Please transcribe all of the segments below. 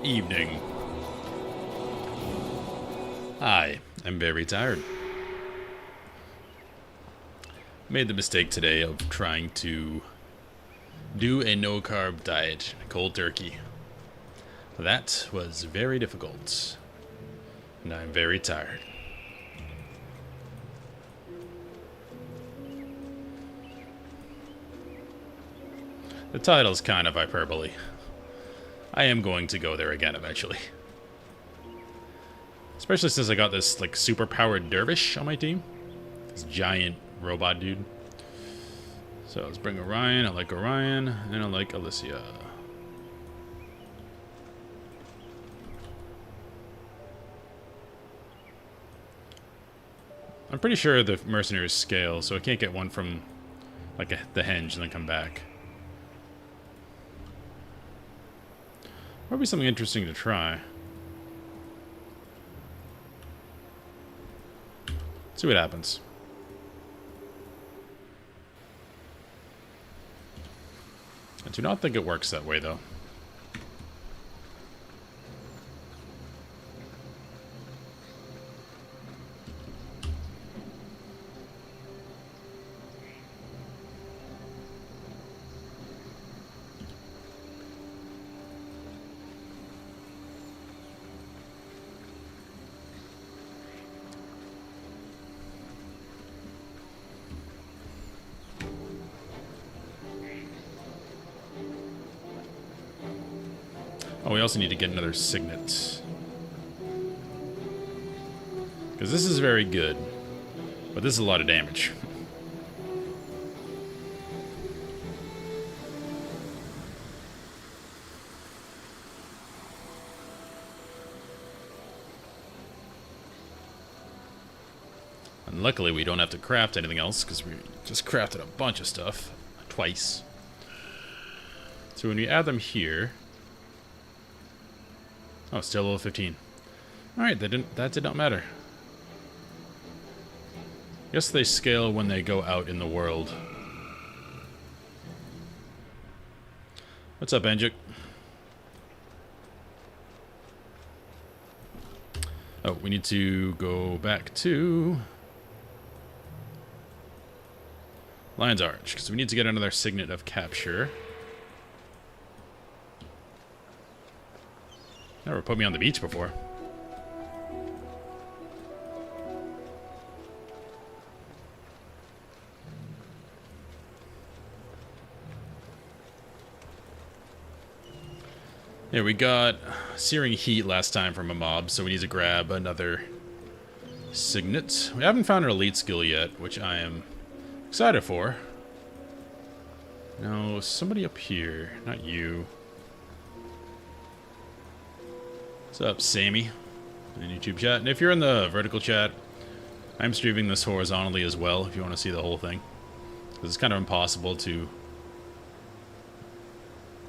Evening. I am very tired. Made the mistake today of trying to do a no-carb diet, cold turkey. That was very difficult, and I'm very tired. The title's kind of hyperbole. I am going to go there again eventually. Especially since I got this, like, super-powered dervish on my team. This giant robot dude. So let's bring Orion. I like Orion, and I like Alicia. I'm pretty sure the mercenaries scale, so I can't get one from, like, the henge and then come back. Might be something interesting to try. See what happens. I do not think it works that way, though. Oh, we also need to get another signet. Because this is very good, but this is a lot of damage. And luckily we don't have to craft anything else, because we just crafted a bunch of stuff twice. So when we add them here... Oh, still level 15. Alright, that did not matter. Guess they scale when they go out in the world. What's up, Anjuk? Oh, we need to go back to Lion's Arch, because we need to get another signet of capture. Never put me on the beach before. Yeah, we got Searing Heat last time from a mob, so we need to grab another signet. We haven't found our elite skill yet, which I am excited for. No, somebody up here. Not you. What's up, Sammy? In YouTube chat. And if you're in the vertical chat, I'm streaming this horizontally as well, if you want to see the whole thing. Because it's kind of impossible to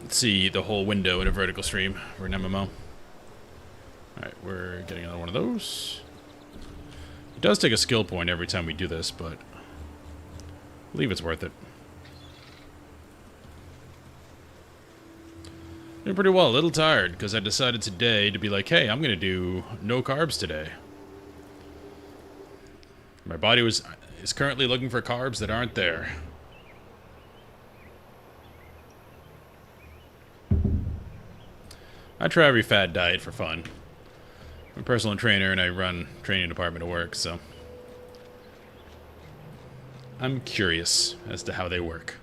see the whole window in a vertical stream for an MMO. Alright, we're getting another one of those. It does take a skill point every time we do this, but I believe it's worth it. Doing pretty well, a little tired, because I decided today to be like, hey, I'm going to do no carbs today. My body is currently looking for carbs that aren't there. I try every fad diet for fun. I'm a personal trainer and I run training department at work, so I'm curious as to how they work.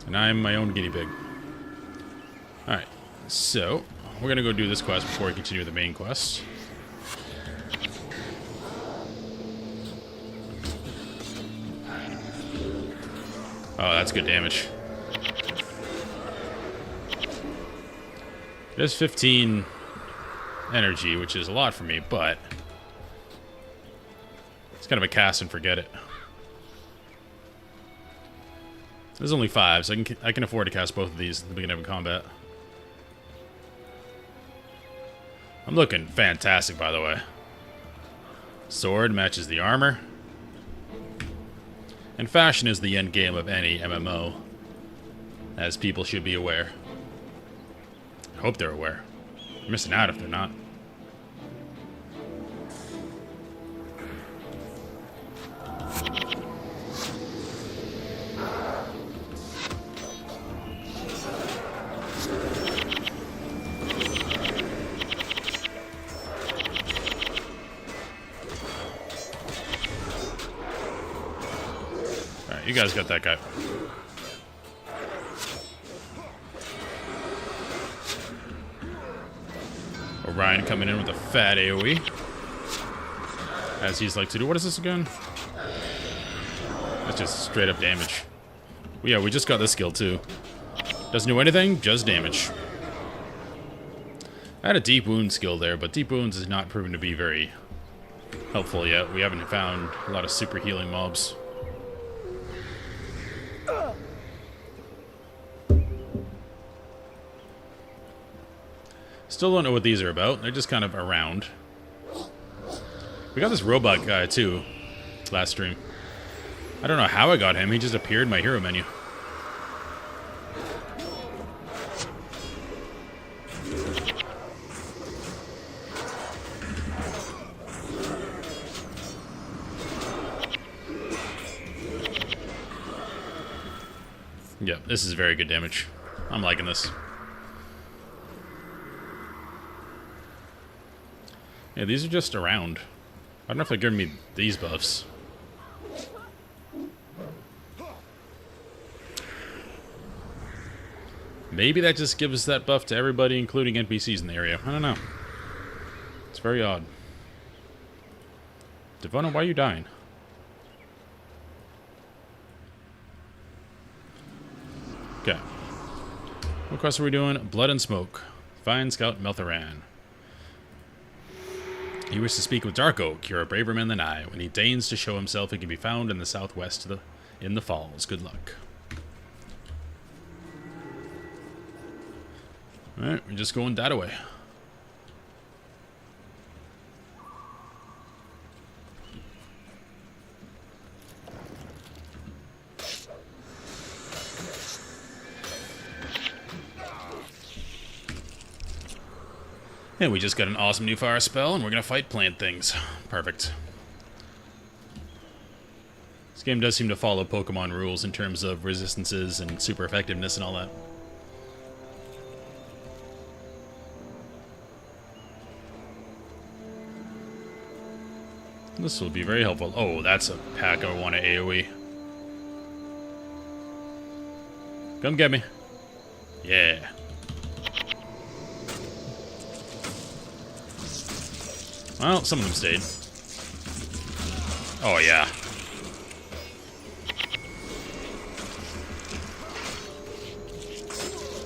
And I'm my own guinea pig. Alright, so we're gonna go do this quest before we continue the main quest. Oh, that's good damage. It is 15 energy, which is a lot for me, but it's kind of a cast and forget it. There's only 5, so I can afford to cast both of these at the beginning of combat. I'm looking fantastic, by the way. Sword matches the armor. And fashion is the end game of any MMO, as people should be aware. I hope they're aware. You're missing out if they're not. Alright, you guys got that guy. Orion coming in with a fat AoE. As he's like to do. What is this again? That's just straight up damage. Well, yeah, we just got this skill too. Doesn't do anything, just damage. I had a deep wound skill there, but deep wounds is not proven to be very helpful yet. We haven't found a lot of super healing mobs. Still don't know what these are about. They're just kind of around. We got this robot guy, too, last stream. I don't know how I got him. He just appeared in my hero menu. Yeah, this is very good damage. I'm liking this. Yeah, these are just around. I don't know if they're giving me these buffs. Maybe that just gives that buff to everybody, including NPCs in the area. I don't know. It's very odd. Devona, why are you dying? Okay. What quest are we doing? Blood and Smoke. Find Scout Melthoran. He wishes to speak with Dark Oak. You're a braver man than I. When he deigns to show himself, he can be found in the southwest in the falls. Good luck. Alright, we're just going that away. And we just got an awesome new fire spell, and we're gonna fight plant things. Perfect. This game does seem to follow Pokemon rules in terms of resistances and super effectiveness and all that. This will be very helpful. Oh, that's a pack I want to AoE. Come get me. Yeah. Well, some of them stayed. Oh, yeah.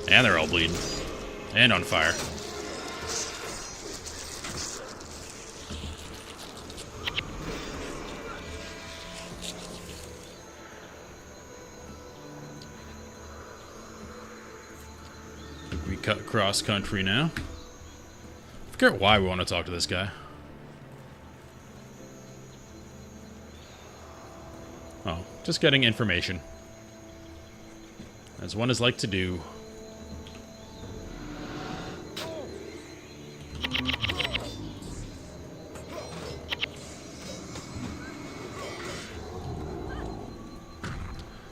And they're all bleeding. And on fire. We cut cross country now. I forget why we want to talk to this guy. Oh, just getting information. As one is like to do.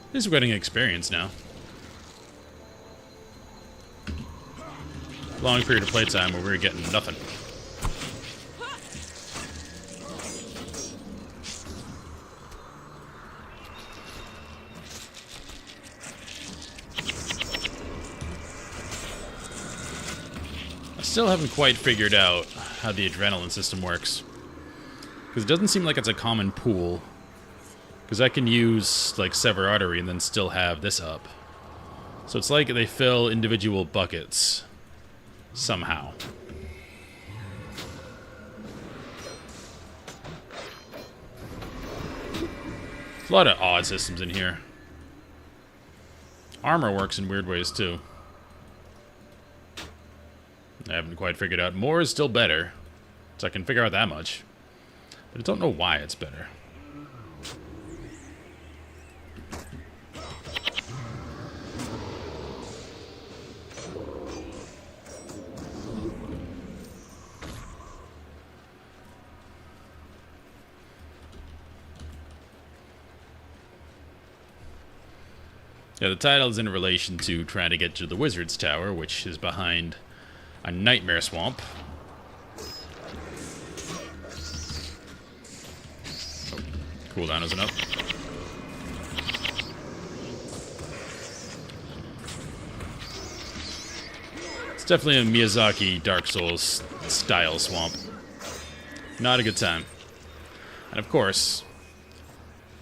At least we're getting experience now. Long period of playtime where we were getting nothing. I still haven't quite figured out how the adrenaline system works. Because it doesn't seem like it's a common pool. Because I can use, like, Sever Artery and then still have this up. So it's like they fill individual buckets. Somehow. There's a lot of odd systems in here. Armor works in weird ways, too. I haven't quite figured out. More is still better. So I can figure out that much. But I don't know why it's better. Yeah, the title is in relation to trying to get to the Wizard's Tower, which is behind a nightmare swamp. Oh, cooldown isn't up. It's definitely a Miyazaki Dark Souls style swamp. Not a good time. And of course,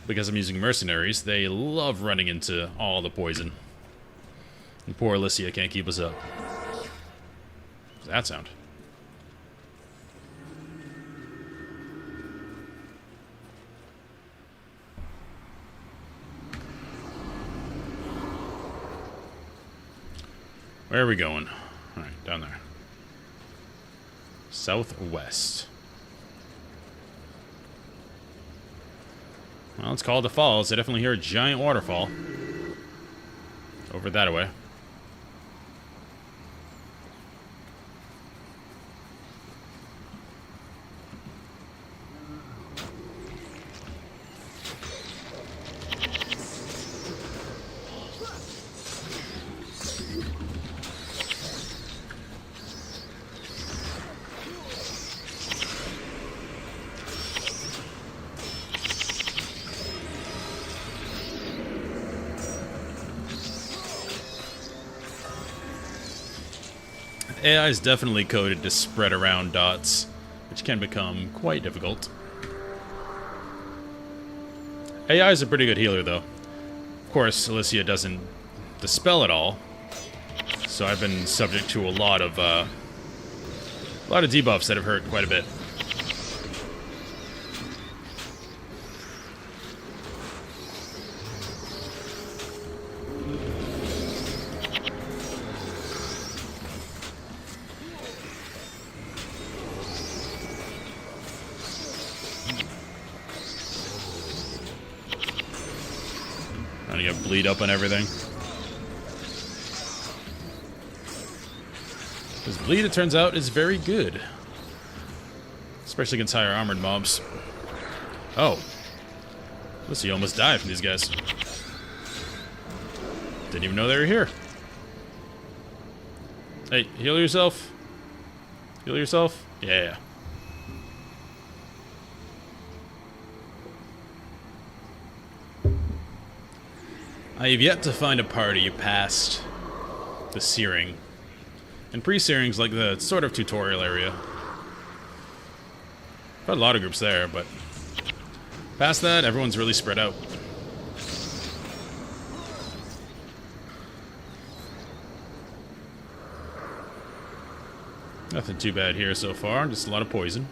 because I'm using mercenaries, they love running into all the poison. And poor Alicia can't keep us up. What's that sound? Where are we going? Alright, down there. Southwest. Well, it's called the falls. I definitely hear a giant waterfall. Over that way. AI is definitely coded to spread around dots, which can become quite difficult. AI is a pretty good healer, though. Of course, Alicia doesn't dispel it all, so I've been subject to a lot of debuffs that have hurt quite a bit. Trying to get bleed up on everything. Because bleed, it turns out, is very good. Especially against higher armored mobs. Oh. Listen, you almost died from these guys. Didn't even know they were here. Hey, heal yourself. Heal yourself. Yeah. I have yet to find a party past the searing. And pre-searing's like the sort of tutorial area. Got a lot of groups there, but past that, everyone's really spread out. Nothing too bad here so far, just a lot of poison.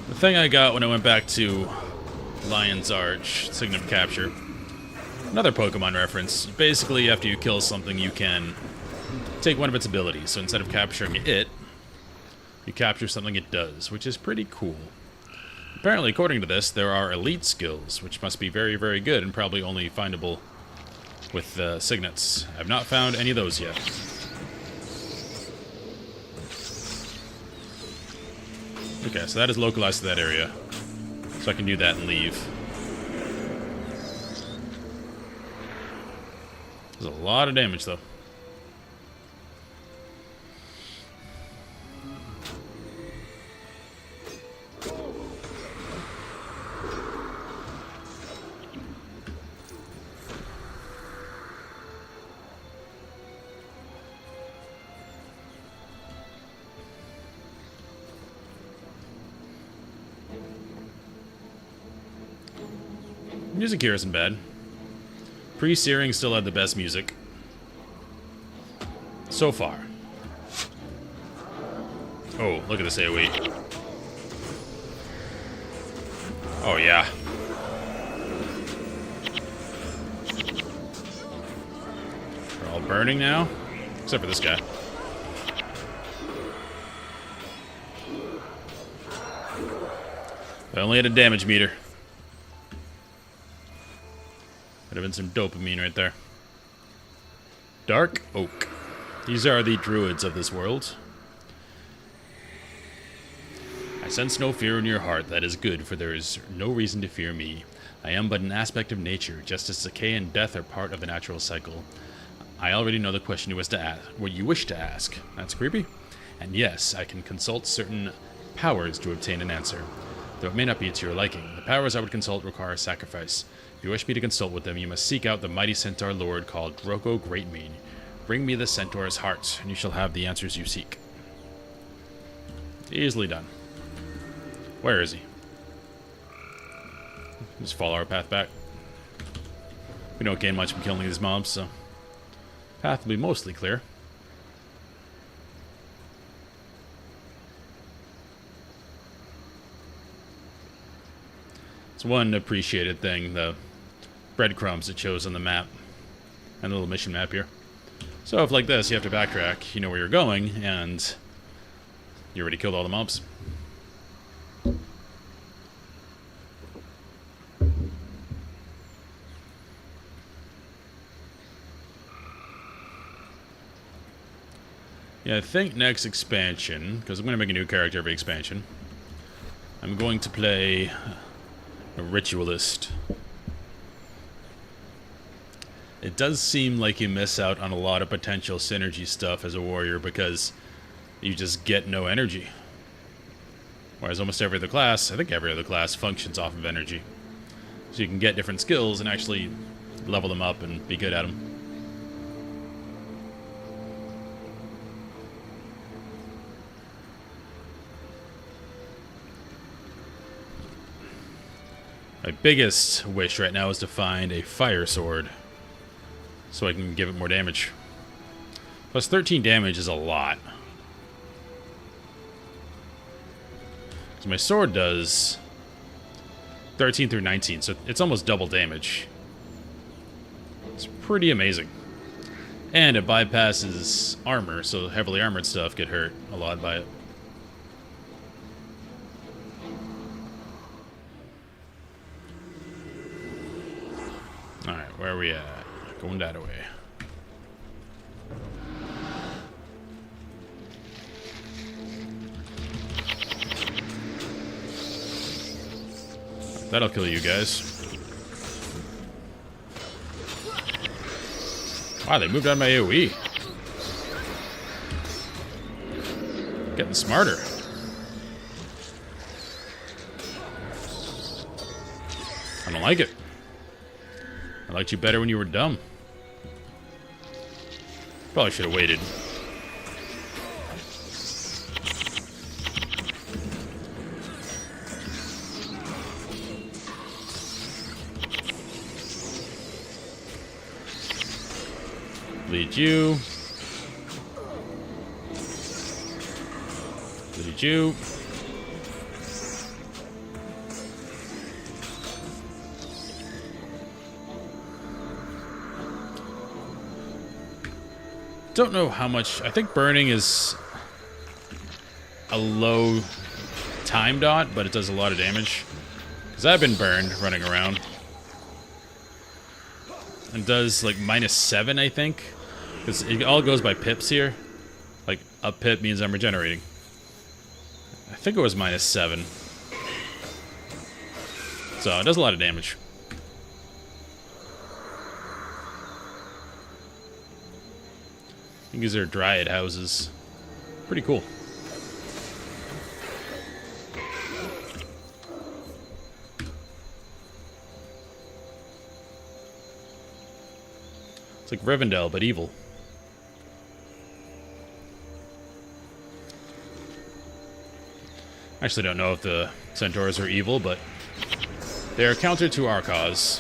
The thing I got when I went back to Lion's Arch, Sign of Capture, another Pokemon reference. Basically, after you kill something, you can take one of its abilities. So instead of capturing it, you capture something it does, which is pretty cool. Apparently, according to this, there are elite skills, which must be very, very good and probably only findable with signets. I've not found any of those yet. Okay, so that is localized to that area. So I can do that and leave. There's a lot of damage, though. Music here isn't bad. Pre-searing still had the best music. So far. Oh, look at this AoE. Oh, yeah. burning now. Except for this guy. I only had a damage meter. Could have been some dopamine right there. Dark Oak. These are the druids of this world. I sense no fear in your heart. That is good, for there is no reason to fear me. I am but an aspect of nature, just as decay and death are part of the natural cycle. I already know the question you wish to ask. What you wish to ask. That's creepy. And yes, I can consult certain powers to obtain an answer, though it may not be to your liking. The powers I would consult require a sacrifice. If you wish me to consult with them, you must seek out the mighty centaur lord called Drogo Greatmean. Bring me the centaur's heart, and you shall have the answers you seek. Easily done. Where is he? Just follow our path back. We don't gain much from killing these mobs, so path will be mostly clear. It's one appreciated thing, the breadcrumbs it shows on the map. And the little mission map here. So if like this, you have to backtrack, you know where you're going, and you already killed all the mobs. Yeah, I think next expansion, because I'm going to make a new character every expansion, I'm going to play a ritualist. It does seem like you miss out on a lot of potential synergy stuff as a warrior because you just get no energy. Whereas almost every other class, I think every other class, functions off of energy. So you can get different skills and actually level them up and be good at them. My biggest wish right now is to find a fire sword so I can give it more damage. Plus 13 damage is a lot. So my sword does 13 through 19, so it's almost double damage. It's pretty amazing. And it bypasses armor, so heavily armored stuff get hurt a lot by it. Alright, where are we at? Going that way. That'll kill you guys. Wow, they moved on my AoE. Getting smarter. I don't like it. I liked you better when you were dumb. Probably should have waited. Lead you. Lead you. Don't know how much. I think burning is a low time dot, but it does a lot of damage. Because I've been burned running around. And does like -7, I think. Because it all goes by pips here. Like a pip means I'm regenerating. I think it was -7. So it does a lot of damage. I think these are dryad houses. Pretty cool. It's like Rivendell, but evil. I actually don't know if the centaurs are evil, but they are counter to our cause.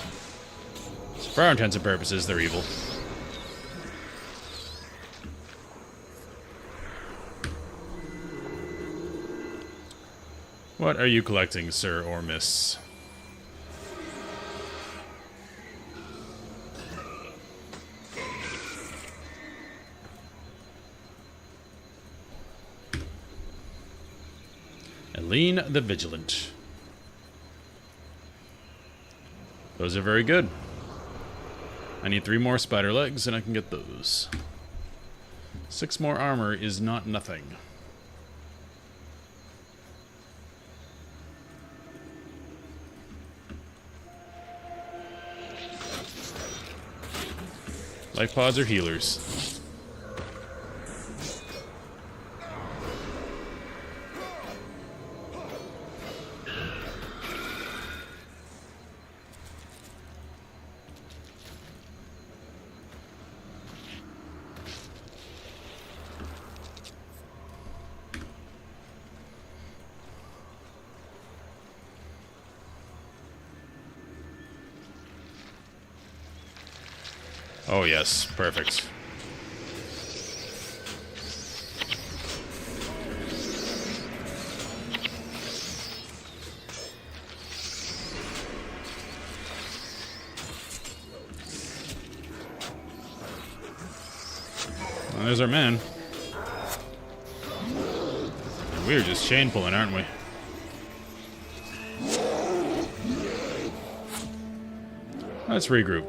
So for our intents and purposes, they're evil. What are you collecting, sir or miss? Lean the Vigilant. Those are very good. I need 3 more spider legs and I can get those. 6 more armor is not nothing. Life pods are healers. Oh yes, perfect. Well, there's our man. And we're just chain pulling, aren't we? Let's regroup.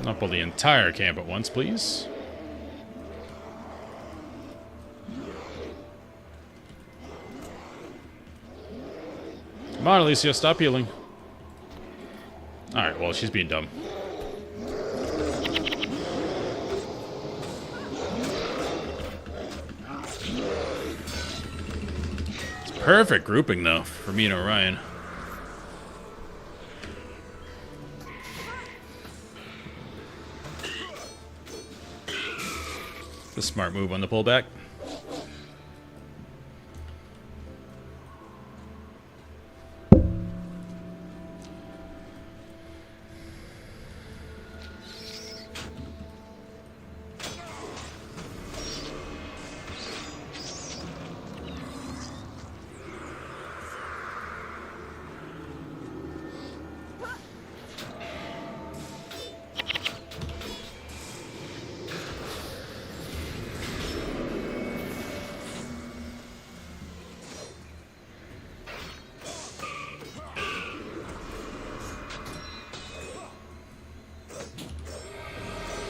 Not pull the entire camp at once, please. Come on, Alicia, stop healing. Alright, well, she's being dumb. It's perfect grouping, though, for me and Orion. The smart move on the pullback.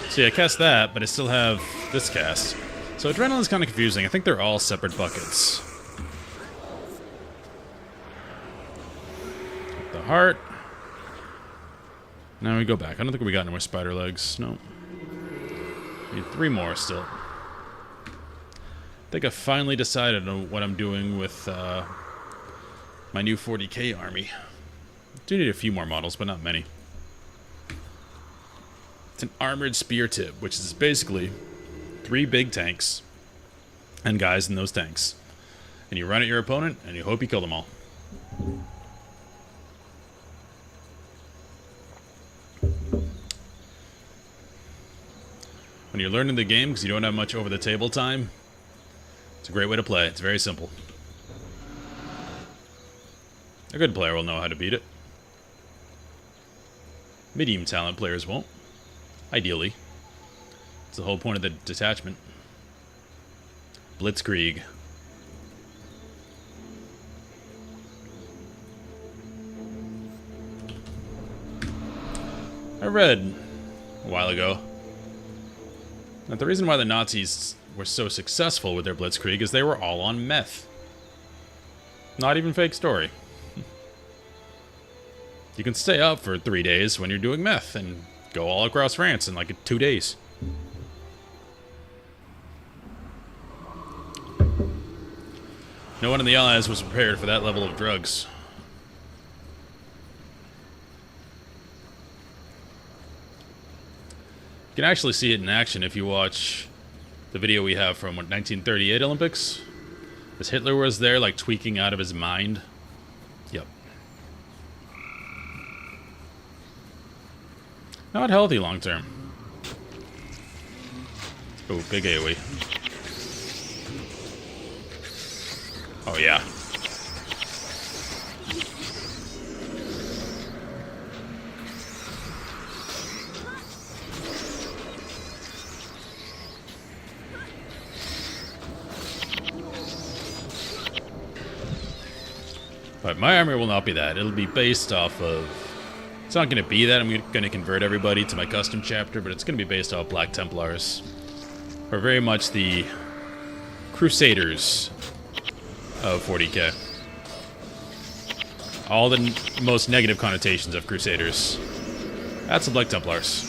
See, I cast that, but I still have this cast. So Adrenaline's kind of confusing. I think they're all separate buckets. The heart. Now we go back. I don't think we got any more spider legs. No. Need 3 more still. I think I finally decided on what I'm doing with my new 40k army. Do need a few more models, but not many. It's an armored spear tip, which is basically 3 big tanks and guys in those tanks. And you run at your opponent, and you hope you kill them all. When you're learning the game, because you don't have much over-the-table time, it's a great way to play. It's very simple. A good player will know how to beat it. Medium talent players won't. Ideally. It's the whole point of the detachment. Blitzkrieg. I read a while ago that the reason why the Nazis were so successful with their Blitzkrieg is they were all on meth. Not even fake story. You can stay up for 3 days when you're doing meth and go all across France in like 2 days. No one in the Allies was prepared for that level of drugs. You can actually see it in action if you watch the video we have from 1938 Olympics. As Hitler was there, like tweaking out of his mind. Yep. Not healthy long term. Oh, big AoE. Oh, yeah. But my army will not be that. It'll be based off of... It's not going to be that I'm going to convert everybody to my custom chapter, but it's going to be based off Black Templars. Or very much the Crusaders of 40k. All the most negative connotations of Crusaders. That's the Black Templars.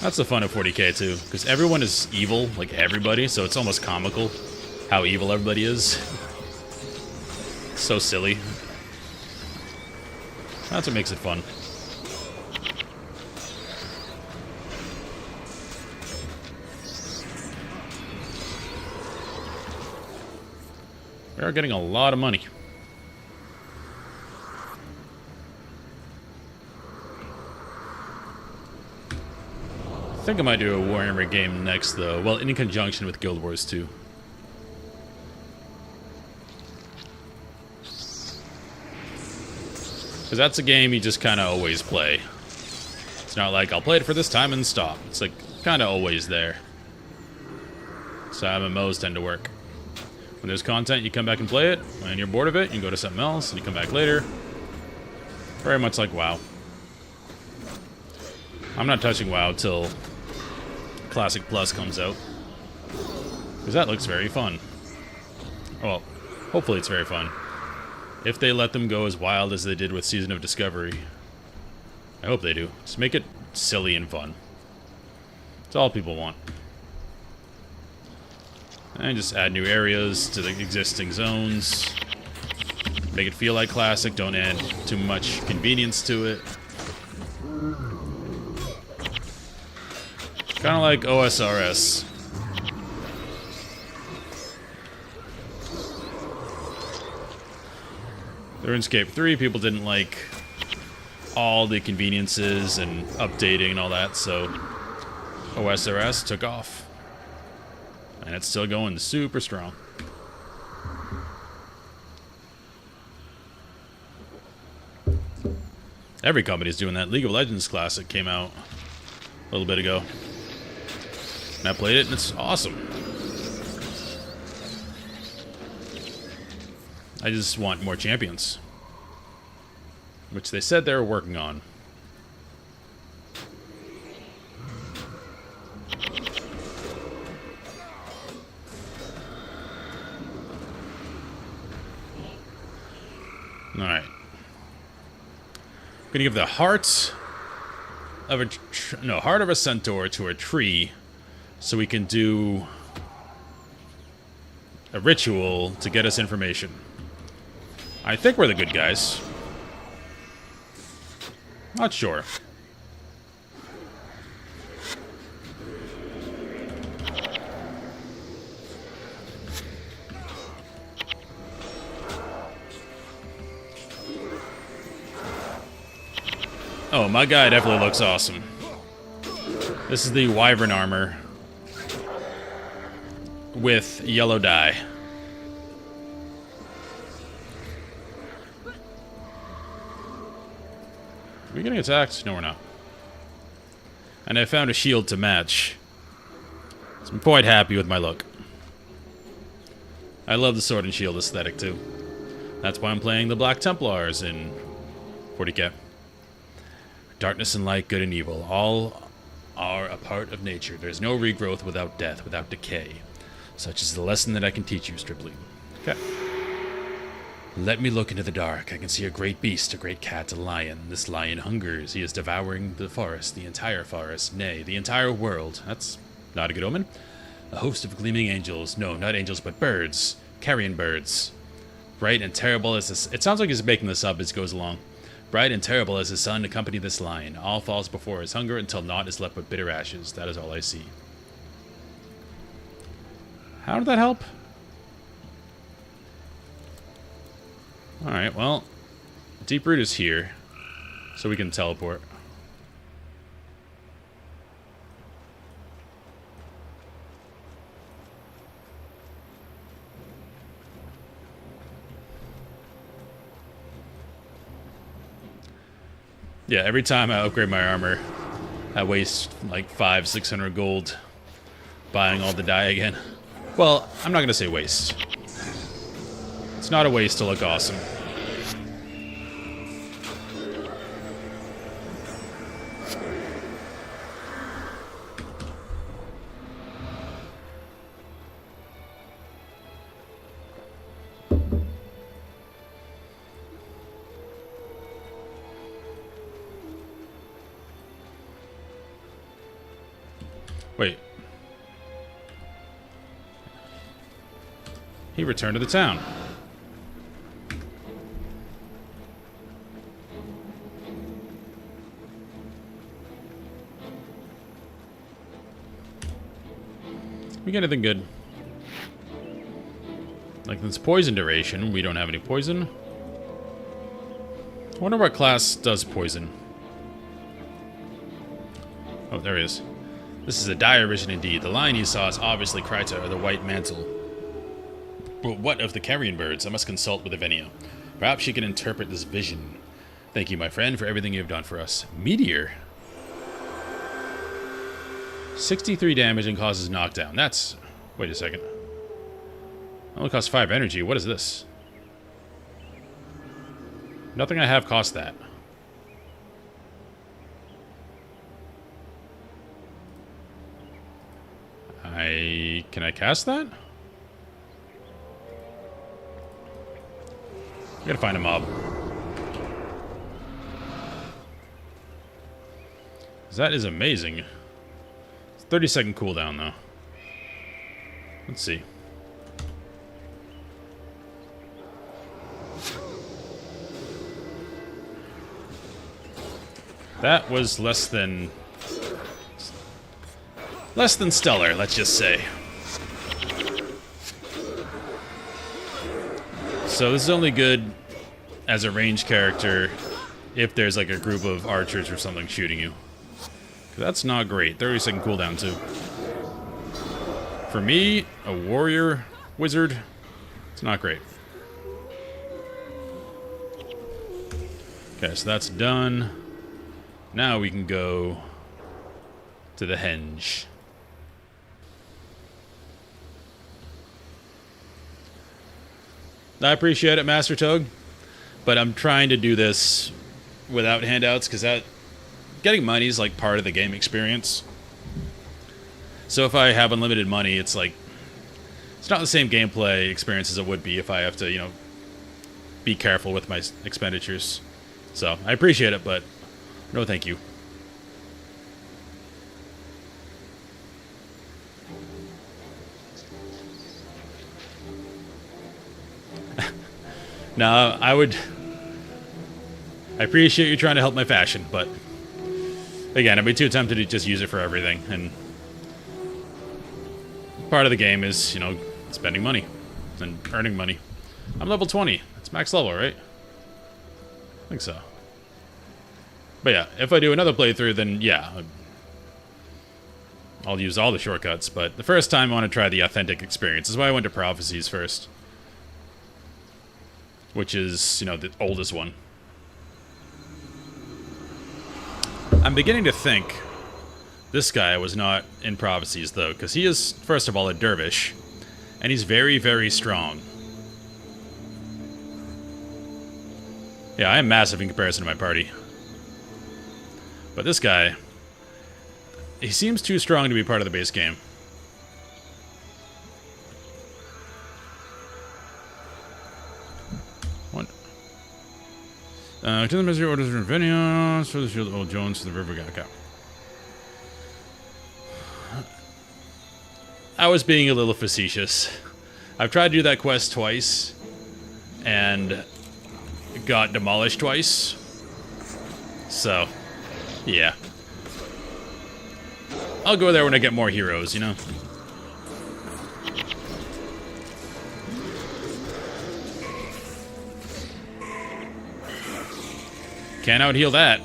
That's the fun of 40k too, because everyone is evil, like everybody, so it's almost comical how evil everybody is. So silly. That's what makes it fun. We are getting a lot of money. I think I might do a Warhammer game next, though. Well, in conjunction with Guild Wars 2. Because that's a game you just kind of always play. It's not like, I'll play it for this time and stop. It's like, kind of always there. So MMOs tend to work. When there's content, you come back and play it. When you're bored of it, you go to something else, and you come back later. Very much like WoW. I'm not touching WoW till Classic Plus comes out. Because that looks very fun. Well, hopefully it's very fun. If they let them go as wild as they did with Season of Discovery. I hope they do. Just make it silly and fun. That's all people want. And just add new areas to the existing zones. Make it feel like Classic. Don't add too much convenience to it. Kind of like OSRS. The RuneScape 3, people didn't like all the conveniences and updating and all that, so OSRS took off. And it's still going super strong. Every company's doing that. League of Legends Classic came out a little bit ago. And I played it, and it's awesome. I just want more champions. Which they said they were working on. Alright. I'm gonna give the heart of a heart of a centaur to a tree so we can do a ritual to get us information. I think we're the good guys. Not sure. Oh, my guy definitely looks awesome. This is the Wyvern armor with yellow dye. Are we getting attacked? No, we're not. And I found a shield to match. So I'm quite happy with my look. I love the sword and shield aesthetic too. That's why I'm playing the Black Templars in 40k. Darkness and light, good and evil, all are a part of nature. There's no regrowth without death, without decay. Such is the lesson that I can teach you, Stripling. Okay. Let me look into the dark. I can see a great beast, a great cat, a lion. This lion hungers. He is devouring the forest, the entire forest, nay, the entire world. That's not a good omen. A host of gleaming angels. No, not angels, but birds. Carrion birds. Bright and terrible as this... It sounds like he's making this up as he goes along. Bright and terrible as the sun accompany this lion. All falls before his hunger until naught is left but bitter ashes. That is all I see. How did that help? Alright, well, Deep Root is here, so we can teleport. Yeah, every time I upgrade my armor, I waste like 500-600 gold buying all the dye again. Well, I'm not going to say waste. It's not a waste to look awesome. Wait. He returned to the town. We get anything good? Like this poison duration. We don't have any poison. I wonder what class does poison. Oh, there he is. This is a dire vision indeed. The lion you saw is obviously Cantha, or the White Mantle. But what of the carrion birds? I must consult with Evenia. Perhaps she can interpret this vision. Thank you, my friend, for everything you have done for us. Meteor. 63 damage and causes knockdown. That's... Wait a second. Only costs 5 energy. What is this? Nothing I have costs that. Can I cast that? I gotta find a mob. That is amazing. It's 30-second cooldown, though. Let's see. That was less than stellar, let's just say. So this is only good as a ranged character if there's like a group of archers or something shooting you. That's not great. 30-second cooldown too. For me, a warrior wizard, it's not great. Okay, so that's done. Now we can go to the henge. I appreciate it, Master Toad, but I'm trying to do this without handouts because that getting money is like part of the game experience. So if I have unlimited money, it's like it's not the same gameplay experience as it would be if I have to, you know, be careful with my expenditures. So I appreciate it, but no thank you. No, I appreciate you trying to help my fashion, but again, I'd be too tempted to just use it for everything, and part of the game is, you know, spending money and earning money. I'm level 20. It's max level, right? I think so. But yeah, if I do another playthrough, then yeah, I'll use all the shortcuts, but the first time I want to try the authentic experience. That's why I went to Prophecies first. Which is, you know, the oldest one. I'm beginning to think this guy was not in Prophecies, though, because he is, first of all, a dervish, and he's very, very strong. Yeah, I am massive in comparison to my party. But this guy, he seems too strong to be part of the base game. To the misery orders of Ravenia, so the shield of Old Jones to the river Gaka. I was being a little facetious. I've tried to do that quest twice, and got demolished twice. So, yeah. I'll go there when I get more heroes, you know? Can't out-heal that.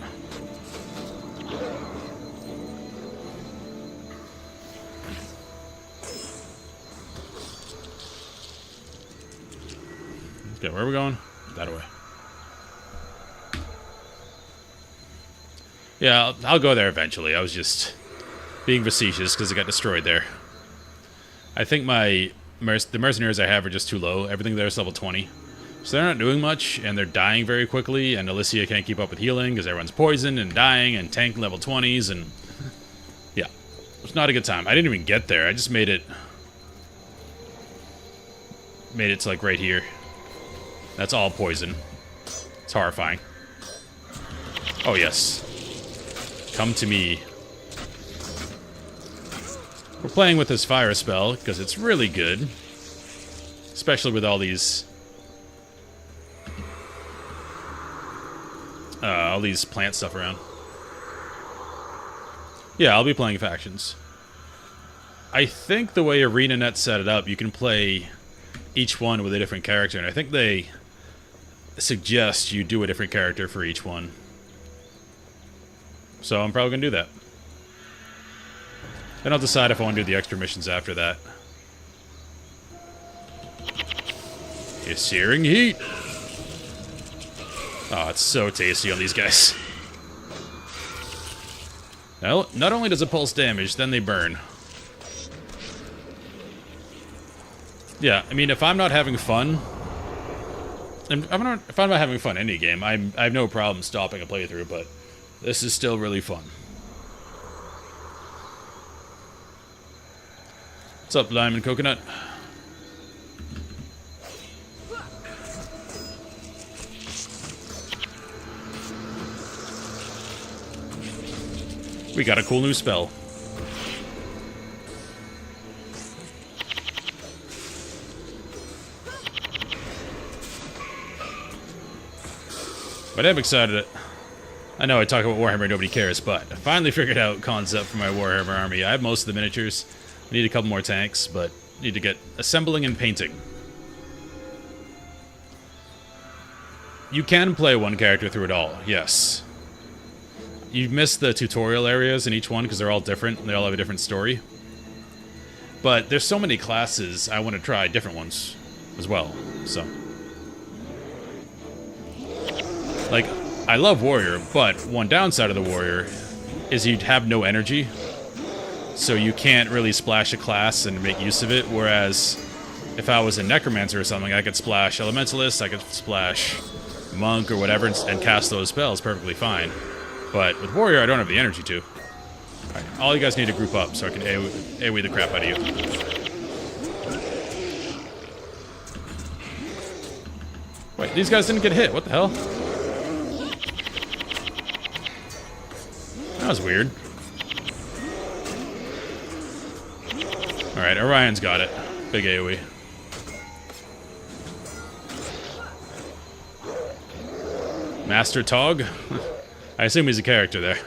Okay, where are we going? That way. Yeah, I'll go there eventually. I was just being facetious because it got destroyed there. I think the mercenaries I have are just too low. Everything there is level 20. So they're not doing much, and they're dying very quickly, and Alicia can't keep up with healing because everyone's poisoned and dying, and tank level 20s, and... yeah. It's not a good time. I didn't even get there. I just made it... to, like, right here. That's all poison. It's horrifying. Oh, yes. Come to me. We're playing with this fire spell, because it's really good. Especially with all these plant stuff around. Yeah, I'll be playing factions. I think the way ArenaNet set it up, you can play each one with a different character, and I think they suggest you do a different character for each one. So I'm probably going to do that. Then I'll decide if I want to do the extra missions after that. It's searing heat. Oh, it's so tasty on these guys. Now, not only does it pulse damage, then they burn. Yeah, I mean, if I'm not having fun... if I'm not having fun in any game, I have no problem stopping a playthrough, but this is still really fun. What's up, Lime and Coconut? We got a cool new spell. But I'm excited. I know I talk about Warhammer, nobody cares, but I finally figured out concept for my Warhammer army. I have most of the miniatures. I need a couple more tanks, but need to get assembling and painting. You can play one character through it all, yes. You missed the tutorial areas in each one because they're all different. And they all have a different story. But there's so many classes, I want to try different ones as well, so... like, I love Warrior, but one downside of the Warrior is you'd have no energy. So you can't really splash a class and make use of it, whereas if I was a Necromancer or something, I could splash Elementalist, I could splash Monk or whatever and cast those spells perfectly fine. But with Warrior, I don't have the energy to. Alright, all you guys need to group up so I can AoE the crap out of you. Wait, these guys didn't get hit, what the hell? That was weird. Alright, Orion's got it. Big AoE. Master Tog? I assume he's a character there.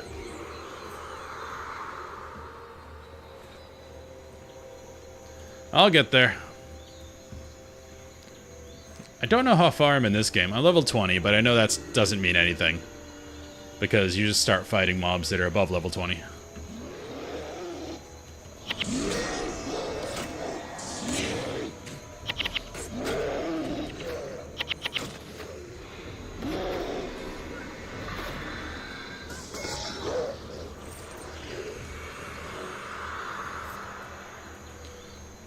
I'll get there. I don't know how far I'm in this game. I'm level 20, but I know that doesn't mean anything. Because you just start fighting mobs that are above level 20.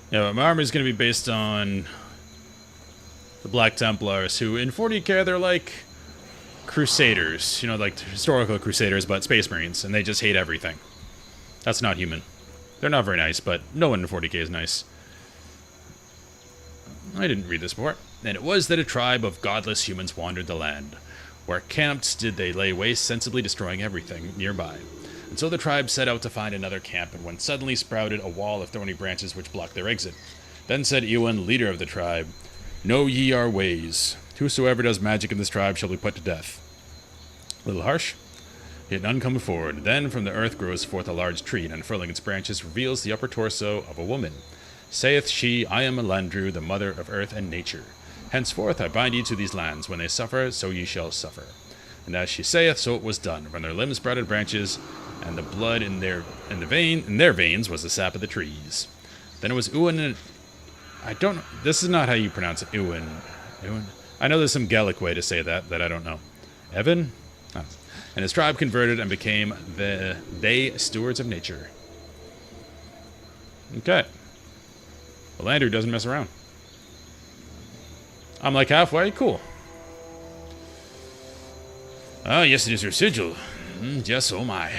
Yeah, but my army is going to be based on the Black Templars, who in 40k they're like Crusaders, you know, like historical Crusaders, but Space Marines, and they just hate everything. That's not human. They're not very nice, but no one in 40k is nice. I didn't read this before. And it was that a tribe of godless humans wandered the land. Where camped did they lay waste, sensibly destroying everything nearby. And so the tribe set out to find another camp, and when suddenly sprouted a wall of thorny branches which blocked their exit. Then said Ewan, leader of the tribe, know ye our ways. Whosoever does magic in this tribe shall be put to death. A little harsh, yet none come forward. Then from the earth grows forth a large tree, and unfurling its branches reveals the upper torso of a woman. Saith she, I am Elandru, the mother of earth and nature. Henceforth I bind ye to these lands. When they suffer, so ye shall suffer. And as she saith, so it was done. From their limbs sprouted branches, and the blood in their veins was the sap of the trees. Then it was Ewan and... I don't... This is not how you pronounce it. Ewan. I know there's some Gaelic way to say that I don't know. Evan? Oh. And his tribe converted and became they stewards of nature. Okay. Well, Andrew doesn't mess around. I'm like halfway? Cool. Ah, yes, it is your sigil. Yes, oh my.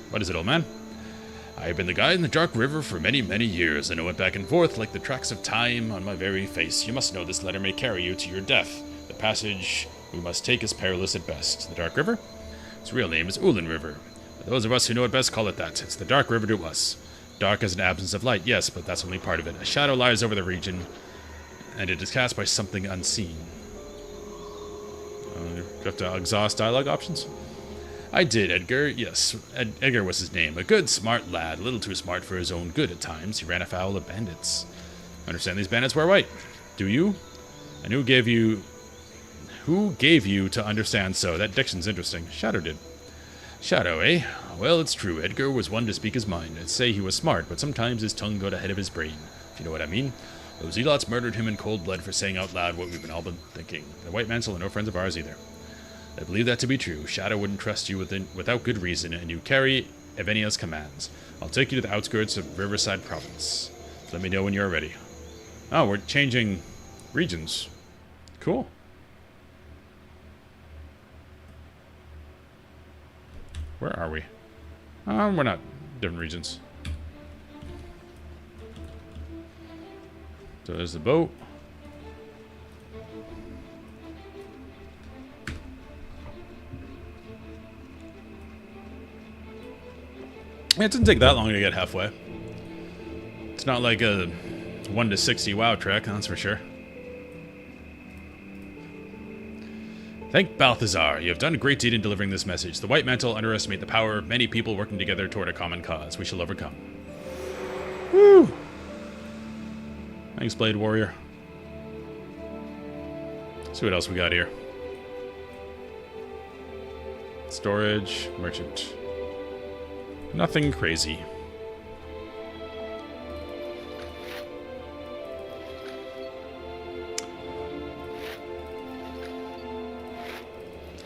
What is it, old man? I have been the guide in the Dark River for many, many years. I know it back and forth like the tracks of time on my very face. You must know this letter may carry you to your death. The passage we must take is perilous at best. The Dark River? Its real name is Ulan River. But those of us who know it best call it that. It's the Dark River to us. Dark as an absence of light, yes, but that's only part of it. A shadow lies over the region, and it is cast by something unseen. You have to exhaust dialogue options? I did, Edgar. Yes, Edgar was his name. A good, smart lad. A little too smart for his own good at times. He ran afoul of bandits. I understand these bandits wear white. Do you? And who gave you to understand so? That diction's interesting. Shadow did. Shadow, eh? Well, it's true. Edgar was one to speak his mind. I'd say he was smart, but sometimes his tongue got ahead of his brain, if you know what I mean. Those zealots murdered him in cold blood for saying out loud what we've all been thinking. The White Mantle are no friends of ours either. I believe that to be true. Shadow wouldn't trust you without good reason, and you carry Evenia's commands. I'll take you to the outskirts of Riverside Province. Let me know when you're ready. Oh, we're changing regions. Cool. Where are we? We're not different regions. So there's the boat. It didn't take that long to get halfway. It's not like a 1 to 60 WoW trek, that's for sure. Thank Balthazar. You have done a great deed in delivering this message. The White Mantle underestimate the power of many people working together toward a common cause. We shall overcome. Woo! Thanks, Blade Warrior. Let's see what else we got here. Storage, merchant. Nothing crazy.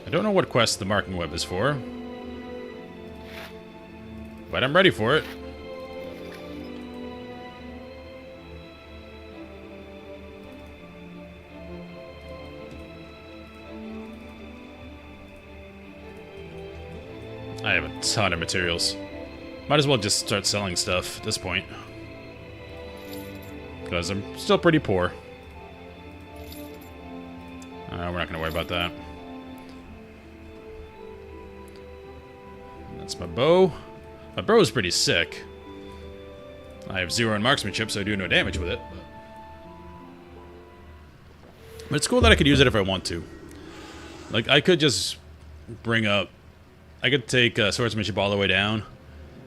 I don't know what quest the marking web is for, but I'm ready for it. I have a ton of materials. Might as well just start selling stuff at this point, because I'm still pretty poor. We're not going to worry about that. That's my bow. My bow is pretty sick. I have 0 in marksmanship, so I do no damage with it. But it's cool that I could use it if I want to. Like, I could just bring up... I could take swordsmanship all the way down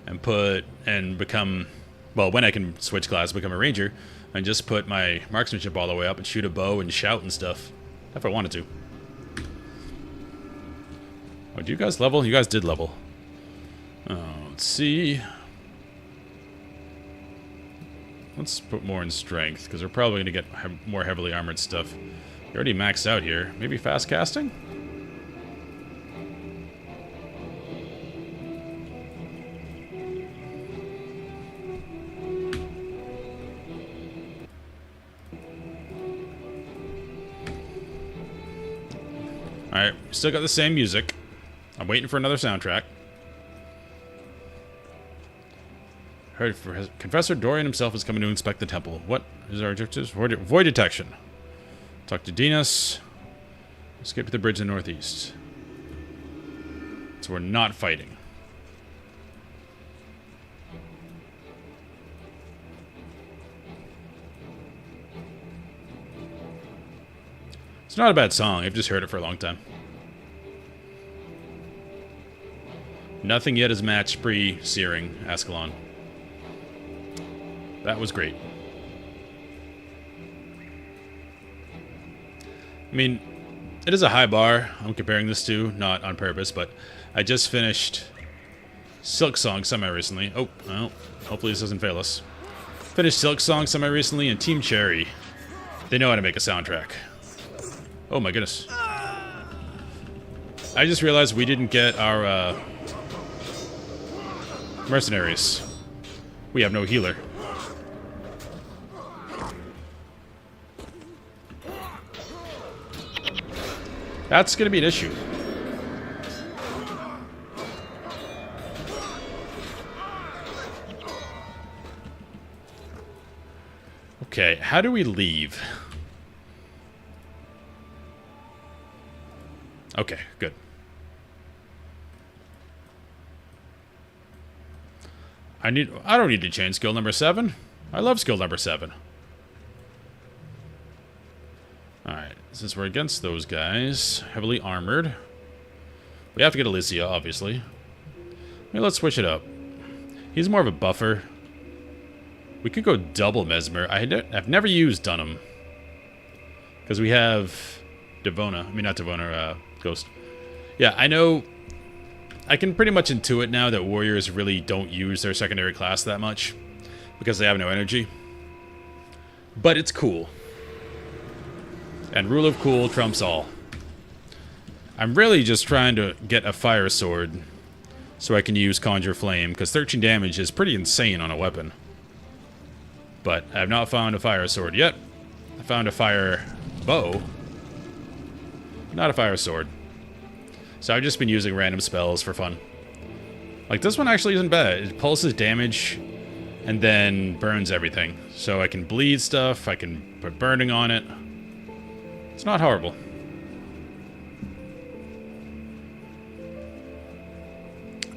and become... Well, when I can switch class, become a ranger, and just put my marksmanship all the way up and shoot a bow and shout and stuff. If I wanted to. Oh, did you guys level? You guys did level. Oh, let's see. Let's put more in strength, because we're probably going to get more heavily armored stuff. You're already maxed out here. Maybe fast casting? Alright, still got the same music. I'm waiting for another soundtrack. Heard Confessor Dorian himself is coming to inspect the temple. What is our objectives? Void detection. Talk to Dinas. Escape to the bridge in the northeast. So we're not fighting. It's not a bad song. I've just heard it for a long time. Nothing yet has matched pre-Searing Ascalon. That was great. I mean, it is a high bar I'm comparing this to, not on purpose, but I just finished Silk Song semi-recently. Oh, well, hopefully this doesn't fail us. Finished Silk Song semi-recently, and Team Cherry, they know how to make a soundtrack. Oh my goodness. I just realized we didn't get our mercenaries. We have no healer. That's going to be an issue. Okay, how do we leave? Okay, good. I don't need to change skill number 7. I love skill number 7. Alright, since we're against those guys, heavily armored. We have to get Alicia, obviously. Maybe let's switch it up. He's more of a buffer. We could go double Mesmer. I've never used Dunham. Because we have Devona. I mean, not Devona, Ghost. Yeah, I know. I can pretty much intuit now that warriors really don't use their secondary class that much. Because they have no energy. But it's cool. And rule of cool trumps all. I'm really just trying to get a fire sword. So I can use Conjure Flame. Because 13 damage is pretty insane on a weapon. But I have not found a fire sword yet. I found a fire bow. Not a fire sword. So I've just been using random spells for fun. Like, this one actually isn't bad. It pulses damage and then burns everything. So I can bleed stuff. I can put burning on it. It's not horrible.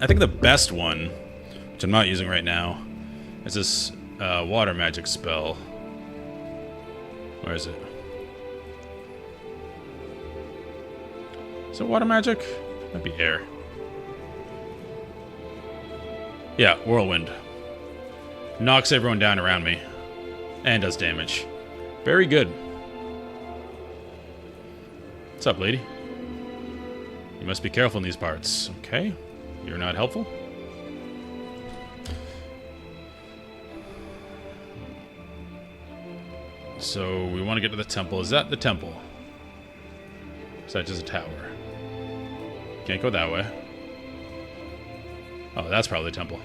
I think the best one, which I'm not using right now, is this water magic spell. Where is it? Is it water magic? Might be air. Yeah, whirlwind. Knocks everyone down around me. And does damage. Very good. What's up, lady? You must be careful in these parts. Okay. You're not helpful? So, we want to get to the temple. Is that the temple? Is that just a tower? Can't go that way. Oh, that's probably the temple.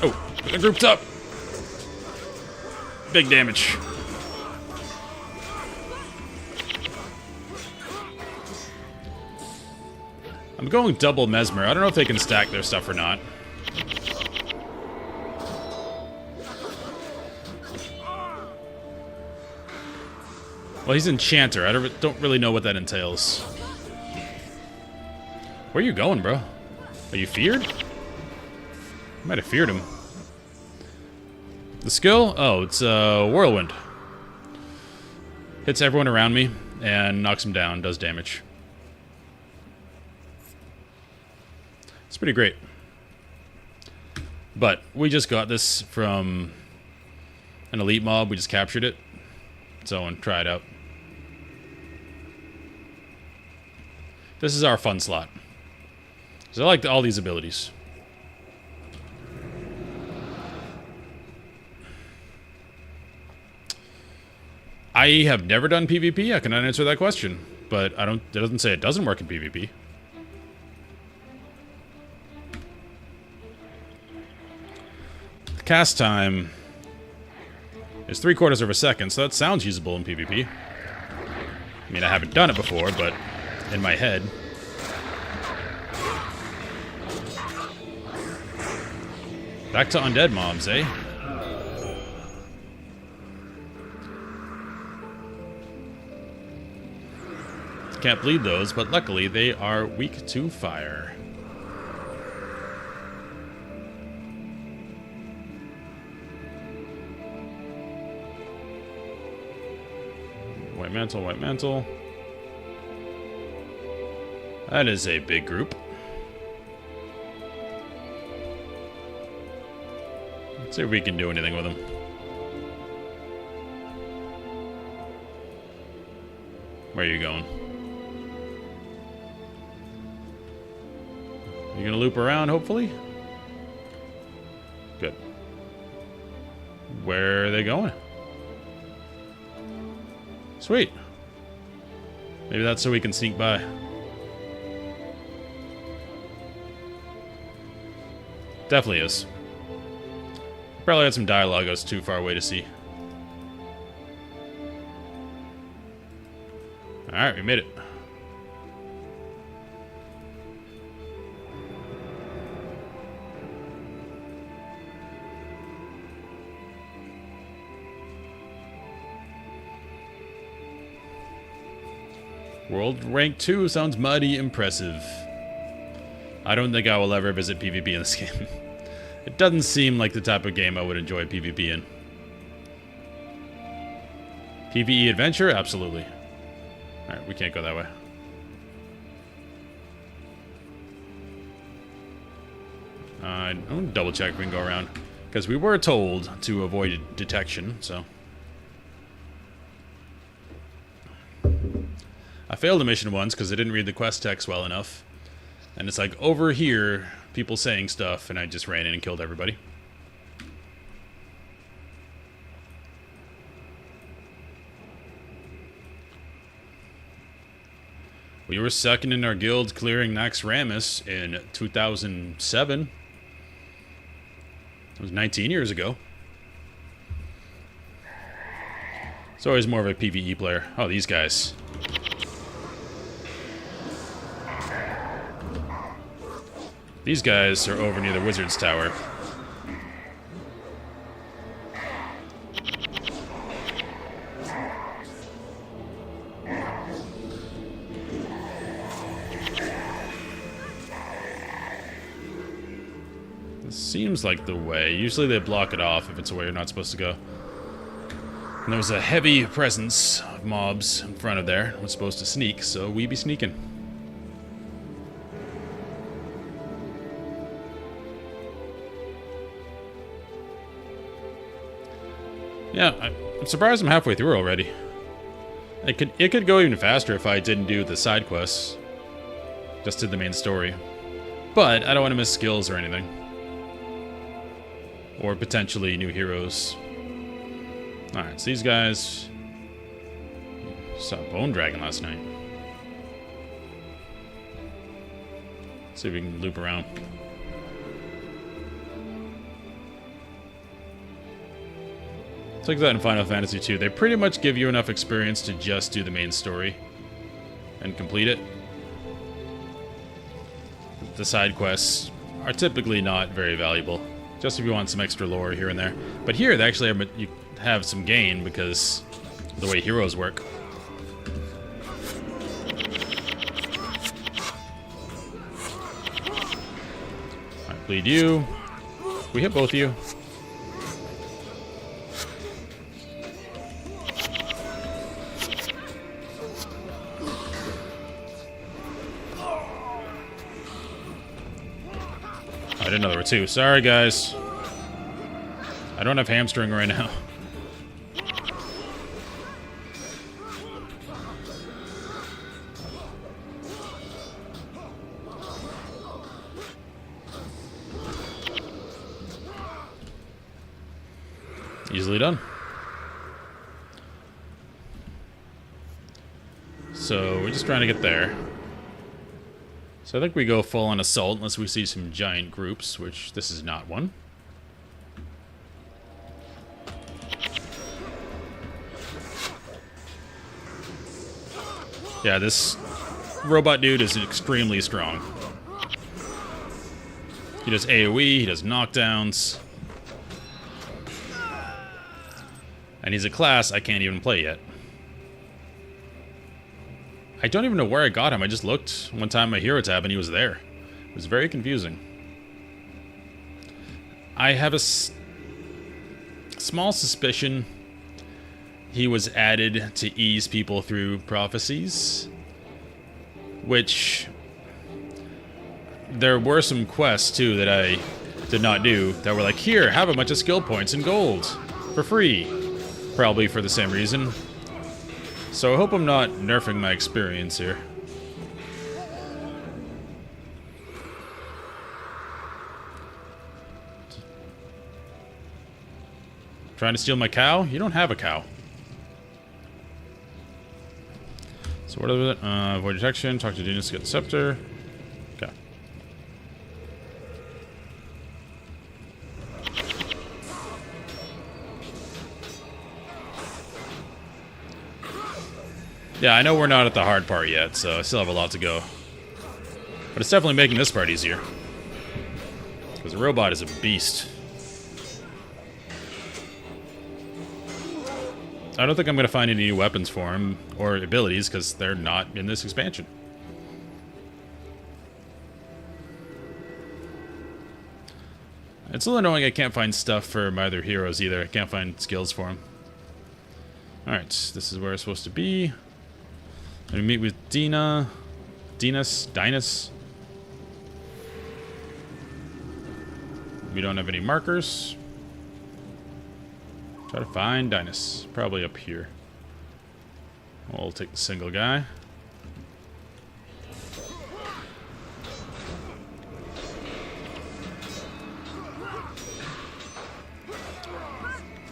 Oh, they're grouped up. Big damage. I'm going double Mesmer. I don't know if they can stack their stuff or not. Well, he's Enchanter. I don't really know what that entails. Where are you going, bro? Are you feared? I might have feared him. The skill? Oh, it's Whirlwind. Hits everyone around me and knocks them down. Does damage. It's pretty great. But we just got this from an elite mob. We just captured it. So, and try it out. This is our fun slot. So I like all these abilities. I have never done PvP. I cannot answer that question. But it doesn't say it doesn't work in PvP. The cast time is 3/4 of a second, so that sounds usable in PvP. I mean, I haven't done it before, but in my head. Back to undead mobs, eh? Can't bleed those, but luckily they are weak to fire. White mantle, white mantle. That is a big group. Let's see if we can do anything with them. Where are you going? You gonna loop around, hopefully? Good. Where are they going? Sweet. Maybe that's so we can sneak by. Definitely is. Probably had some dialogue I was too far away to see. Alright, we made it. World Rank 2 sounds mighty impressive. I don't think I will ever visit PvP in this game. It doesn't seem like the type of game I would enjoy PvP in. PvE adventure? Absolutely. Alright, we can't go that way. I'm gonna double check if we can go around. Because we were told to avoid detection, so... I failed a mission once because I didn't read the quest text well enough. And it's like, over here, people saying stuff, and I just ran in and killed everybody. We were second in our guild clearing Nax Ramus in 2007. It was 19 years ago. So always more of a PvE player. Oh, these guys. These guys are over near the Wizard's Tower. This seems like the way. Usually they block it off if it's a way you're not supposed to go. And there was a heavy presence of mobs in front of there. I was supposed to sneak, so we be sneaking. Yeah, I'm surprised I'm halfway through already. It could go even faster if I didn't do the side quests. Just did the main story. But I don't want to miss skills or anything. Or potentially new heroes. Alright, so these guys... saw a bone dragon last night. Let's see if we can loop around. It's like that in Final Fantasy II. They pretty much give you enough experience to just do the main story and complete it. The side quests are typically not very valuable, just if you want some extra lore here and there. But here, they actually have, you have some gain because of the way heroes work. Alright, bleed you. We hit both of you. I didn't know there were two. Sorry, guys. I don't have hamstring right now. Easily done. So, we're just trying to get there. So I think we go full on assault unless we see some giant groups, which this is not one. Yeah, this robot dude is extremely strong. He does AoE, he does knockdowns. And he's a class I can't even play yet. I don't even know where I got him. I just looked one time my hero tab and he was there. It was very confusing. I have a small suspicion he was added to ease people through prophecies. Which... there were some quests, too, that I did not do. That were like, here, have a bunch of skill points and gold. For free. Probably for the same reason. So I hope I'm not nerfing my experience here. Trying to steal my cow? You don't have a cow. So what is it? Avoid detection, talk to genius to get the scepter. Okay. Yeah, I know we're not at the hard part yet, so I still have a lot to go. But it's definitely making this part easier. Because the robot is a beast. I don't think I'm going to find any new weapons for him, or abilities, because they're not in this expansion. It's a little annoying I can't find stuff for my other heroes either. I can't find skills for them. Alright, this is where it's supposed to be. We meet with Dinus. We don't have any markers. Try to find Dinus. Probably up here. We'll take the single guy.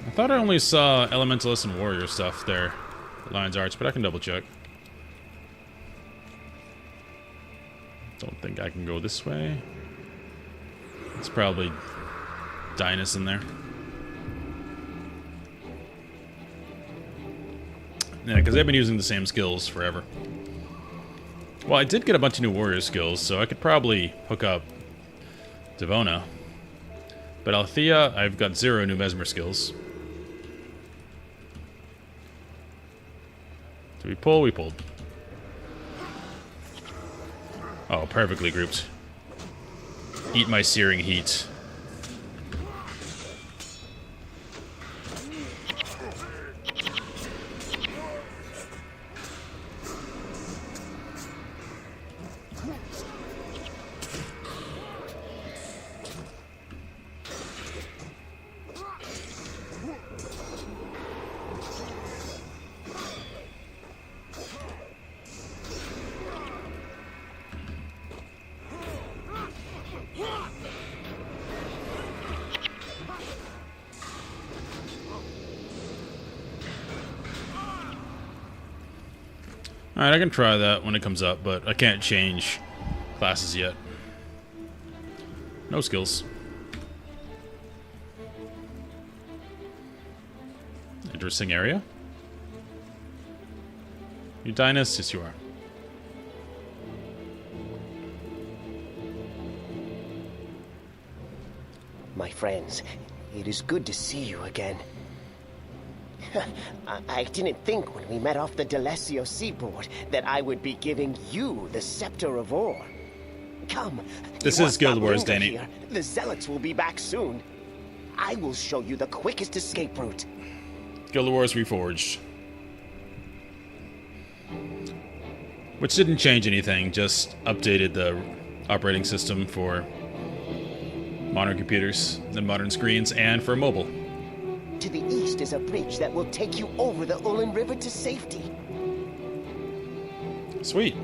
I thought I only saw Elementalist and Warrior stuff there. Lion's Arch, but I can double check. Don't think I can go this way. It's probably Dinus in there. Yeah, because they've been using the same skills forever. Well, I did get a bunch of new warrior skills, so I could probably hook up Devona. But Althea, I've got 0 new Mesmer skills. Did we pull? We pulled. Oh, perfectly grouped. Eat my searing heat. Alright, I can try that when it comes up, but I can't change classes yet. No skills. Interesting area. You Dinus? Yes, you are. My friends, it is good to see you again. I didn't think when we met off the Delesio seaboard that I would be giving you the Scepter of Ore. Come. This is Guild Wars, Danny. Here. The Zealots will be back soon. I will show you the quickest escape route. Guild Wars Reforged. Which didn't change anything, just updated the operating system for modern computers and modern screens, and for mobile. To the east is a bridge that will take you over the Ullin River to safety. Sweet.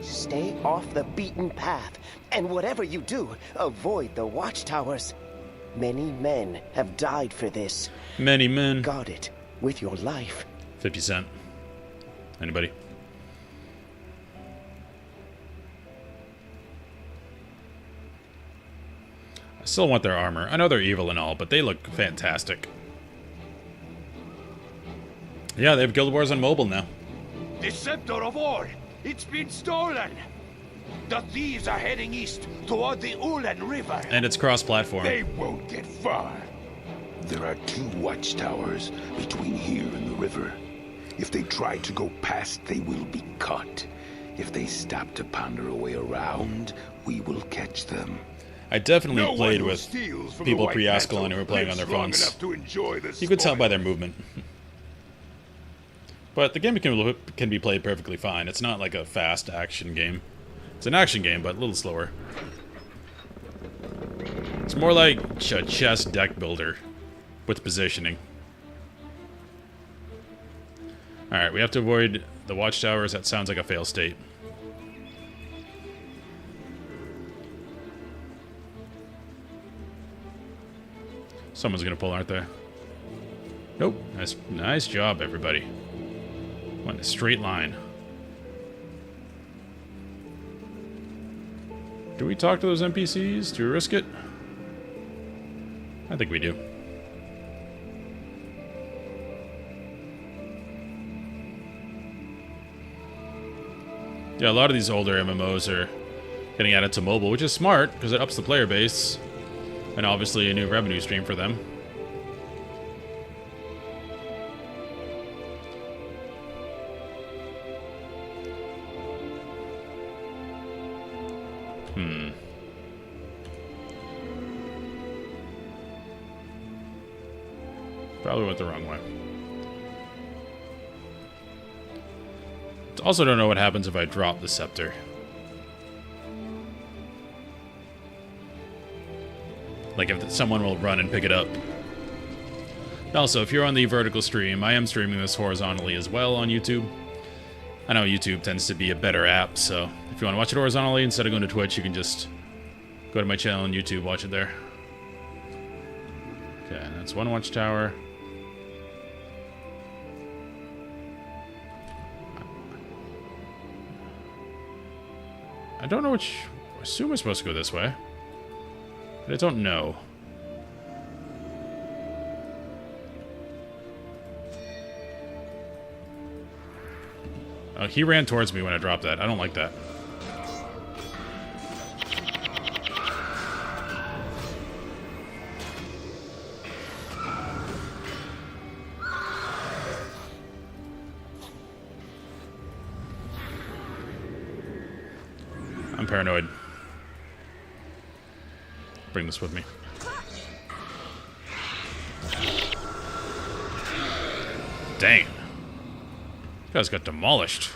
Stay off the beaten path, and whatever you do, avoid the watchtowers. Many men have died for this. Many men. Guard it with your life. 50 cent. Anybody? I still want their armor. I know they're evil and all, but they look fantastic. Yeah, they have Guild Wars on mobile now. The Scepter of Ore! It's been stolen! The thieves are heading east toward the Ullin River. And it's cross-platform. They won't get far. There are 2 watchtowers between here and the river. If they try to go past, they will be caught. If they stop to ponder a way around, we will catch them. I definitely No played one who with steals from people the White pre-Ascalon Mantle who were playing on lives their long phones. enough to enjoy the You could tell by spoil. their movement. But the game can be played perfectly fine. It's not like a fast action game. It's an action game, but a little slower. It's more like a chess deck builder with positioning. Alright, we have to avoid the watchtowers. That sounds like a fail state. Someone's gonna pull, aren't they? Nope. Nice job, everybody. Went in a straight line. Do we talk to those NPCs? Do we risk it? I think we do. Yeah, a lot of these older MMOs are getting added to mobile, which is smart because it ups the player base and obviously a new revenue stream for them. Probably went the wrong way. Also don't know what happens if I drop the scepter. Like if someone will run and pick it up. Also, if you're on the vertical stream, I am streaming this horizontally as well on YouTube. I know YouTube tends to be a better app, so if you want to watch it horizontally instead of going to Twitch, you can just go to my channel on YouTube, watch it there. Okay, that's one watchtower. I don't know which... I assume we're supposed to go this way. But I don't know. Oh, he ran towards me when I dropped that. I don't like that. I'm paranoid. Bring this with me. Dang. You guys got demolished.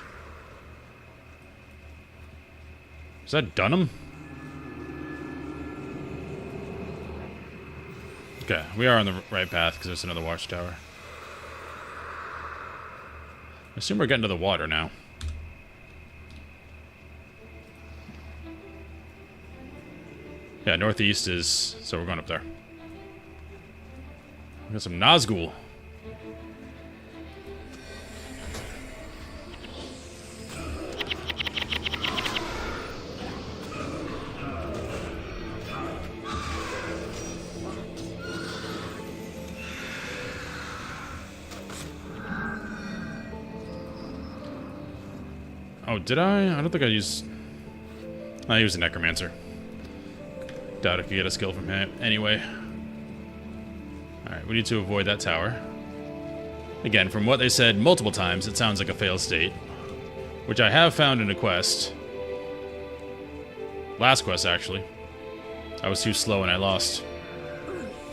Is that Dunham? Okay, we are on the right path because there's another watchtower. I assume we're getting to the water now. Yeah, northeast is... So we're going up there. We got some Nazgul. Oh, did I? I don't think I used... I used a Necromancer. Doubt I could get a skill from him. Anyway. Alright, we need to avoid that tower. Again, from what they said multiple times, it sounds like a failed state. Which I have found in a quest. Last quest, actually. I was too slow and I lost.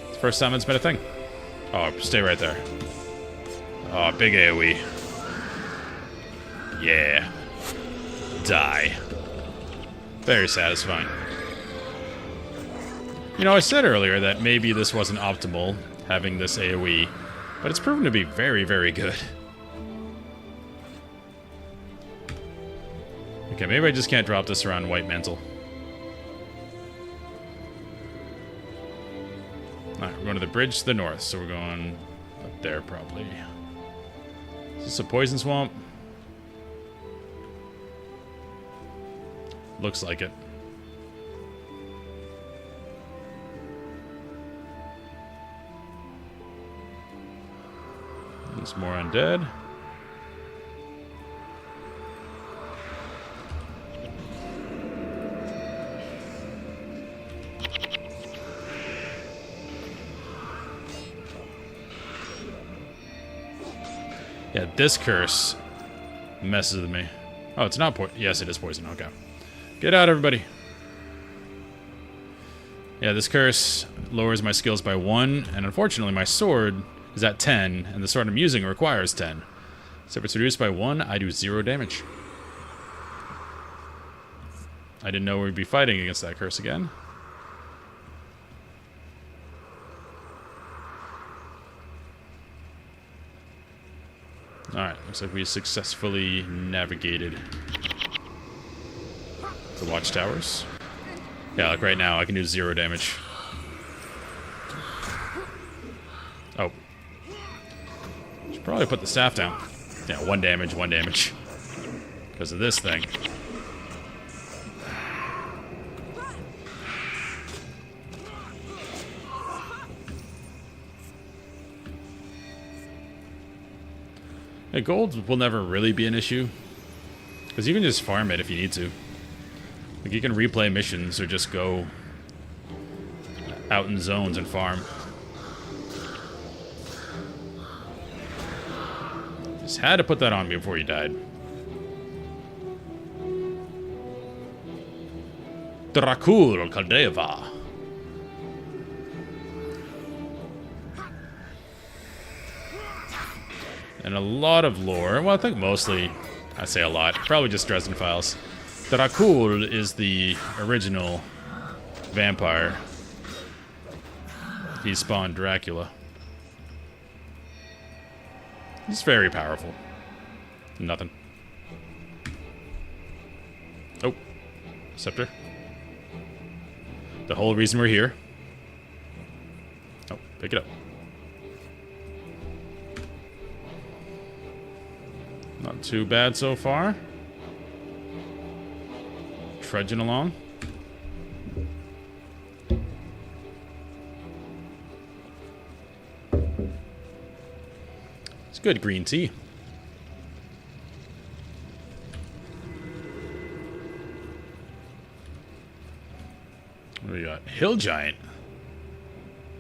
It's the first time it's been a thing. Oh, stay right there. Oh, big AoE. Yeah. Die. Very satisfying. You know, I said earlier that maybe this wasn't optimal, having this AoE, but it's proven to be very, very good. Okay, maybe I just can't drop this around White Mantle. Alright, we're going to the bridge to the north, so we're going up there, probably. Is this a poison swamp? Looks like it. There's more undead. Yeah, this curse messes with me. Oh, it's not poison. Yes, it is poison. Okay. Get out, everybody. Yeah, this curse lowers my skills by 1, and unfortunately my sword is at 10, and the sword I'm using requires 10. So if it's reduced by 1, I do 0 damage. I didn't know we'd be fighting against that curse again. Alright, looks like we successfully navigated the watchtowers. Yeah, like right now I can do 0 damage. Oh. Should probably put the staff down. Yeah, 1 damage, 1 damage. Because of this thing. Yeah, gold will never really be an issue. Because Because you can just farm it if you need to. Like, you can replay missions or just go out in zones and farm. Just had to put that on me before you died. Dracul Caldeva. And a lot of lore. Well, I think mostly, I say a lot, probably just Dresden Files. Dracul is the original vampire. He spawned Dracula. He's very powerful. Nothing. Oh. Scepter. The whole reason we're here. Oh, pick it up. Not too bad so far. Trudging along. It's good green tea. What do we got? Hill Giant.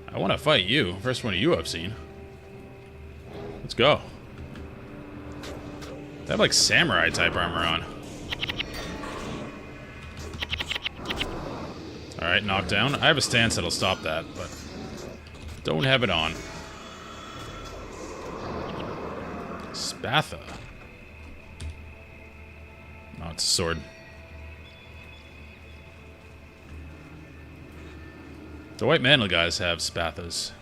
I want to fight you. First one of you I've seen. Let's go. They have like samurai type armor on. Alright, knockdown. I have a stance that'll stop that, but don't have it on. Spatha. Oh, it's a sword. The white mantle guys have spathas.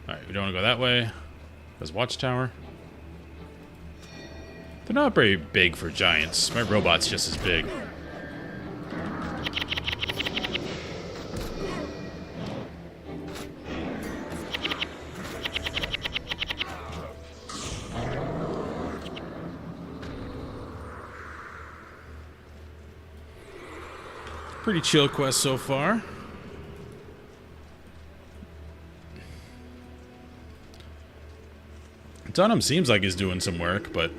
Alright, we don't want to go that way. There's Watchtower. They're not very big for giants. My robot's just as big. Pretty chill quest so far. Dunham seems like he's doing some work, but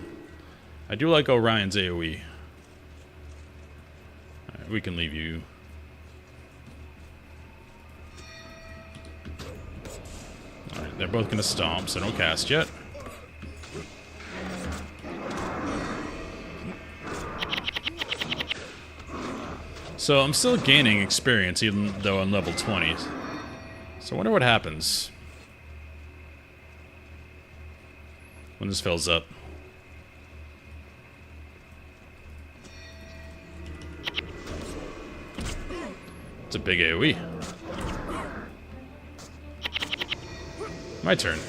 I do like Orion's AoE. Alright, we can leave you. Alright, they're both gonna stomp, so don't cast yet. So I'm still gaining experience even though I'm level 20. So I wonder what happens when this fills up. It's a big AoE. My turn.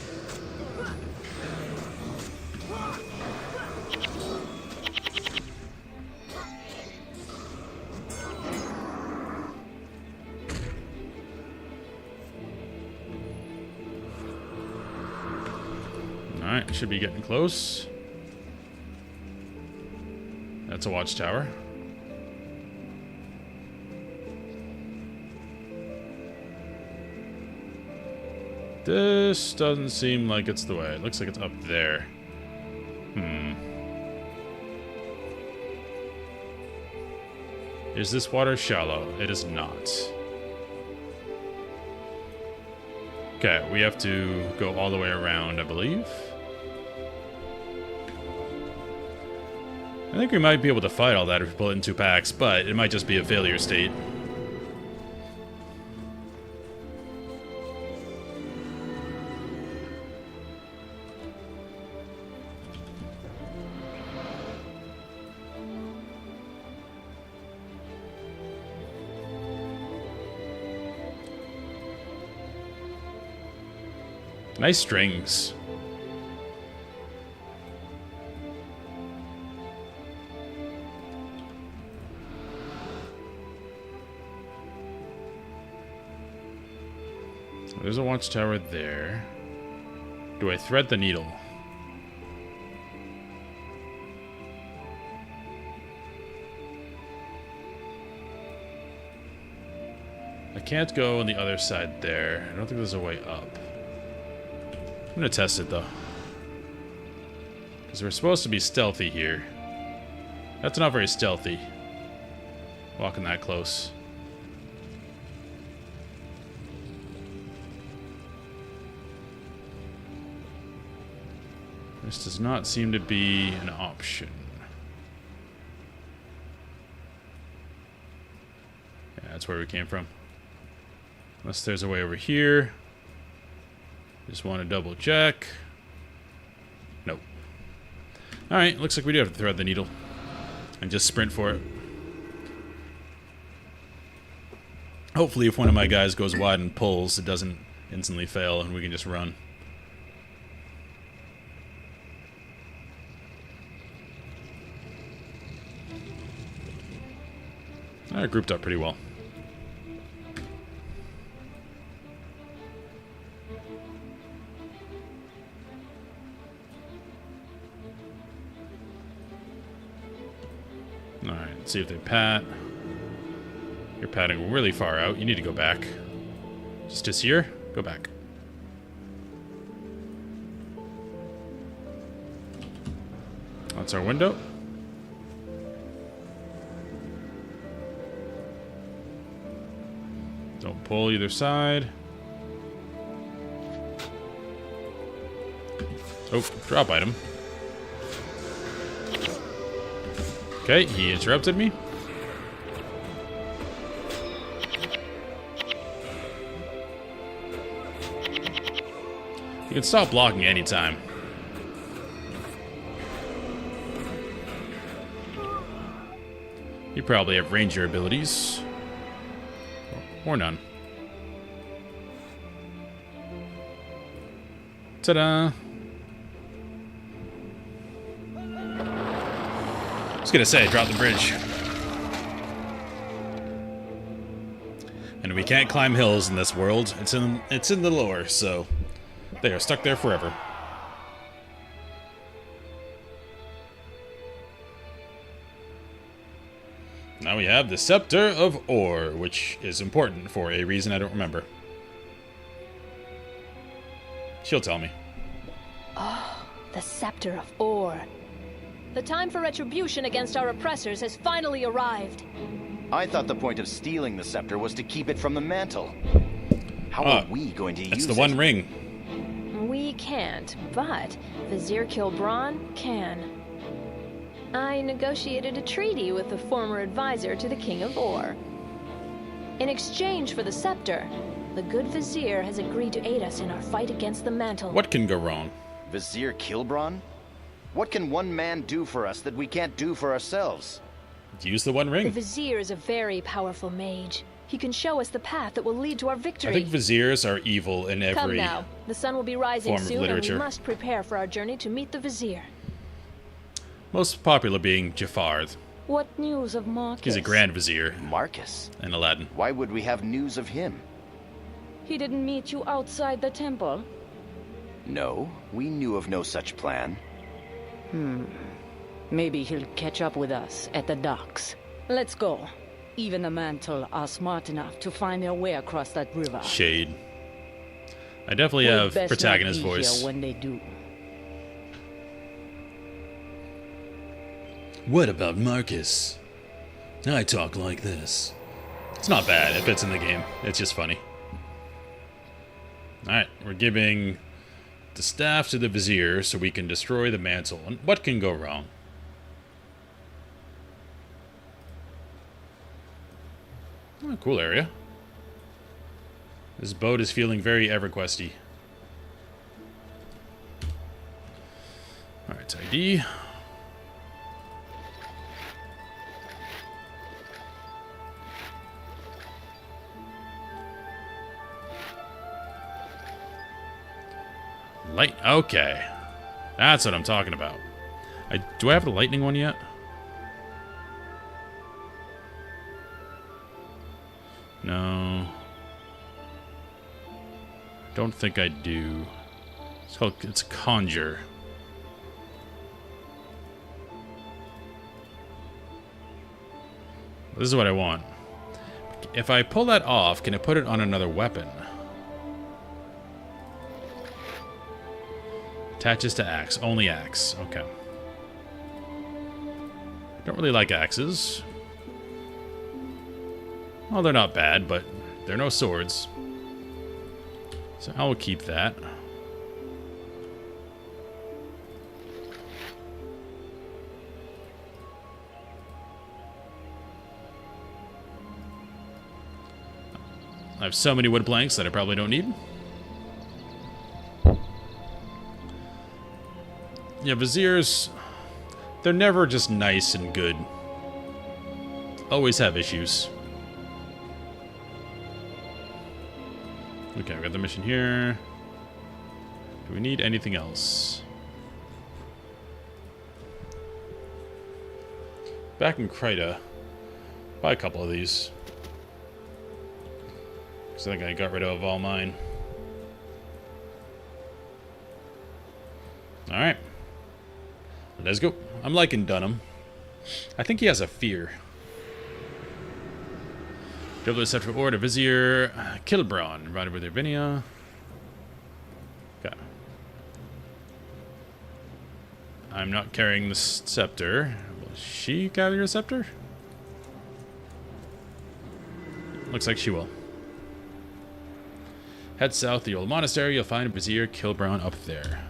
Alright, should be getting close. That's a watchtower. This doesn't seem like it's the way. It looks like it's up there. Is this water shallow? It is not. Okay, we have to go all the way around, I believe. I think we might be able to fight all that if we pull it in 2 packs, but it might just be a failure state. Nice strings. There's a watchtower there. Do I thread the needle? I can't go on the other side there. I don't think there's a way up. I'm gonna test it though, because we're supposed to be stealthy here. That's not very stealthy. Walking that close. This does not seem to be an option. Yeah, that's where we came from. Unless there's a way over here. Just want to double check. Nope. Alright, looks like we do have to thread the needle. And just sprint for it. Hopefully if one of my guys goes wide and pulls, it doesn't instantly fail and we can just run. Alright, grouped up pretty well. Alright, let's see if they pat. You're patting really far out. You need to go back. Just here? Go back. That's our window. Don't pull either side. Oh, drop item. Okay, he interrupted me. You can stop blocking anytime. You probably have ranger abilities. Or none. Ta-da! I was gonna say, drop the bridge. And we can't climb hills in this world. It's in the lore, so they are stuck there forever. Now we have the Scepter of Ore, which is important for a reason I don't remember. She'll tell me. Oh, the Scepter of Ore. The time for retribution against our oppressors has finally arrived. I thought the point of stealing the scepter was to keep it from the mantle. How are we going to use it? It's the One Ring. We can't, but Vizier Kilbron can. I negotiated a treaty with the former advisor to the King of Ore. In exchange for the scepter, the good Vizier has agreed to aid us in our fight against the mantle. What can go wrong? Vizier Kilbron? What can one man do for us that we can't do for ourselves? Use the One Ring. The Vizier is a very powerful mage. He can show us the path that will lead to our victory. I think Viziers are evil in every Come now. The sun will be rising form of soon, and literature. we must prepare for our journey to meet the Vizier. Most popular being Jafar. What news of Marcus? He's a Grand Vizier Marcus? in Aladdin. Why would we have news of him? He didn't meet you outside the temple? No, we knew of no such plan. Maybe he'll catch up with us at the docks. Let's go. Even the mantle are smart enough to find their way across that river. Shade. I definitely We'd have best protagonist not be voice. here when they do. What about Marcus? I talk like this. It's not bad. It fits in the game. It's just funny. Alright, we're giving the staff to the Vizier so we can destroy the mantle. And what can go wrong? Oh, cool area. This boat is feeling very EverQuest-y. Alright, ID. Light. Okay. That's what I'm talking about. Do I have the lightning one yet? No. Don't think I do. It's Conjure. This is what I want. If I pull that off, can I put it on another weapon? Attaches to axe. Only axe. Okay. Don't really like axes. Well, they're not bad, but they're no swords. So I will keep that. I have so many wood planks that I probably don't need. Yeah, Viziers, they're never just nice and good. Always have issues. Okay, we got the mission here. Do we need anything else? Back in Cantha, buy a couple of these. Because I think I got rid of all mine. Alright. Let's go. I'm liking Dunham. I think he has a fear. Double the Scepter Order, Vizier, Kilbron, invited with Irvinia. Okay. I'm not carrying the scepter. Will she carry the scepter? Looks like she will. Head south, the old monastery. You'll find Vizier Kilbron up there.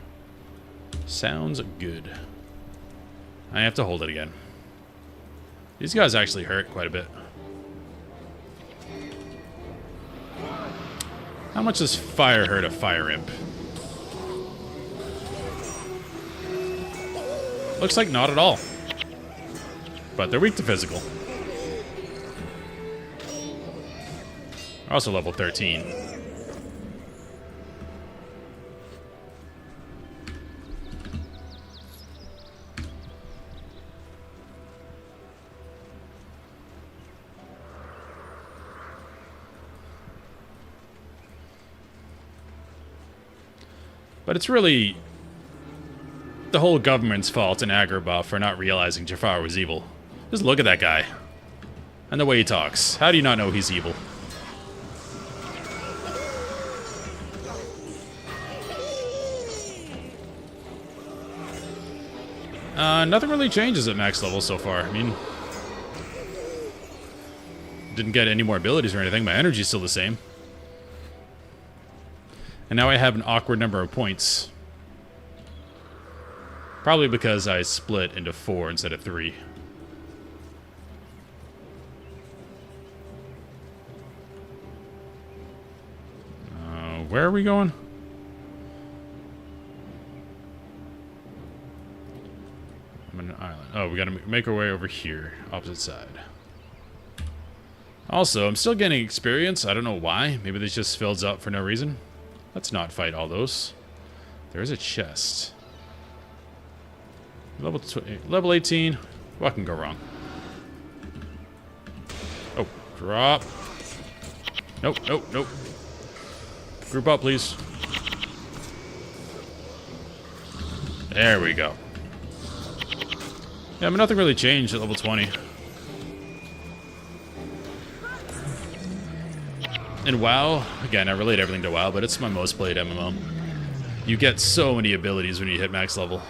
Sounds good. I have to hold it again. These guys actually hurt quite a bit. How much does fire hurt a fire imp? Looks like not at all. But they're weak to physical. Also level 13. But it's really the whole government's fault in Agrabah for not realizing Jafar was evil. Just look at that guy. And the way he talks. How do you not know he's evil? Nothing really changes at max level so far. I mean, didn't get any more abilities or anything. My energy's still the same. And now I have an awkward number of points. Probably because I split into 4 instead of 3. Where are we going? I'm on an island. Oh, we gotta make our way over here. Opposite side. Also, I'm still getting experience. I don't know why. Maybe this just fills up for no reason. Let's not fight all those. There is a chest. Level 18. What can go wrong? Oh, drop. Nope, nope, nope. Group up, please. There we go. Yeah, but nothing really changed at level 20. And WoW, again, I relate everything to WoW, but it's my most played MMO. You get so many abilities when you hit max level.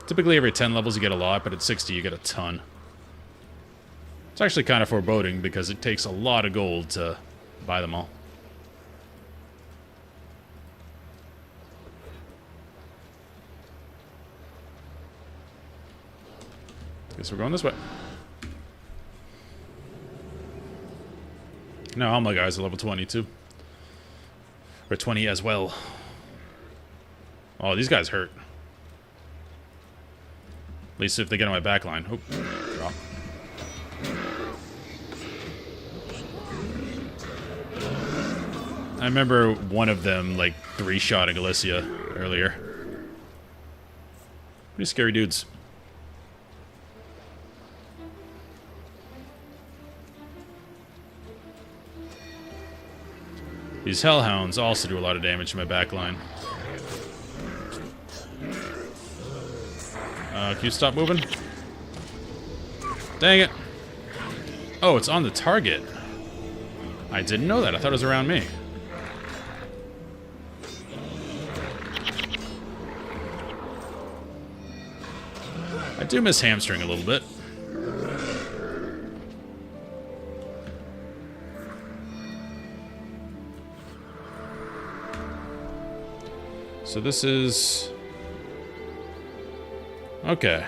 Typically every 10 levels you get a lot, but at 60 you get a ton. It's actually kind of foreboding because it takes a lot of gold to buy them all. Guess we're going this way. No, all my guys are level 20 too. Or 20 as well. Oh, these guys hurt. At least if they get on my back line. Oh, drop. I remember one of them, like, 3-shotting Alicia earlier. Pretty scary dudes. These hellhounds also do a lot of damage to my backline. Can you stop moving? Dang it. Oh, it's on the target. I didn't know that. I thought it was around me. I I do miss hamstring a little bit. So this is... Okay.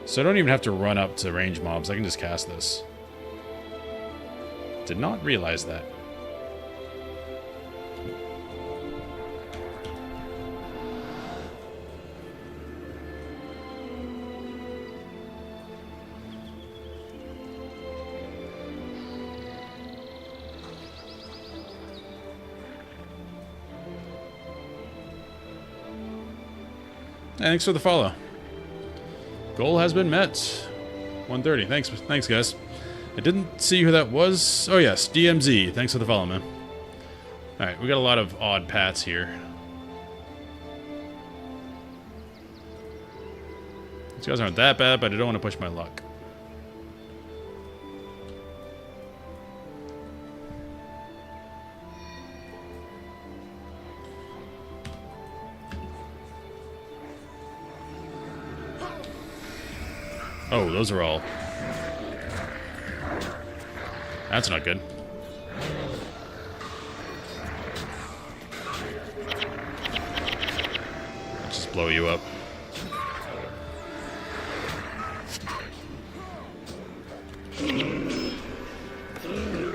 So I don't even have to run up to range mobs. I can just cast this. Did not realize that. Thanks for the follow. Goal has been met. 130. Thanks, guys. I didn't see who that was. Oh yes, DMZ. Thanks for the follow, man. All right, we got a lot of odd pats here. These guys aren't that bad, but I don't want to push my luck. Oh, those are all... That's not good. Let's just blow you up.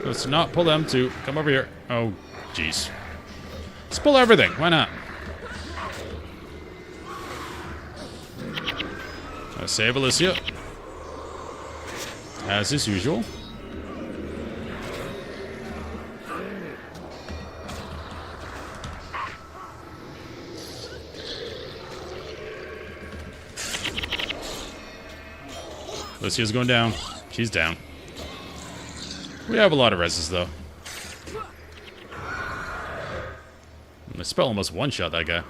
Let's not pull them too. Come over here. Oh, jeez. Let's pull everything. Why not? Save Alicia. As is usual. Alicia's going down. She's down. We have a lot of reses, though. The spell almost one-shot that guy.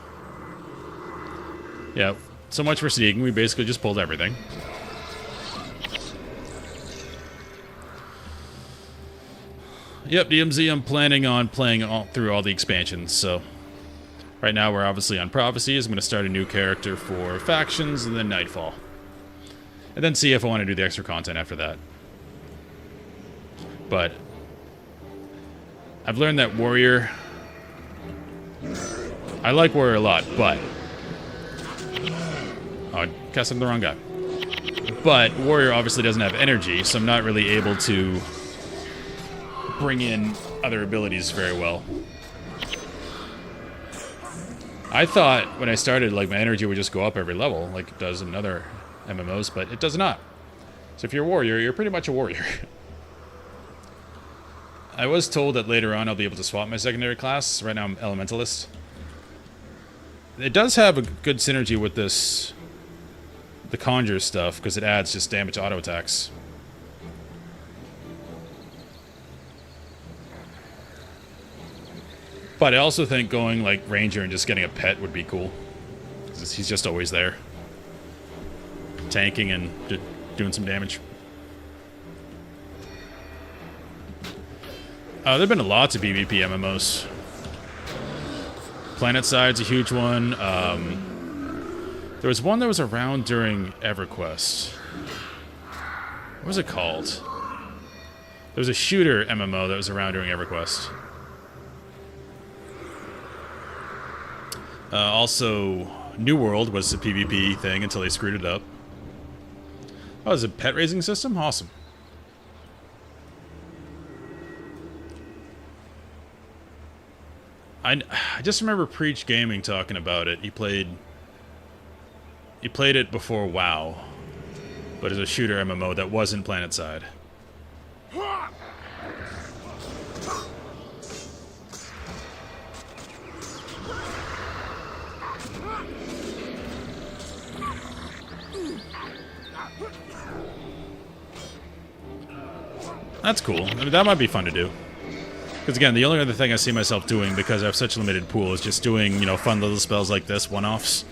Yeah, so much for sneaking. We basically just pulled everything. Yep, DMZ, I'm planning on playing through all the expansions, so... Right now we're obviously on Prophecies. I'm going to start a new character for Factions, and then Nightfall. And then see if I want to do the extra content after that. But... I've learned that Warrior... I like Warrior a lot, but... Oh, I cast on the wrong guy. But Warrior obviously doesn't have energy, so I'm not really able to... bring in other abilities very well. I thought when I started, like, my energy would just go up every level, like it does in other MMOs, but it does not. So if you're a warrior, you're pretty much a warrior. I was told that later on I'll be able to swap my secondary class. Right now I'm Elementalist. It does have a good synergy with this, the Conjure stuff, because it adds just damage auto attacks. But I also think going, like, Ranger and just getting a pet would be cool. He's just always there. Tanking and doing some damage. There have been lots of PvP MMOs. PlanetSide's a huge one. There was one that was around during EverQuest. What was it called? There was a shooter MMO that was around during EverQuest. Also, New World was a PvP thing until they screwed it up. Oh, it's a pet raising system? Awesome. I just remember Preach Gaming talking about it. He played it before WoW, but as a shooter MMO that wasn't PlanetSide. That's cool. I mean, that might be fun to do. Because again, the only other thing I see myself doing, because I have such a limited pool, is just doing, you know, fun little spells like this, one-offs.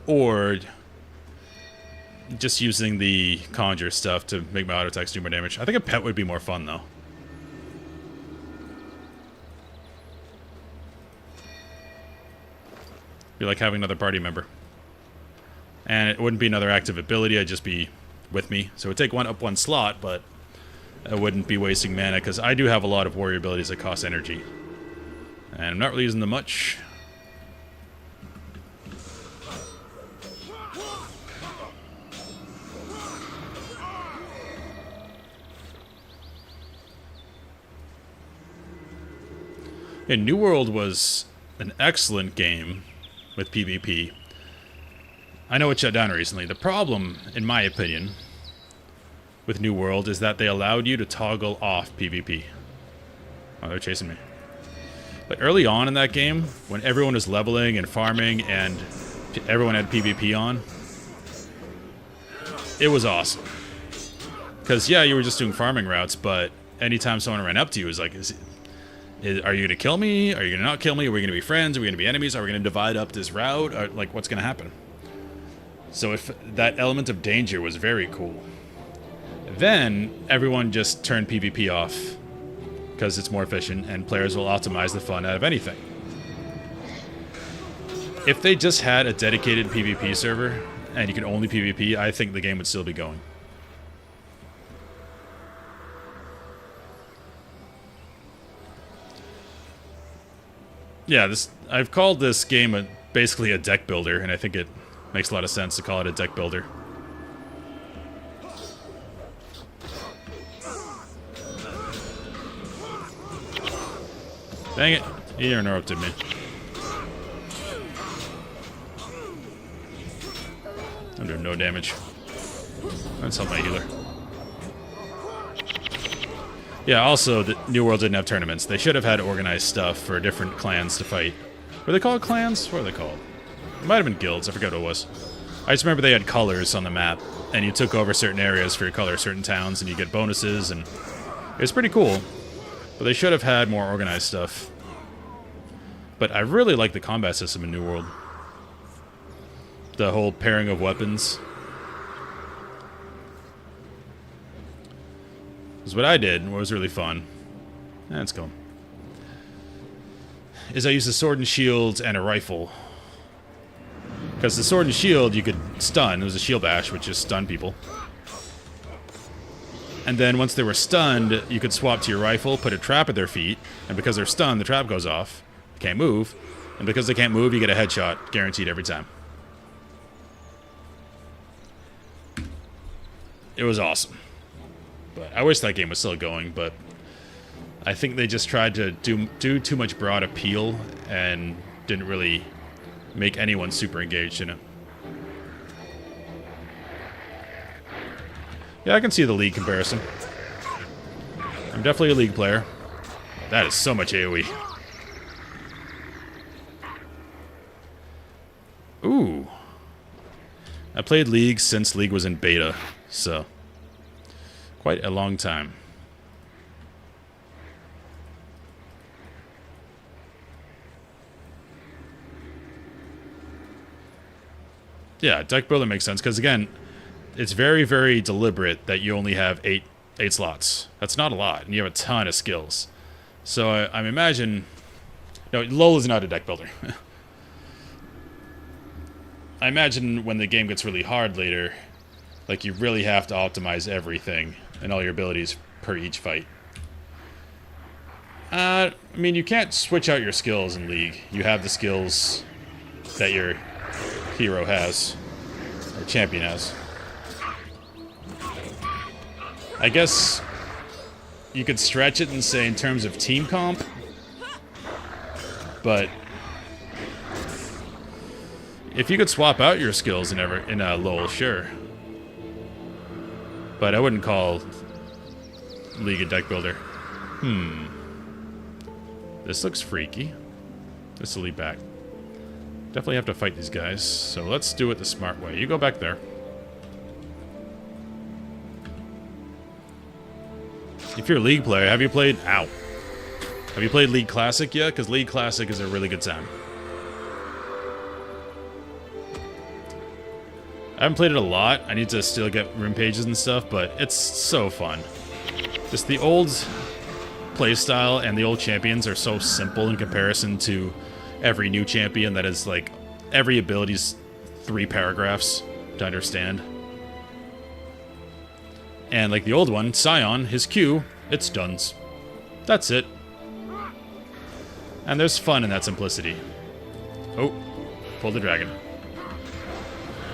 Or just using the Conjure stuff to make my auto attacks do more damage. I think a pet would be more fun, though. Be like having another party member. And it wouldn't be another active ability, I'd just be with me. So it would take up one slot, but I wouldn't be wasting mana, because I do have a lot of warrior abilities that cost energy. And I'm not really using them much. And New World was an excellent game with PvP. I know it shut down recently. The problem, in my opinion, with New World is that they allowed you to toggle off PvP. Oh, they're chasing me. But early on in that game, when everyone was leveling and farming and everyone had PvP on, it was awesome. Because, yeah, you were just doing farming routes, but anytime someone ran up to you, it was like, are you going to kill me? Are you going to not kill me? Are we going to be friends? Are we going to be enemies? Are we going to divide up this route? Like, what's going to happen? So if that element of danger was very cool. Then everyone just turned PvP off because it's more efficient and players will optimize the fun out of anything. If they just had a dedicated PvP server and you could only PvP, I think the game would still be going. Yeah, I've called this game basically a deck builder, and I think it makes a lot of sense to call it a deck builder. Dang it, he interrupted me. I'm doing no damage. Let's help my healer. Yeah, also, the New World didn't have tournaments. They should have had organized stuff for different clans to fight. Were they called clans? What are they called? It might have been guilds. I forgot what it was. I just remember they had colors on the map, and you took over certain areas for your color, certain towns, and you get bonuses, and it was pretty cool. But they should have had more organized stuff. But I really like the combat system in New World. The whole pairing of weapons. Because what I did, what was really fun, let's go, is I used a sword and shield and a rifle. Because the sword and shield you could stun. It was a shield bash, which just stunned people. And then once they were stunned, you could swap to your rifle, put a trap at their feet, and because they're stunned, the trap goes off. They can't move. And because they can't move, you get a headshot, guaranteed every time. It was awesome. But I wish that game was still going, but I think they just tried to do too much broad appeal and didn't really make anyone super engaged in it. Yeah, I can see the League comparison. I'm definitely a League player. That is so much AoE. Ooh. I played League since League was in beta, so quite a long time. Yeah, deck builder makes sense, because again, it's very, very deliberate that you only have eight slots. That's not a lot, and you have a ton of skills. So I imagine... No, LoL is not a deck builder. I imagine when the game gets really hard later, like you really have to optimize everything and all your abilities per each fight. I mean, you can't switch out your skills in League. You have the skills that your hero has, or champion has. I guess you could stretch it and say in terms of team comp, but if you could swap out your skills in LoL, sure. But I wouldn't call League a deck builder. This looks freaky. This will lead back. Definitely have to fight these guys, so let's do it the smart way. You go back there. If you're a League player, have you played... Ow. Have you played League Classic yet? Because League Classic is a really good time. I haven't played it a lot. I need to still get room pages and stuff, but it's so fun. Just the old playstyle and the old champions are so simple in comparison to every new champion that is like... Every ability's 3 paragraphs. to understand. And like the old one, Scion, his Q, it stuns. That's it. And there's fun in that simplicity. Oh, pull the dragon.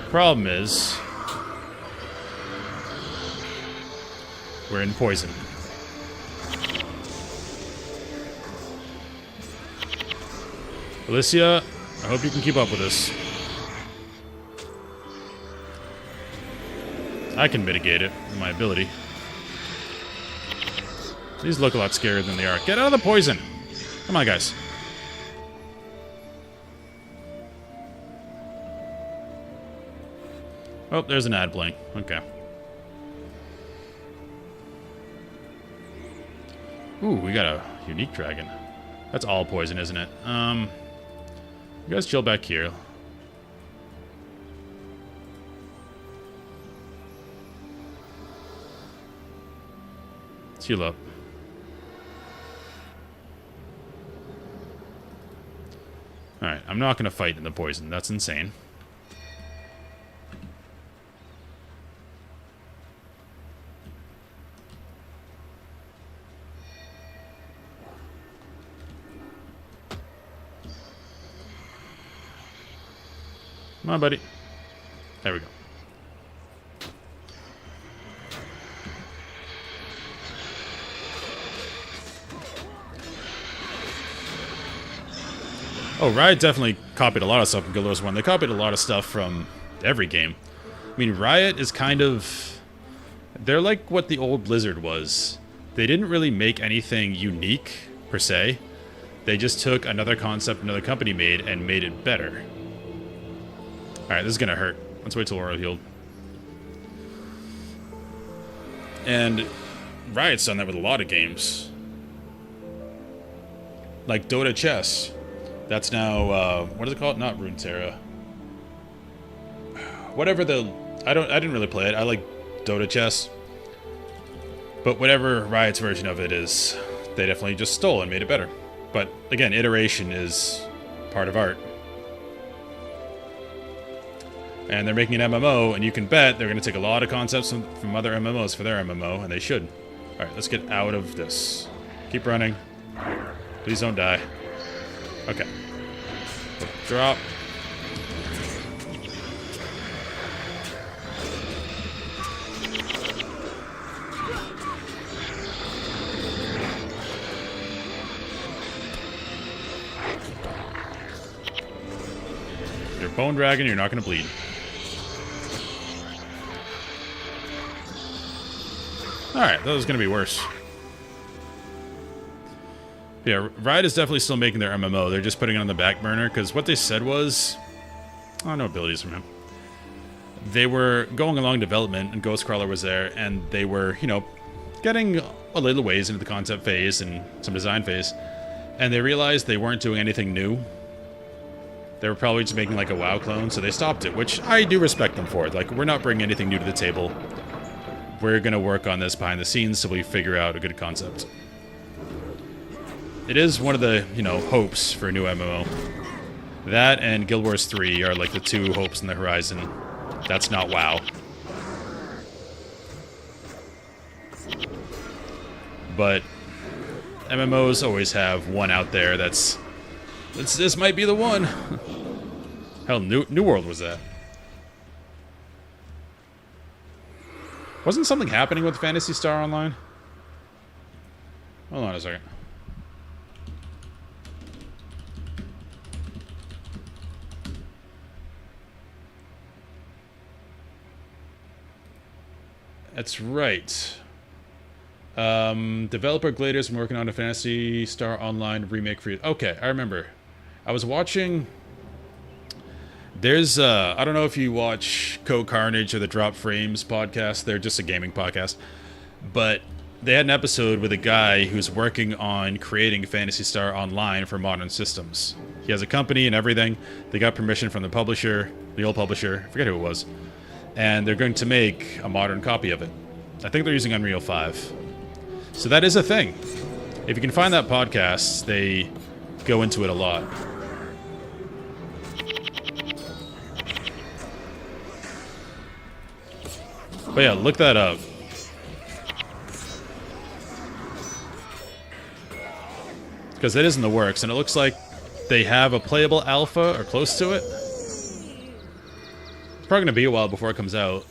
Problem is, we're in poison. Alicia, I hope you can keep up with this. I can mitigate it with my ability. These look a lot scarier than they are. Get out of the poison! Come on, guys. Oh, there's an ad playing. Okay. Ooh, we got a unique dragon. That's all poison, isn't it? You guys chill back here. Let's heal up. Alright, I'm not going to fight in the poison. That's insane. Come on, buddy. There we go. Oh, Riot definitely copied a lot of stuff from Guild Wars 1. They copied a lot of stuff from every game. I mean, Riot is kind of... They're like what the old Blizzard was. They didn't really make anything unique, per se. They just took another concept another company made and made it better. Alright, this is gonna hurt. Let's wait till we're healed. And Riot's done that with a lot of games. Like Dota Chess. That's now, what is it called? Not Runeterra. Whatever the... I didn't really play it. I like Dota Chess. But whatever Riot's version of it is, they definitely just stole and made it better. But, again, iteration is part of art. And they're making an MMO, and you can bet they're going to take a lot of concepts from other MMOs for their MMO, and they should. Alright, let's get out of this. Keep running. Please don't die. Okay. Drop. You're a bone dragon, you're not going to bleed. Alright, that was going to be worse. Yeah, Riot is definitely still making their MMO. They're just putting it on the back burner, because what they said was... Oh, no abilities from him. They were going along development, and Ghostcrawler was there, and they were, you know, getting a little ways into the concept phase and some design phase, and they realized they weren't doing anything new. They were probably just making, like, a WoW clone, so they stopped it, which I do respect them for. Like, we're not bringing anything new to the table. We're going to work on this behind the scenes till we figure out a good concept. It is one of the, you know, hopes for a new MMO. That and Guild Wars 3 are like the two hopes in the horizon. That's not WoW. But MMOs always have one out there that's... This might be the one. Hell, New World was that. Wasn't something happening with Phantasy Star Online? Hold on a second. That's right. Developer Glader's been working on a Phantasy Star Online remake for you. Okay, I remember. I was watching... There's, I don't know if you watch Code Carnage or the Drop Frames podcast. They're just a gaming podcast. But they had an episode with a guy who's working on creating Phantasy Star Online for modern systems. He has a company and everything. They got permission from the publisher, the old publisher. I forget who it was. And they're going to make a modern copy of it. I think they're using Unreal 5. So that is a thing. If you can find that podcast, they go into it a lot. But yeah, look that up. Because it is in the works, and it looks like they have a playable alpha or close to it. It's probably going to be a while before it comes out,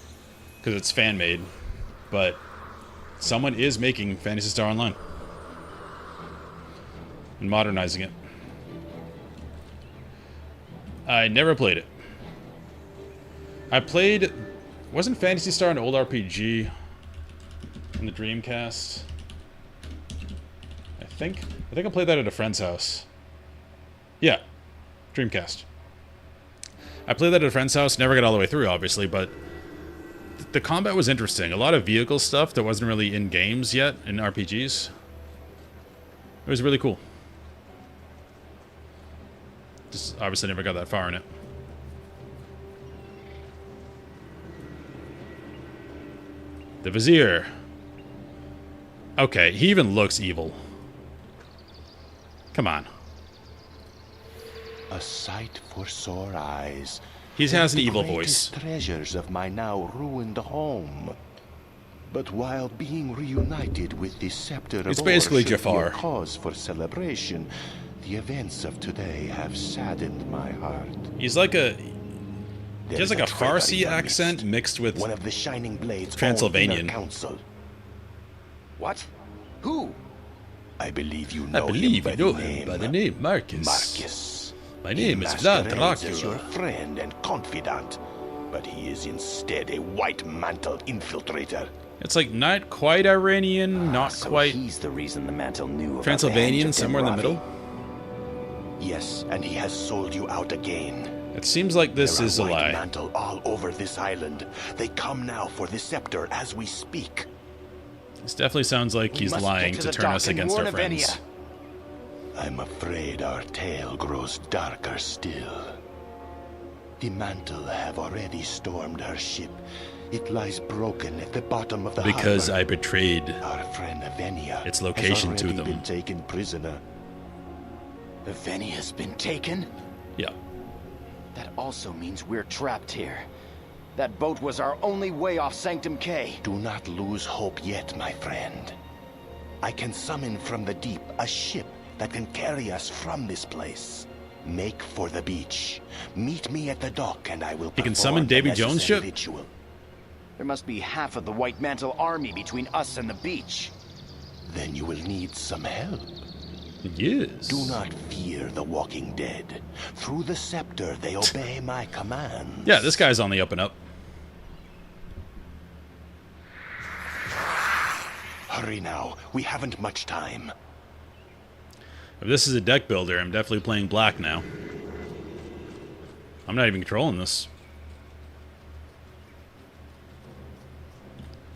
because it's fan-made. But someone is making Phantasy Star Online. And modernizing it. I never played it. I played... Wasn't Phantasy Star an old RPG in the Dreamcast? I think I played that at a friend's house. Yeah, Dreamcast. I played that at a friend's house. Never got all the way through, obviously, but the combat was interesting. A lot of vehicle stuff that wasn't really in games yet, in RPGs. It was really cool. Just obviously never got that far in it. The Vizier. Okay, he even looks evil. Come on. A sight for sore eyes. He has an evil voice. Treasures of my now ruined home. But while being reunited with the scepter of It's basically Or should be Jafar. a cause for celebration, the events of today have saddened my heart. He's like a... He There has is like a traitor in Farsi your accent midst. mixed with One of the Shining Blade's Transylvanian. own inner council. What? Who? I believe you I know believe him you by know the him name by the name Marcus. Marcus. My He name is Vlad masquerades as your Dracula. friend and confidant, but he is instead a white-mantled infiltrator. It's like not quite Iranian, not So quite he's the reason the mantle knew about Transylvanian, the hands of somewhere in the Ravi. middle. Yes, and he has sold you out again. It seems like this There are is a white lie. mantle all over this island. They come now for the scepter as we speak. This definitely sounds like We he's must lying get to the turn dock us and against warn our friends. Avenia. I'm afraid our tale grows darker still. The mantle have already stormed our ship. It lies broken at the bottom of the Because harbor. I betrayed Our friend Avenia its location has to already them. been taken prisoner. Avenia has been taken? Yeah. That also means we're trapped here. That boat was our only way off Sanctum K. Do not lose hope yet, my friend. I can summon from the deep a ship that can carry us from this place. Make for the beach. Meet me at the dock and I will He can perform summon the Davy Jones' necessary ship? ritual. There must be half of the White Mantle army between us and the beach. Then you will need some help. Yes. Do not fear the walking dead. Through the scepter they obey my commands. Yeah, this guy's on the up and up. Hurry now. We haven't much time. If this is a deck builder, I'm definitely playing black now. I'm not even controlling this.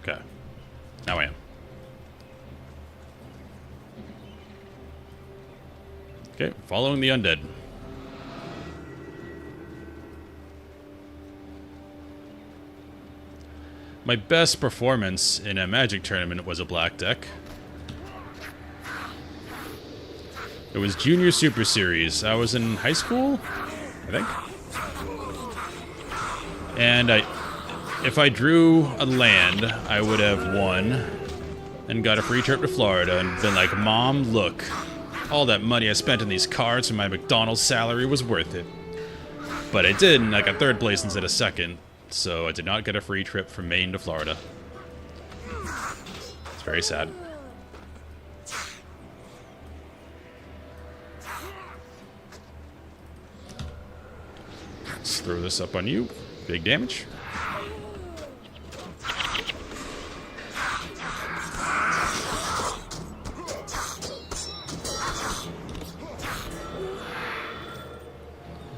Okay. Now I am. Okay, following the undead. My best performance in a Magic tournament was a black deck. It was Junior Super Series. I was in high school, I think. And if I drew a land, I would have won and got a free trip to Florida and been like, Mom, look, all that money I spent on these cards and my McDonald's salary was worth it. But I did, and I got third place instead of second, so I did not get a free trip from Maine to Florida. It's very sad. Let's throw this up on you. Big damage.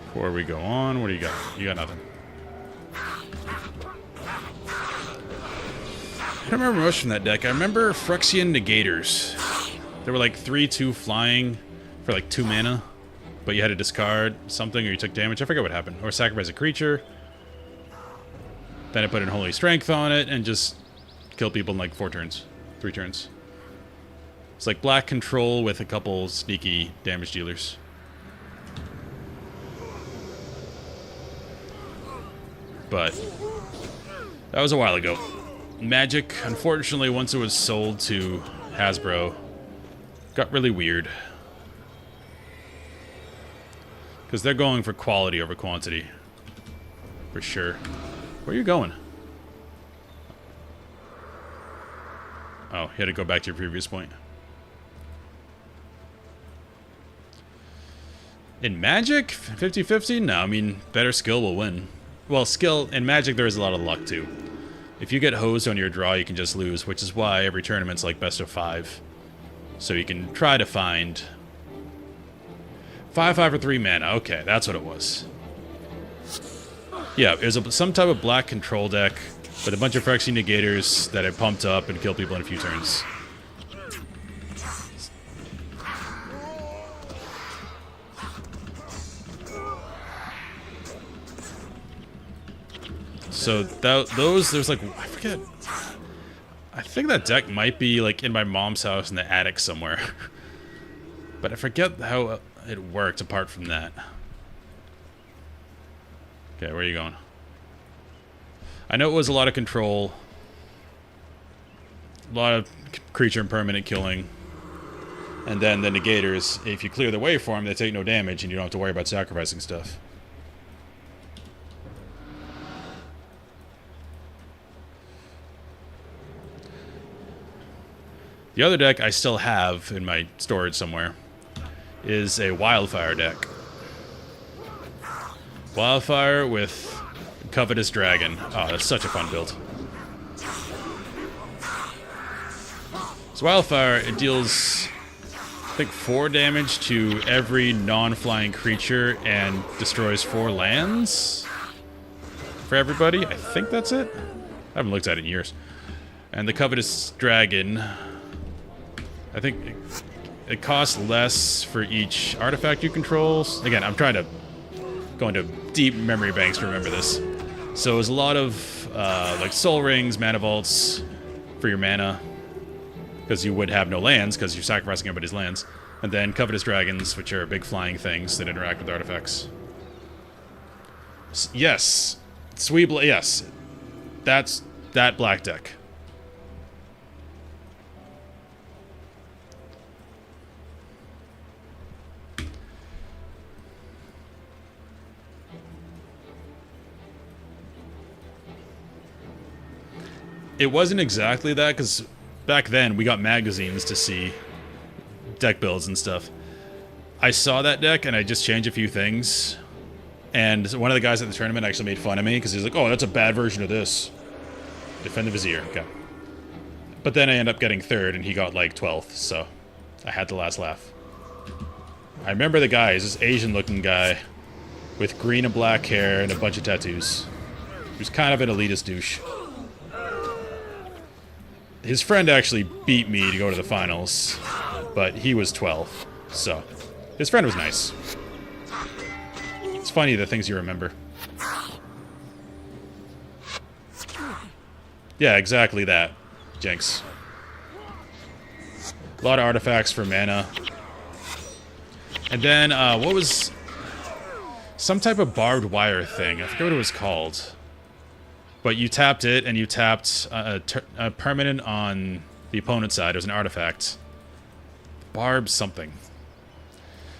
Before we go on, what do you got? You got nothing. I don't remember much from that deck. I remember Phyrexian Negators. There were like 3/2 flying for like 2 mana, but you had to discard something or you took damage. I forget what happened. Or sacrifice a creature. Then I put in Holy Strength on it and just kill people in like 4 turns. 3 turns. It's like black control with a couple sneaky damage dealers. But that was a while ago. Magic, unfortunately, once it was sold to Hasbro, got really weird. Because they're going for quality over quantity. For sure. Where are you going? Oh, you had to go back to your previous point. In Magic? 50-50? No, I mean, better skill will win. Well, skill, in Magic there is a lot of luck too. If you get hosed on your draw, you can just lose, which is why every tournament's like best of 5. So you can try to find 5/5 or 3 mana. Okay, that's what it was. Yeah, it was some type of black control deck with a bunch of Phyrexia Negators that had pumped up and killed people in a few turns. So those, there's like, I forget. I think that deck might be like in my mom's house in the attic somewhere. But I forget how it worked apart from that. Okay, where are you going? I know it was a lot of control. A lot of creature and permanent killing. And then the negators, if you clear the way for them, they take no damage and you don't have to worry about sacrificing stuff. The other deck I still have in my storage somewhere is a Wildfire deck. Wildfire with Covetous Dragon. Oh, that's such a fun build. So Wildfire, it deals, I think, 4 damage to every non-flying creature and destroys 4 lands for everybody. I think that's it. I haven't looked at it in years. And the Covetous Dragon, I think it costs less for each artifact you control. Again, I'm trying to go into deep memory banks to remember this. So it's a lot of like Soul Rings, Mana Vaults for your mana, because you would have no lands because you're sacrificing everybody's lands. And then Covetous Dragons, which are big flying things that interact with artifacts. Yes. Yes. That's that black deck. It wasn't exactly that, because back then we got magazines to see deck builds and stuff. I saw that deck and I just changed a few things. And one of the guys at the tournament actually made fun of me because he's like, oh, that's a bad version of this. Defend the Vizier. Okay. But then I ended up getting 3rd and he got like 12th, so I had the last laugh. I remember the guy. He's this Asian looking guy with green and black hair and a bunch of tattoos. He was kind of an elitist douche. His friend actually beat me to go to the finals, but he was 12, so his friend was nice. It's funny the things you remember. Yeah, exactly that, Jinx. A lot of artifacts for mana. And then, what was... some type of barbed wire thing. I forget what it was called. But you tapped it, and you tapped a permanent on the opponent's side. It was an artifact. Barb something.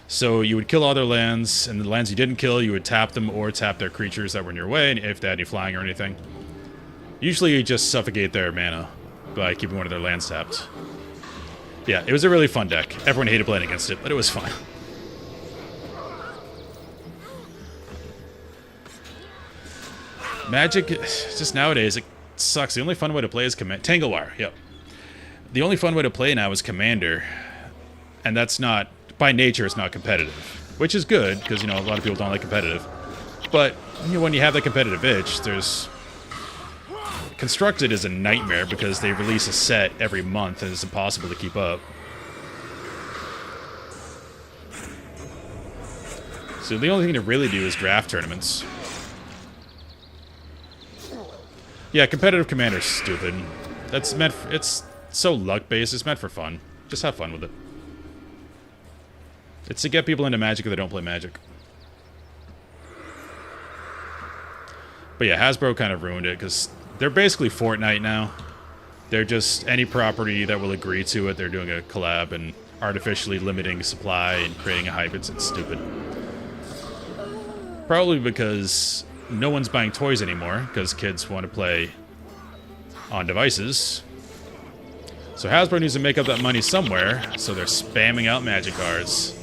So you would kill all their lands, and the lands you didn't kill, you would tap them or tap their creatures that were in your way, if they had any flying or anything. Usually you just suffocate their mana by keeping one of their lands tapped. Yeah, it was a really fun deck. Everyone hated playing against it, but it was fun. Magic, just nowadays, it sucks. The only fun way to play is Tanglewire, yep. The only fun way to play now is Commander. And that's not, by nature, it's not competitive. Which is good, because, you know, a lot of people don't like competitive. But, you know, when you have that competitive itch, there's... Constructed is a nightmare, because they release a set every month, and it's impossible to keep up. So the only thing to really do is draft tournaments. Yeah, competitive Commander's stupid. That's meant for, it's so luck-based, it's meant for fun. Just have fun with it. It's to get people into Magic if they don't play Magic. But yeah, Hasbro kind of ruined it, because they're basically Fortnite now. They're just any property that will agree to it. They're doing a collab and artificially limiting supply and creating a hype. It's stupid. Probably because no one's buying toys anymore because kids want to play on devices. So Hasbro needs to make up that money somewhere, so they're spamming out Magic cards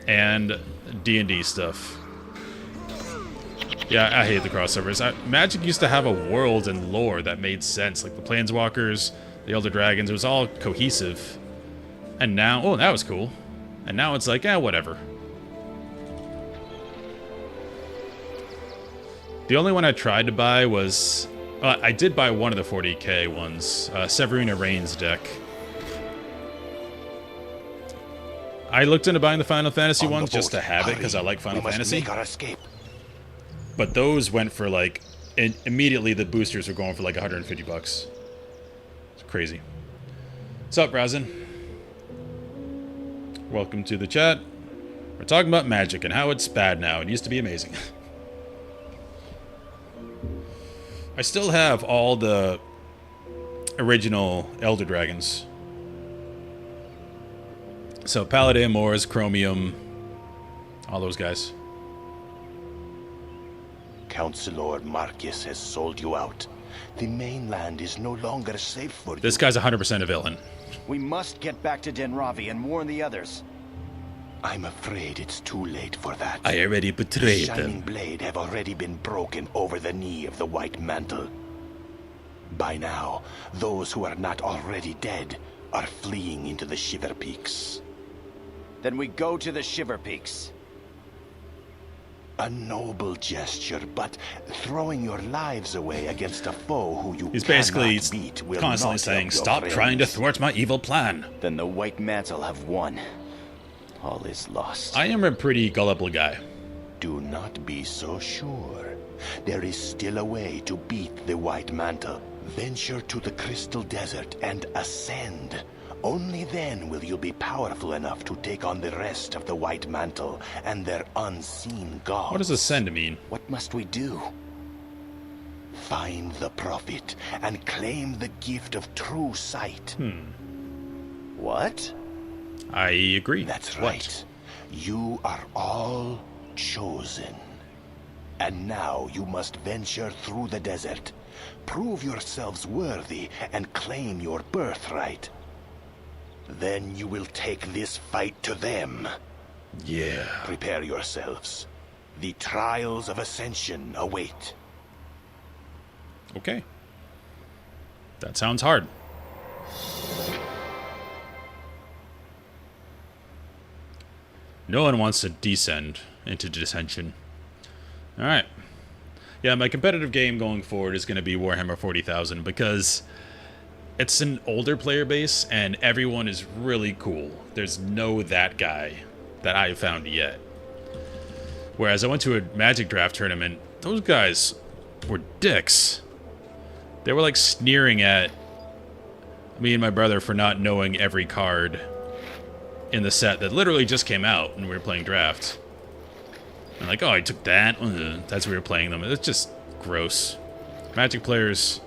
and D&D stuff. Yeah, I hate the crossovers. Magic used to have a world and lore that made sense, like the Planeswalkers, the Elder Dragons. It was all cohesive. And now, oh, that was cool. And now it's like, whatever. The only one I tried to buy was... I did buy one of the 40k ones. Severina Reigns deck. I looked into buying the Final Fantasy ones just to have it, because I like Final Fantasy. Make our escape. But those went for, like... immediately the boosters were going for, like, 150 bucks. It's crazy. What's up, Razin? Welcome to the chat. We're talking about Magic and how it's bad now. It used to be amazing. I still have all the original Elder Dragons. So Paladin, Moors, Chromium, all those guys. Councilor Marcus has sold you out. The mainland is no longer safe for you. This guy's 100% a villain. We must get back to Denravi and warn the others. I'm afraid it's too late for that. I already The betrayed Shining them. Blade have already been broken over the knee of the White Mantle. By now, those who are not already dead are fleeing into the Shiver Peaks. Then we go to the Shiver Peaks. A noble gesture, but throwing your lives away against a foe who you He's basically cannot beat will constantly not saying, help your stop trying to friends. thwart my evil plan. Then the White Mantle have won. All is lost. I am a pretty gullible guy. Do not be so sure. There is still a way to beat the White Mantle. Venture to the Crystal Desert and ascend. Only then will you be powerful enough to take on the rest of the White Mantle and their unseen gods. What does ascend mean? What must we do? Find the Prophet and claim the gift of true sight. What? I agree. That's What? right. You are all chosen. And now you must venture through the desert. Prove yourselves worthy and claim your birthright. Then you will take this fight to them. Yeah. Prepare yourselves. The trials of ascension await. Okay. That sounds hard. No one wants to descend into dissension. Alright. Yeah, my competitive game going forward is going to be Warhammer 40,000 because it's an older player base and everyone is really cool. There's no that guy that I've found yet. Whereas I went to a Magic Draft tournament, those guys were dicks. They were like sneering at me and my brother for not knowing every card in the set that literally just came out when we were playing draft. And like, oh, I took that. That's why we were playing them. It's just gross. Magic players,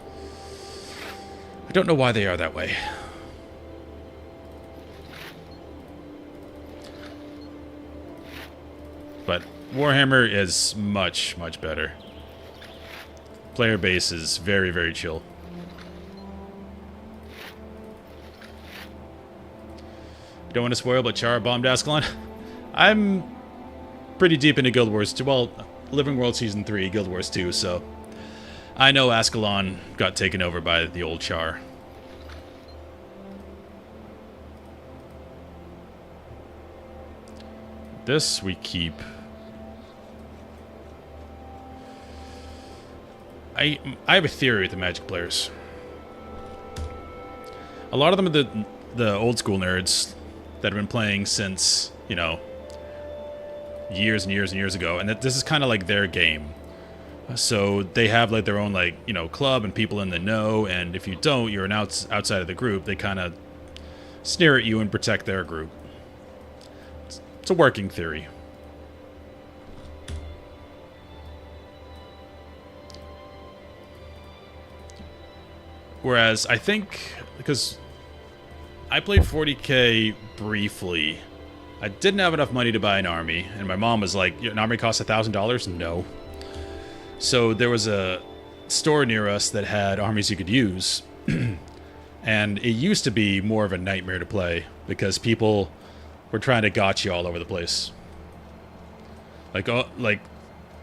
I don't know why they are that way. But Warhammer is much, much better. Player base is very, very chill. You don't want to spoil, but Chara bombed Ascalon. I'm pretty deep into Guild Wars 2. Well, Living World Season 3, Guild Wars 2, so I know Ascalon got taken over by the old Char. This we keep. I have a theory with the Magic players. A lot of them are the old school nerds that have been playing since, you know, years and years and years ago, and that this is kind of like their game. So they have like their own, like, you know, club and people in the know, and if you don't, you're an outside of the group. They kind of sneer at you and protect their group. It's a working theory. Whereas I think, because I played 40k briefly, I didn't have enough money to buy an army, and my mom was like, an army costs $1,000? No. So there was a store near us that had armies you could use, and it used to be more of a nightmare to play, because people were trying to gotcha you all over the place.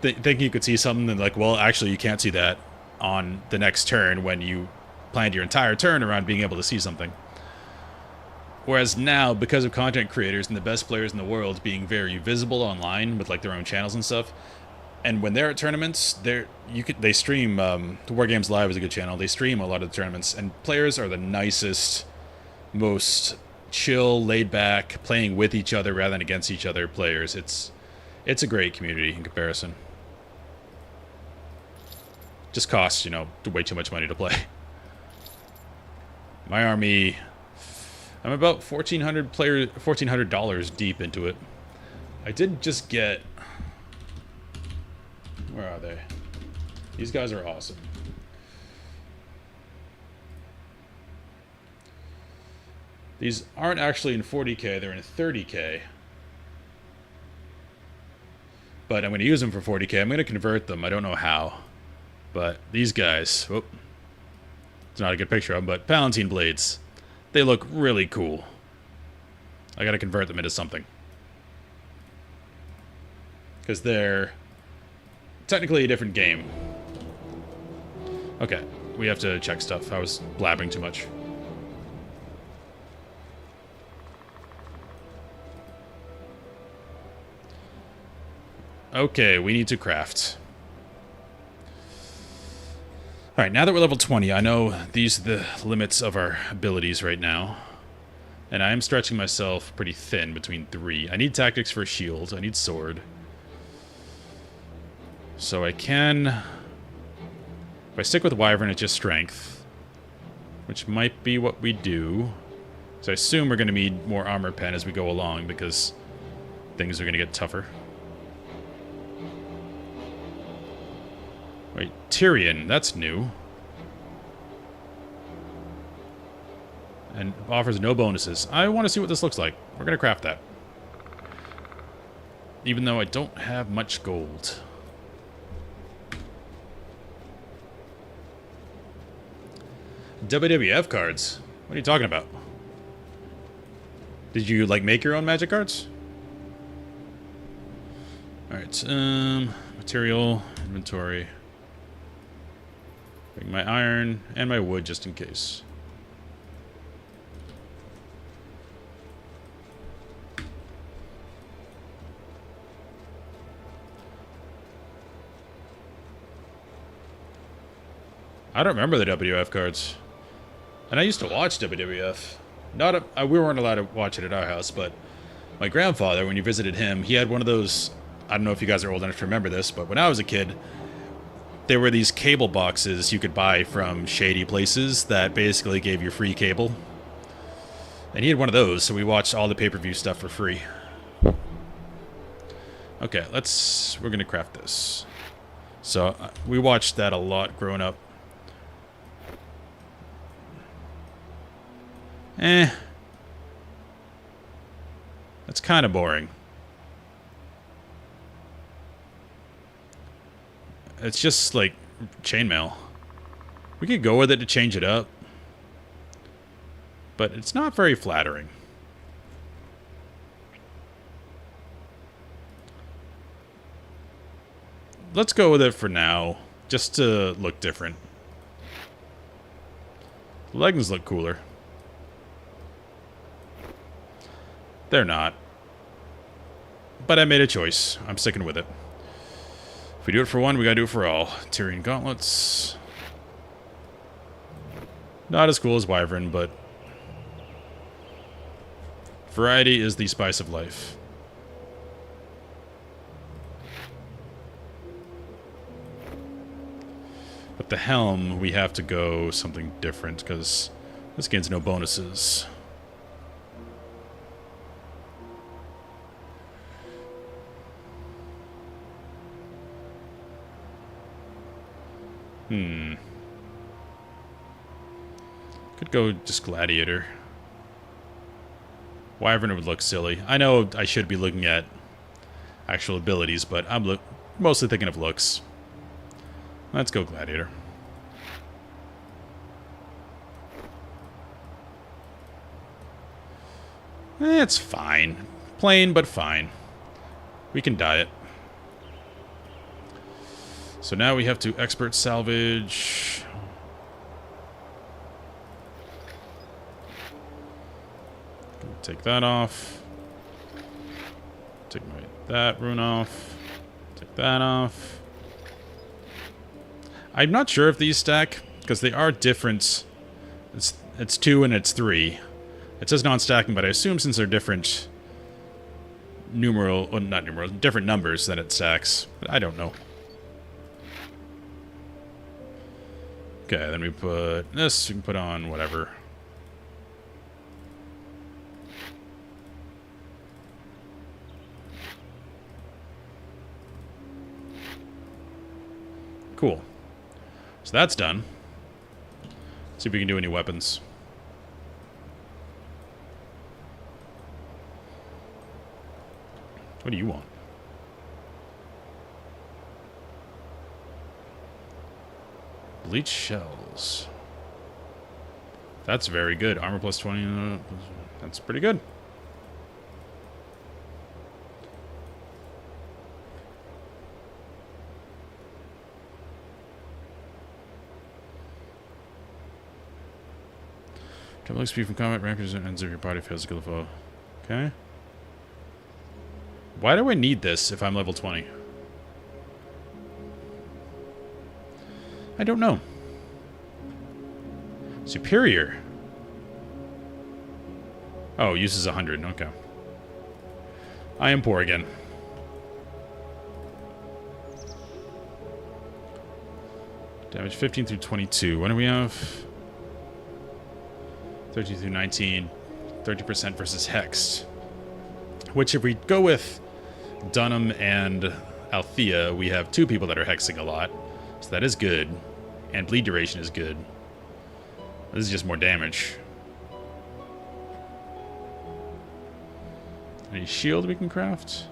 Thinking you could see something, and like, well, actually you can't see that on the next turn when you planned your entire turn around being able to see something. Whereas now, because of content creators and the best players in the world being very visible online with like their own channels and stuff, and when they're at tournaments, they stream. War Games Live is a good channel. They stream a lot of the tournaments, and players are the nicest, most chill, laid back, playing with each other rather than against each other players. It's a great community in comparison. Just costs, you know, way too much money to play. My army, I'm about $1,400 deep into it. I did just get... Where are they? These guys are awesome. These aren't actually in 40k, they're in 30k. But I'm going to use them for 40k. I'm going to convert them. I don't know how. But these guys... Oh, it's not a good picture of them, but Palatine Blades. They look really cool. I got to convert them into something. Because they're technically a different game. Okay, we have to check stuff. I was blabbing too much. Okay, we need to craft. Alright, now that we're level 20, I know these are the limits of our abilities right now. And I am stretching myself pretty thin between 3. I need tactics for a shield. I need sword. So I can... If I stick with Wyvern, it's just strength. Which might be what we do. So I assume we're going to need more armor pen as we go along, because things are going to get tougher. Wait, Tyrian, that's new. And offers no bonuses. I want to see what this looks like. We're going to craft that. Even though I don't have much gold. WWF cards? What are you talking about? Did you, like, make your own magic cards? Alright, material, inventory. Bring my iron and my wood just in case. I don't remember the WWF cards. And I used to watch WWF. We weren't allowed to watch it at our house, but my grandfather, when you visited him, he had one of those... I don't know if you guys are old enough to remember this, but when I was a kid... There were these cable boxes you could buy from shady places that basically gave you free cable. And he had one of those, so we watched all the pay-per-view stuff for free. Okay, we're gonna craft this. So, we watched that a lot growing up. That's kind of boring. It's just like chainmail. We could go with it to change it up. But it's not very flattering. Let's go with it for now, just to look different. The leggings look cooler. They're not. But I made a choice. I'm sticking with it. If we do it for one, we gotta do it for all. Tyrian gauntlets. Not as cool as Wyvern, but... variety is the spice of life. But the helm, we have to go something different, because this gains no bonuses. go just Gladiator. Wyvern would look silly. I know I should be looking at actual abilities, but I'm mostly thinking of looks. Let's go Gladiator. It's fine. Plain, but fine. We can dye it. So now we have to expert salvage. Take that off. Take that rune off. Take that off. I'm not sure if these stack, because they are different. It's 2 and it's 3. It says non-stacking, but I assume since they're different different numbers, then it stacks. But I don't know. Okay, then we put this. We can put on whatever. Cool. So that's done. Let's see if we can do any weapons. What do you want? Bleach shells. That's very good. Armor plus 20. That's pretty good. Double XP from combat rampage and ends of your body fails to kill the foe. Okay. Why do I need this if I'm level 20? I don't know. Superior. Oh, uses 100. Okay. I am poor again. Damage 15 through 22. What do we have? 13 through 19. 30% versus Hexed. Which, if we go with Dunham and Althea, we have 2 people that are hexing a lot. So that is good. And bleed duration is good. This is just more damage. Any shield we can craft?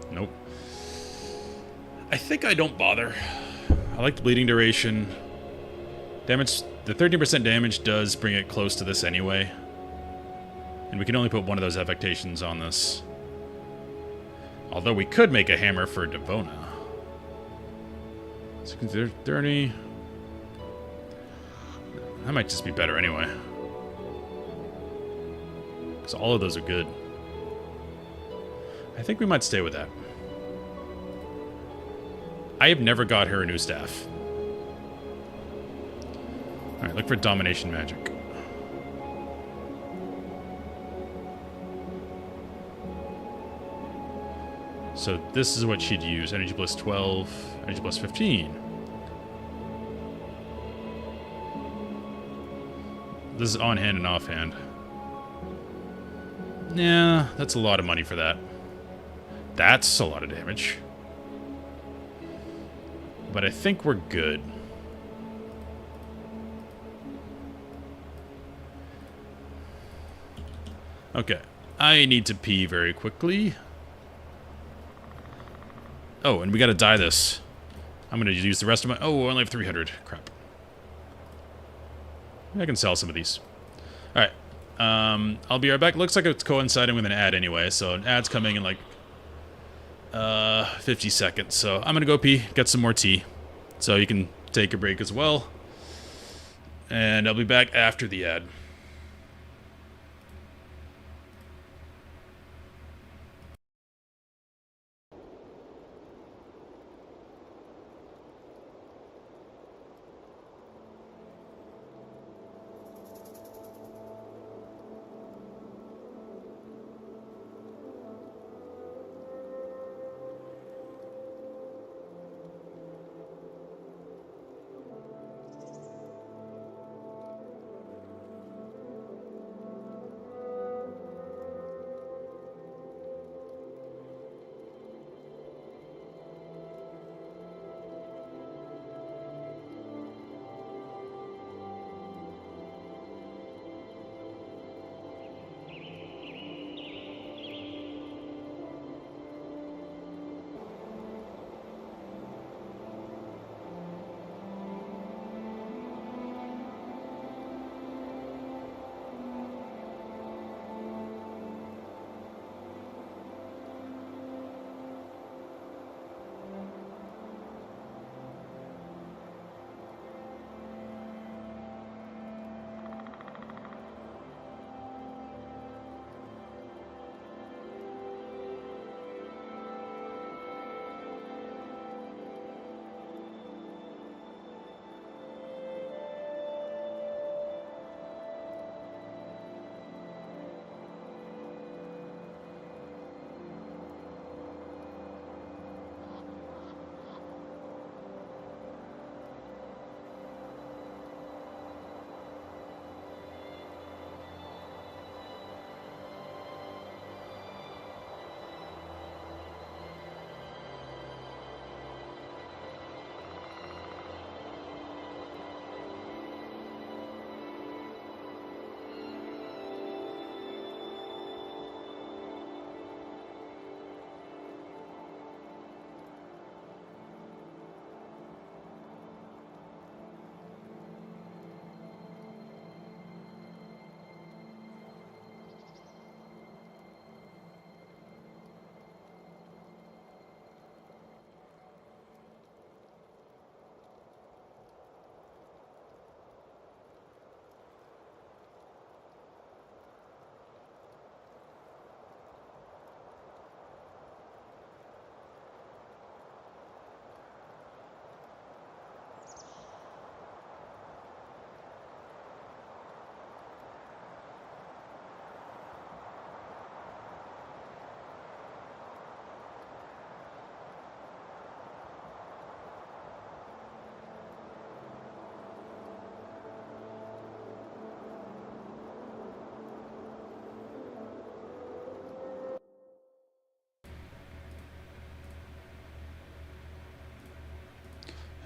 Nope. I think I don't bother. I like the bleeding duration. Damage, the 13% damage does bring it close to this anyway. And we can only put one of those affectations on this. Although we could make a hammer for Devona. So consider 30. That might just be better anyway. Because all of those are good. I think we might stay with that. I have never got her a new staff. Alright, look for domination magic. So this is what she'd use. Energy plus 12, energy plus 15. This is on hand and off hand. Yeah, that's a lot of money for that. That's a lot of damage. But I think we're good. Okay. I need to pee very quickly. Oh, and we gotta dye this. I'm gonna use the rest of my... Oh, I only have 300. Crap. I can sell some of these. Alright. I'll be right back. Looks like it's coinciding with an ad anyway, so an ad's coming in like 50 seconds. So I'm gonna go pee, get some more tea. So you can take a break as well. And I'll be back after the ad.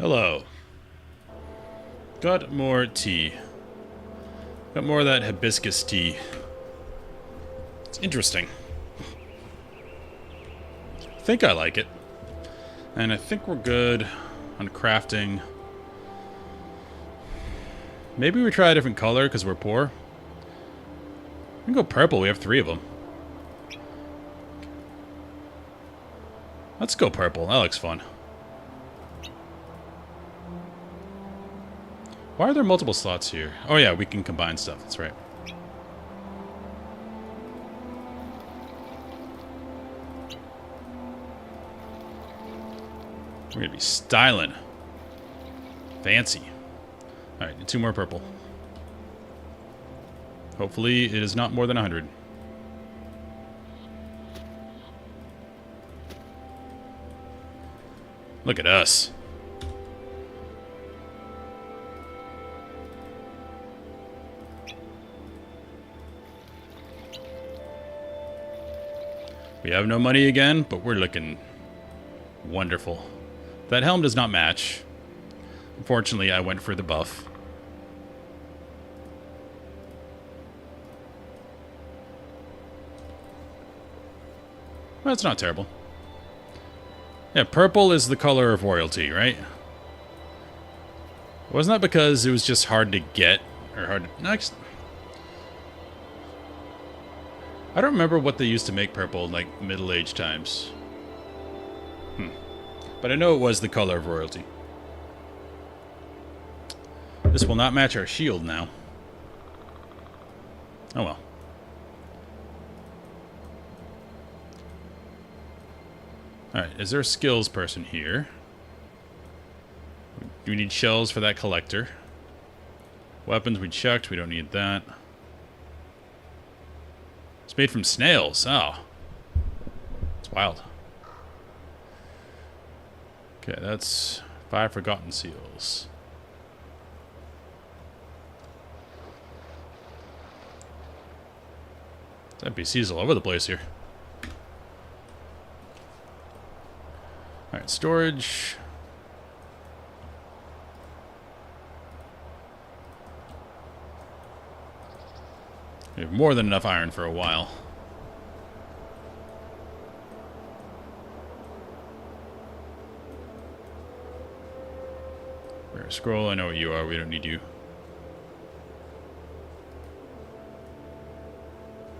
Hello. Got more tea. Got more of that hibiscus tea. It's interesting. I think I like it. And I think we're good on crafting. Maybe we try a different color because we're poor. We can go purple. We have 3 of them. Let's go purple. That looks fun. Why are there multiple slots here? Oh yeah, we can combine stuff. That's right. We're gonna be styling. Fancy. Alright, 2 more purple. Hopefully it is not more than 100. Look at us. We have no money again, but we're looking wonderful. That helm does not match. Unfortunately, I went for the buff. Well, that's not terrible. Yeah, purple is the color of royalty, right? Wasn't that because it was just hard to get? Or hard to... Next. I don't remember what they used to make purple in, like, Middle Age times. But I know it was the color of royalty. This will not match our shield now. Oh well. Alright, is there a skills person here? Do we need shells for that collector? Weapons we checked, we don't need that. It's made from snails. Oh. It's wild. Okay, that's 5 forgotten seals. NPCs all over the place here. Alright, storage. We have more than enough iron for a while. Rare scroll, I know what you are, we don't need you.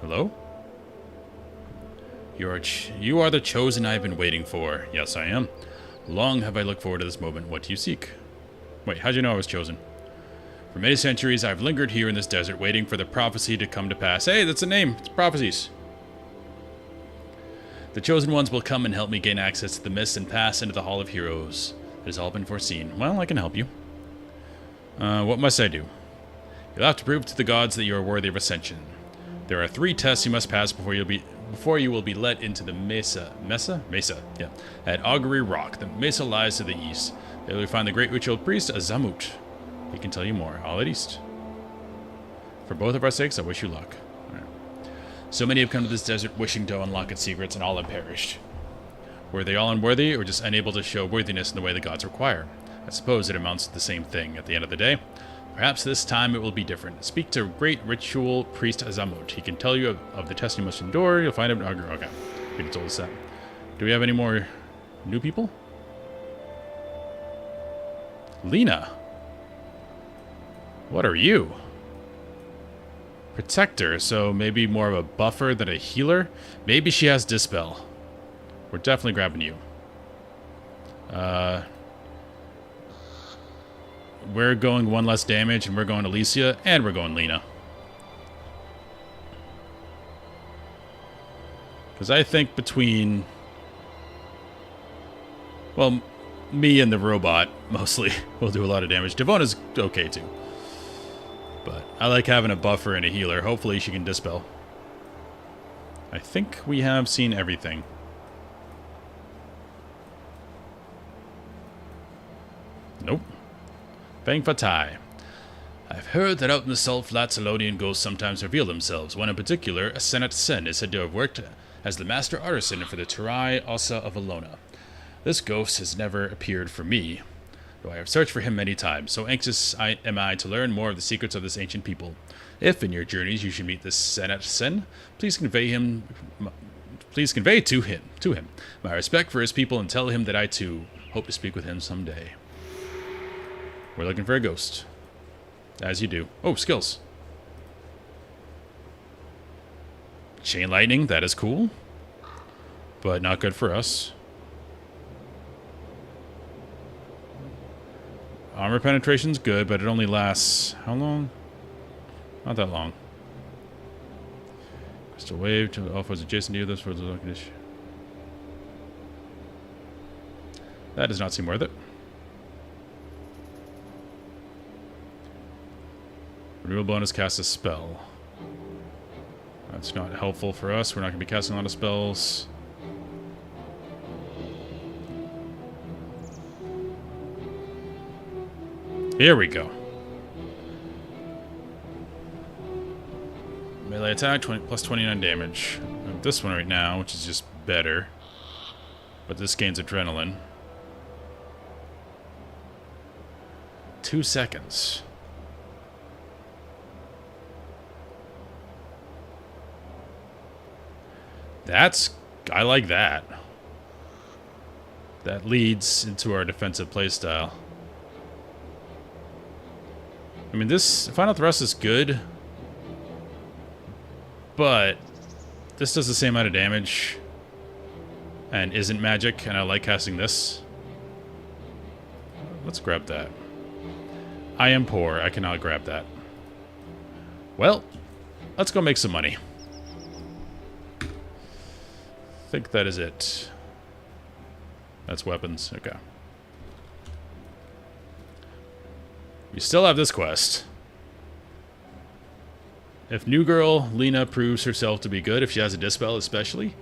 Hello? You are the chosen I've been waiting for. Yes, I am. Long have I looked forward to this moment. What do you seek? Wait, how'd you know I was chosen? For many centuries, I've lingered here in this desert, waiting for the prophecy to come to pass. Hey, that's a name. It's prophecies. The chosen ones will come and help me gain access to the mist and pass into the Hall of Heroes. It has all been foreseen. Well, I can help you. What must I do? You'll have to prove to the gods that you are worthy of ascension. There are 3 tests you must pass before you will be let into the Mesa, yeah, at Augury Rock. The Mesa lies to the east. There you'll find the great ritual priest, Azamut. He can tell you more. All at east. For both of our sakes, I wish you luck. All right. So many have come to this desert wishing to unlock its secrets, and all have perished. Were they all unworthy, or just unable to show worthiness in the way the gods require? I suppose it amounts to the same thing at the end of the day. Perhaps this time it will be different. Speak to great ritual priest Azamut. He can tell you of the test you must endure. You'll find him in Augur. Okay. We told us that. Do we have any more new people? Lena. What are you? Protector, so maybe more of a buffer than a healer? Maybe she has Dispel. We're definitely grabbing you. We're going 1 less damage, and we're going Alicia, and we're going Lena. Because I think between... Well, me and the robot, mostly, will do a lot of damage. Devona's okay, too. But I like having a buffer and a healer. Hopefully she can Dispel. I think we have seen everything. Nope. Bang Fatai. I've heard that out in the salt flats, Elonian ghosts sometimes reveal themselves. One in particular, a Senat Sen, is said to have worked as the master artisan for the Tyria Ossa of Elona. This ghost has never appeared for me, though I have searched for him many times. So anxious am I to learn more of the secrets of this ancient people. If in your journeys you should meet this Sen, please convey to him my respect for his people and tell him that I too hope to speak with him someday. We're looking for a ghost. As you do. Oh, skills. Chain lightning, that is cool. But not good for us. Armor penetration's good, but it only lasts... how long? Not that long. Crystal wave to offers adjacent to you. This for the condition. That does not seem worth it. Renewal bonus cast a spell. That's not helpful for us. We're not going to be casting a lot of spells. Here we go. Melee attack, plus 29 damage. I have this one right now, which is just better. But this gains adrenaline. 2 seconds. I like that. That leads into our defensive playstyle. I mean, this Final Thrust is good, but this does the same amount of damage and isn't magic, and I like casting this. Let's grab that. I am poor. I cannot grab that. Well, let's go make some money. I think that is it. That's weapons. Okay. We still have this quest. If new girl Lena proves herself to be good, if she has a dispel especially,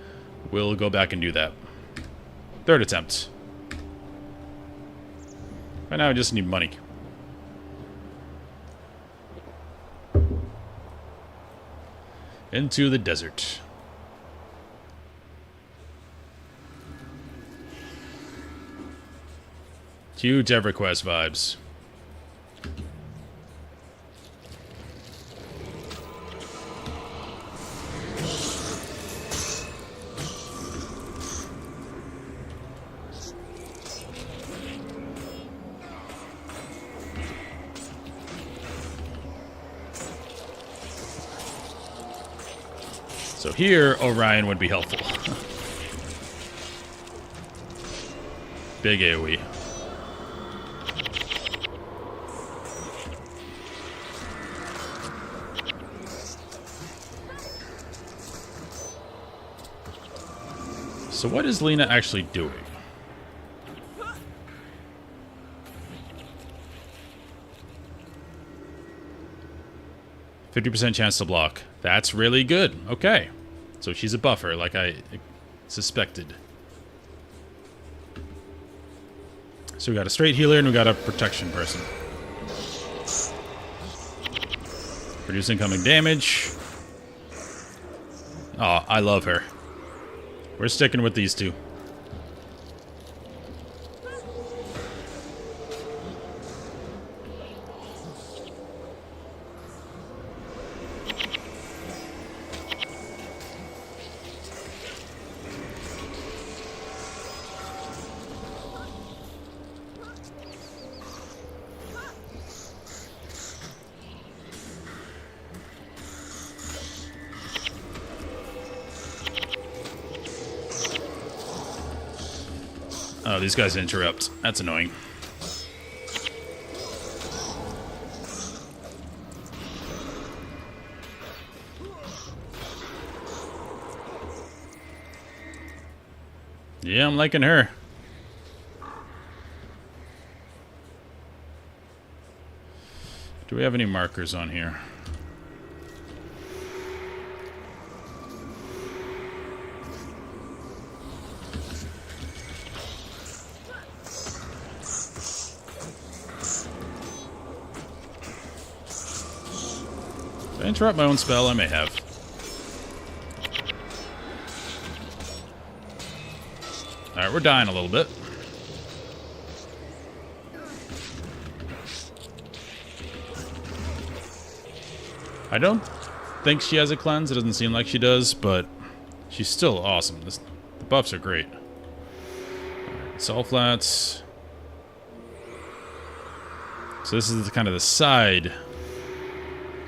we'll go back and do that. 3rd attempt. Right now I just need money. Into the desert. Huge EverQuest vibes. So here, Orion would be helpful. Big AoE. So what is Lena actually doing? %50 chance to block. That's really good. Okay. So she's a buffer, like I suspected. So we got a straight healer and we got a protection person. Reduce incoming damage. Oh, I love her. We're sticking with these two. Oh, these guys interrupt. That's annoying. Yeah, I'm liking her. Do we have any markers on here? Did I interrupt my own spell? I may have. Alright, we're dying a little bit. I don't think she has a cleanse. It doesn't seem like she does, but she's still awesome. The buffs are great. Salt flats. So this is kind of the side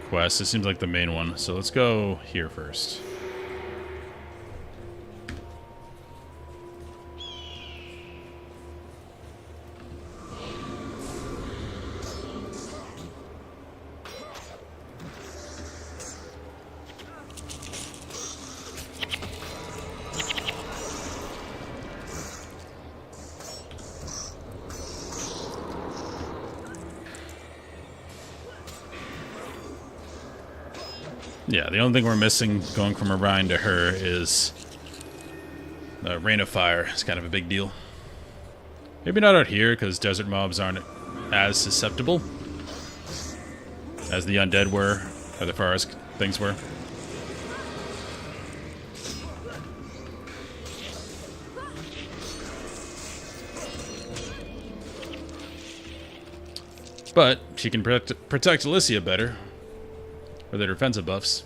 quest. This seems like the main one. So let's go here first. Yeah, the only thing we're missing going from Orion to her is the Rain of Fire. It's kind of a big deal. Maybe not out here, because desert mobs aren't as susceptible as the undead were, or the forest things were. But she can protect Alicia better. Or their defensive buffs.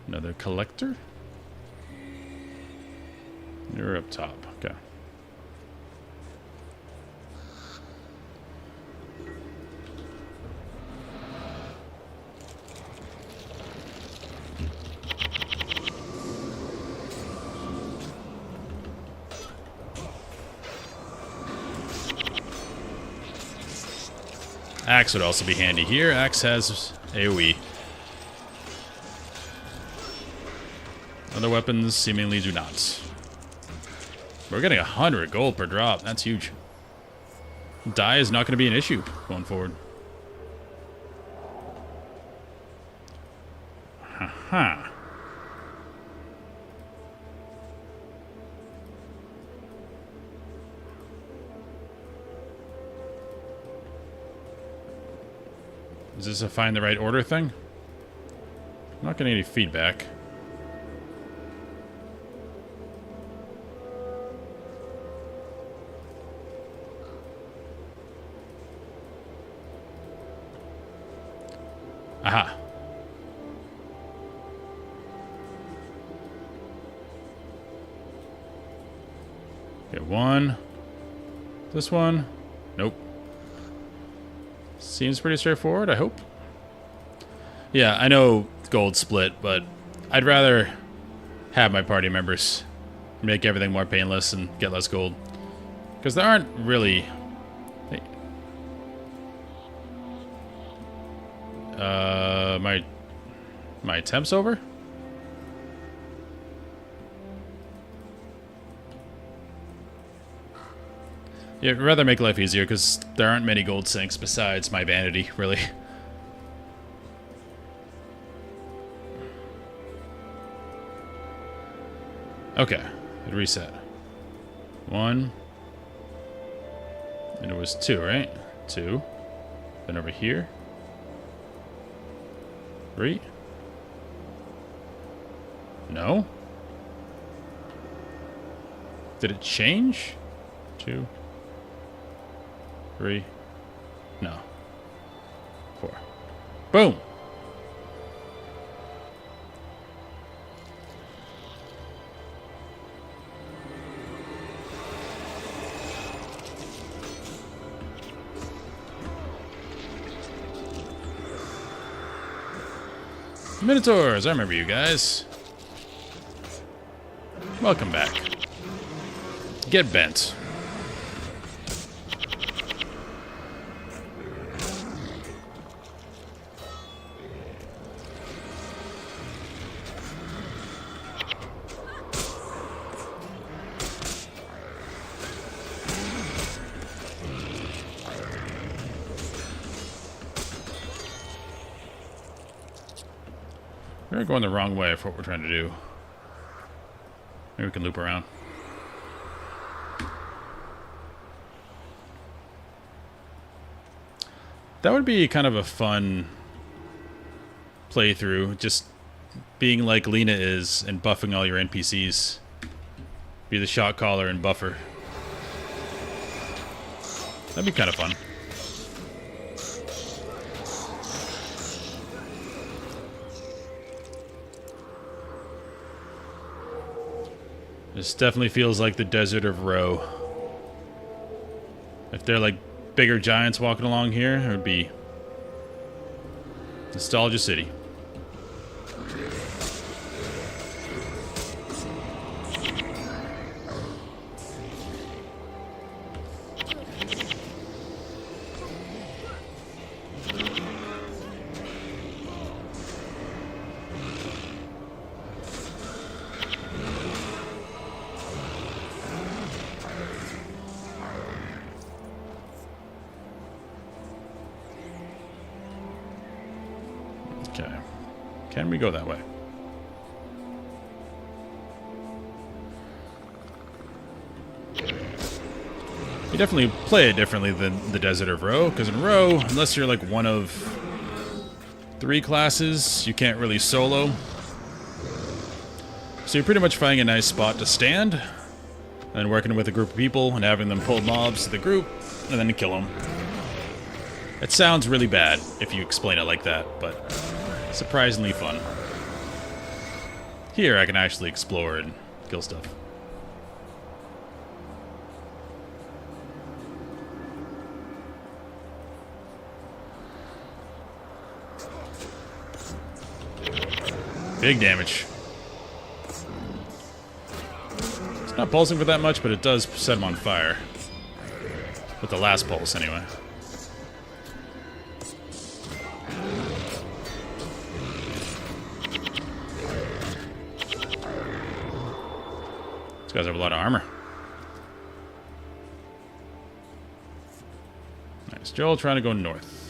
Another collector? You're up top. Okay. Axe would also be handy here. Axe has AoE. Other weapons seemingly do not. We're getting 100 gold per drop. That's huge. Die is not going to be an issue going forward. Haha. Is this a find the right order thing? I'm not getting any feedback. Aha. Okay, one. This one. Nope. Seems pretty straightforward, I hope. Yeah, I know gold split, but I'd rather have my party members make everything more painless and get less gold. Because there aren't really... My attempt's over? Yeah, I'd rather make life easier, because there aren't many gold sinks besides my vanity, really. Okay, it reset. One. And it was two, right? Two. Then over here. Three. No? Did it change? Two. Three. No. Four. Boom! Minotaurs, I remember you guys. Welcome back. Get bent. We're going the wrong way for what we're trying to do. Maybe we can loop around. That would be kind of a fun playthrough. Just being like Lena is and buffing all your NPCs. Be the shot caller and buffer. That'd be kind of fun. This definitely feels like the desert of Ro. If they're like bigger giants walking along here, it would be Nostalgia City. Okay. Can we go that way? You definitely play it differently than the Desert of Ro, because in Ro, unless you're like one of 3 classes, you can't really solo. So you're pretty much finding a nice spot to stand, and working with a group of people and having them pull mobs to the group, and then kill them. It sounds really bad if you explain it like that, but surprisingly fun. Here I can actually explore and kill stuff. Big damage. It's not pulsing for that much, but it does set him on fire. With the last pulse, anyway. These guys have a lot of armor. Nice. Joel trying to go north.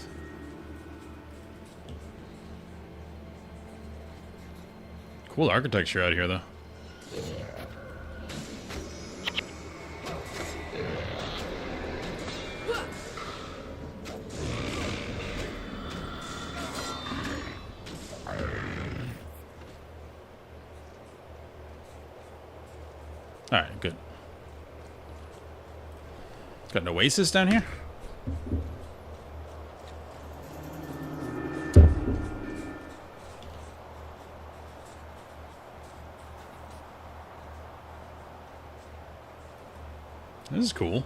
Cool architecture out here, though. Alright, good. Got an oasis down here? This is cool.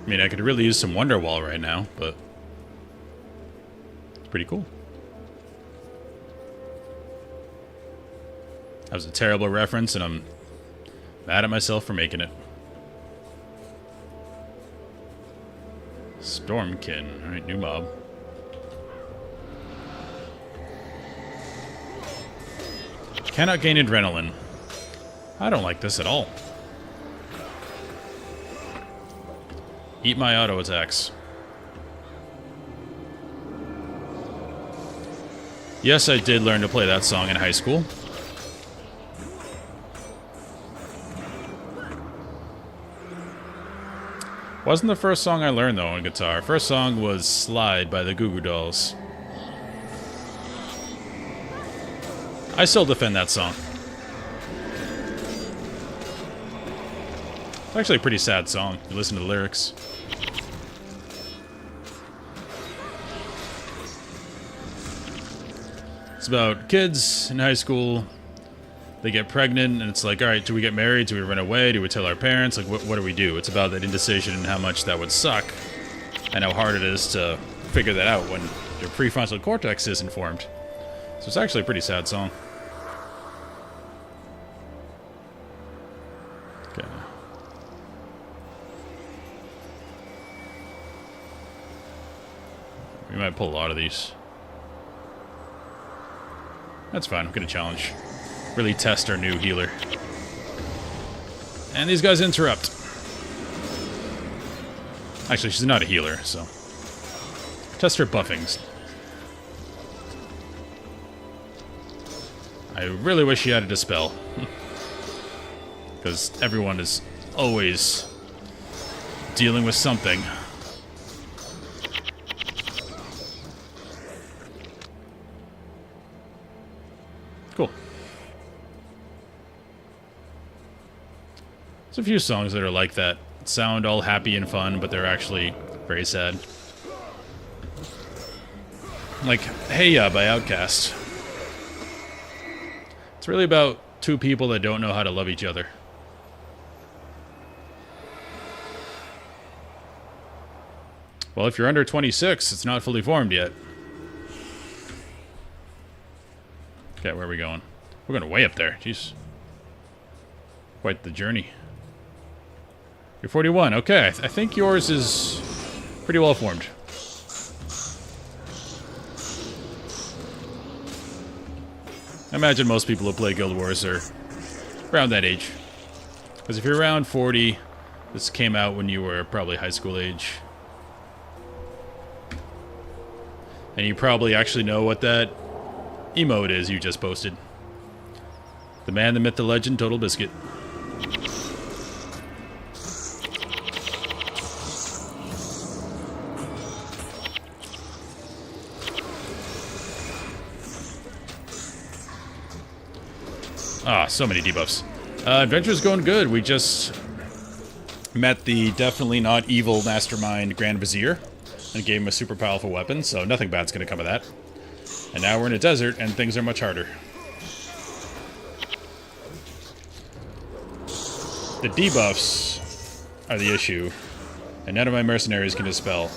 I mean, I could really use some Wonderwall right now, but it's pretty cool. That was a terrible reference, and I'm mad at myself for making it. Stormkin. Alright, new mob. Cannot gain adrenaline. I don't like this at all. Eat my auto attacks. Yes, I did learn to play that song in high school. Wasn't the first song I learned, though, on guitar. First song was Slide by the Goo Goo Dolls. I still defend that song. It's actually a pretty sad song. You listen to the lyrics. It's about kids in high school. They get pregnant, and it's like, all right, do we get married? Do we run away? Do we tell our parents? Like, what do we do? It's about that indecision and how much that would suck, and how hard it is to figure that out when your prefrontal cortex isn't formed. So it's actually a pretty sad song. Okay. We might pull a lot of these. That's fine. I'm gonna challenge. Really test our new healer. And these guys interrupt. Actually, she's not a healer, so... Test her buffings. I really wish she had a dispel. Because everyone is always dealing with something. Cool. There's a few songs that are like that. Sound all happy and fun, but they're actually very sad. Like Hey Ya by Outkast. It's really about two people that don't know how to love each other. Well, if you're under 26, it's not fully formed yet. Okay, where are we going? We're going way up there. Jeez. Quite the journey. You're 41. Okay, I think yours is pretty well formed. I imagine most people who play Guild Wars are around that age. Because if you're around 40, this came out when you were probably high school age. And you probably actually know what that emote is you just posted. The man, the myth, the legend, Total Biscuit. Ah, so many debuffs. Adventure's going good. We just met the definitely not evil mastermind Grand Vizier and gave him a super powerful weapon, so nothing bad's going to come of that. And now we're in a desert, and things are much harder. The debuffs are the issue, and none of my mercenaries can dispel.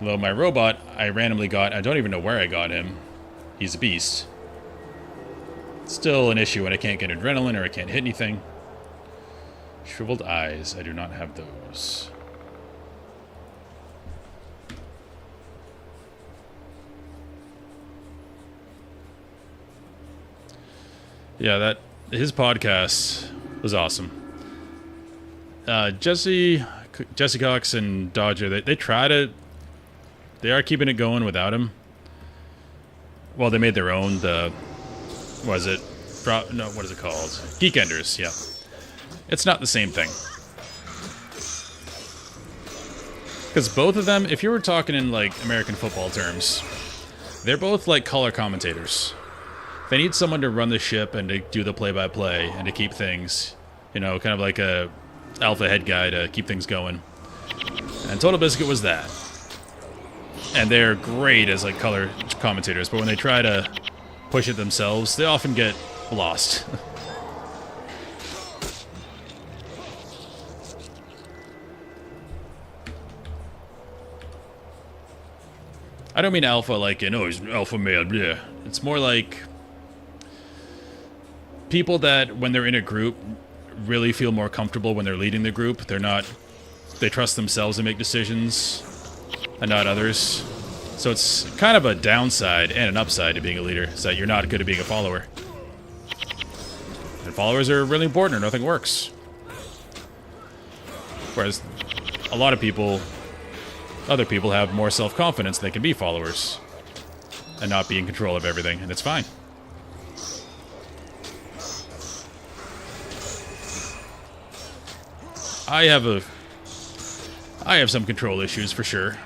Although my robot, I randomly got, I don't even know where I got him. He's a beast. Still an issue when I can't get adrenaline or I can't hit anything. Shriveled eyes, I do not have those. Yeah, his podcast was awesome. Jesse Cox and Dodger, they try to, they are keeping it going without him. Well, they made their own, what is it called? Geekenders, yeah. It's not the same thing. Because both of them, if you were talking in, like, American football terms, they're both, like, color commentators. They need someone to run the ship and to do the play-by-play and to keep things, you know, kind of like a alpha head guy to keep things going. And Total Biscuit was that. And they're great as, like, color commentators, but when they try to push it themselves, they often get lost. I don't mean alpha like, you know, he's an alpha male, yeah. It's more like people that, when they're in a group, really feel more comfortable when they're leading the group. They trust themselves to make decisions and not others. So it's kind of a downside and an upside to being a leader, is that you're not good at being a follower. And followers are really important or nothing works. Whereas a lot of people, other people have more self-confidence, they can be followers and not be in control of everything, and it's fine. I have some control issues for sure.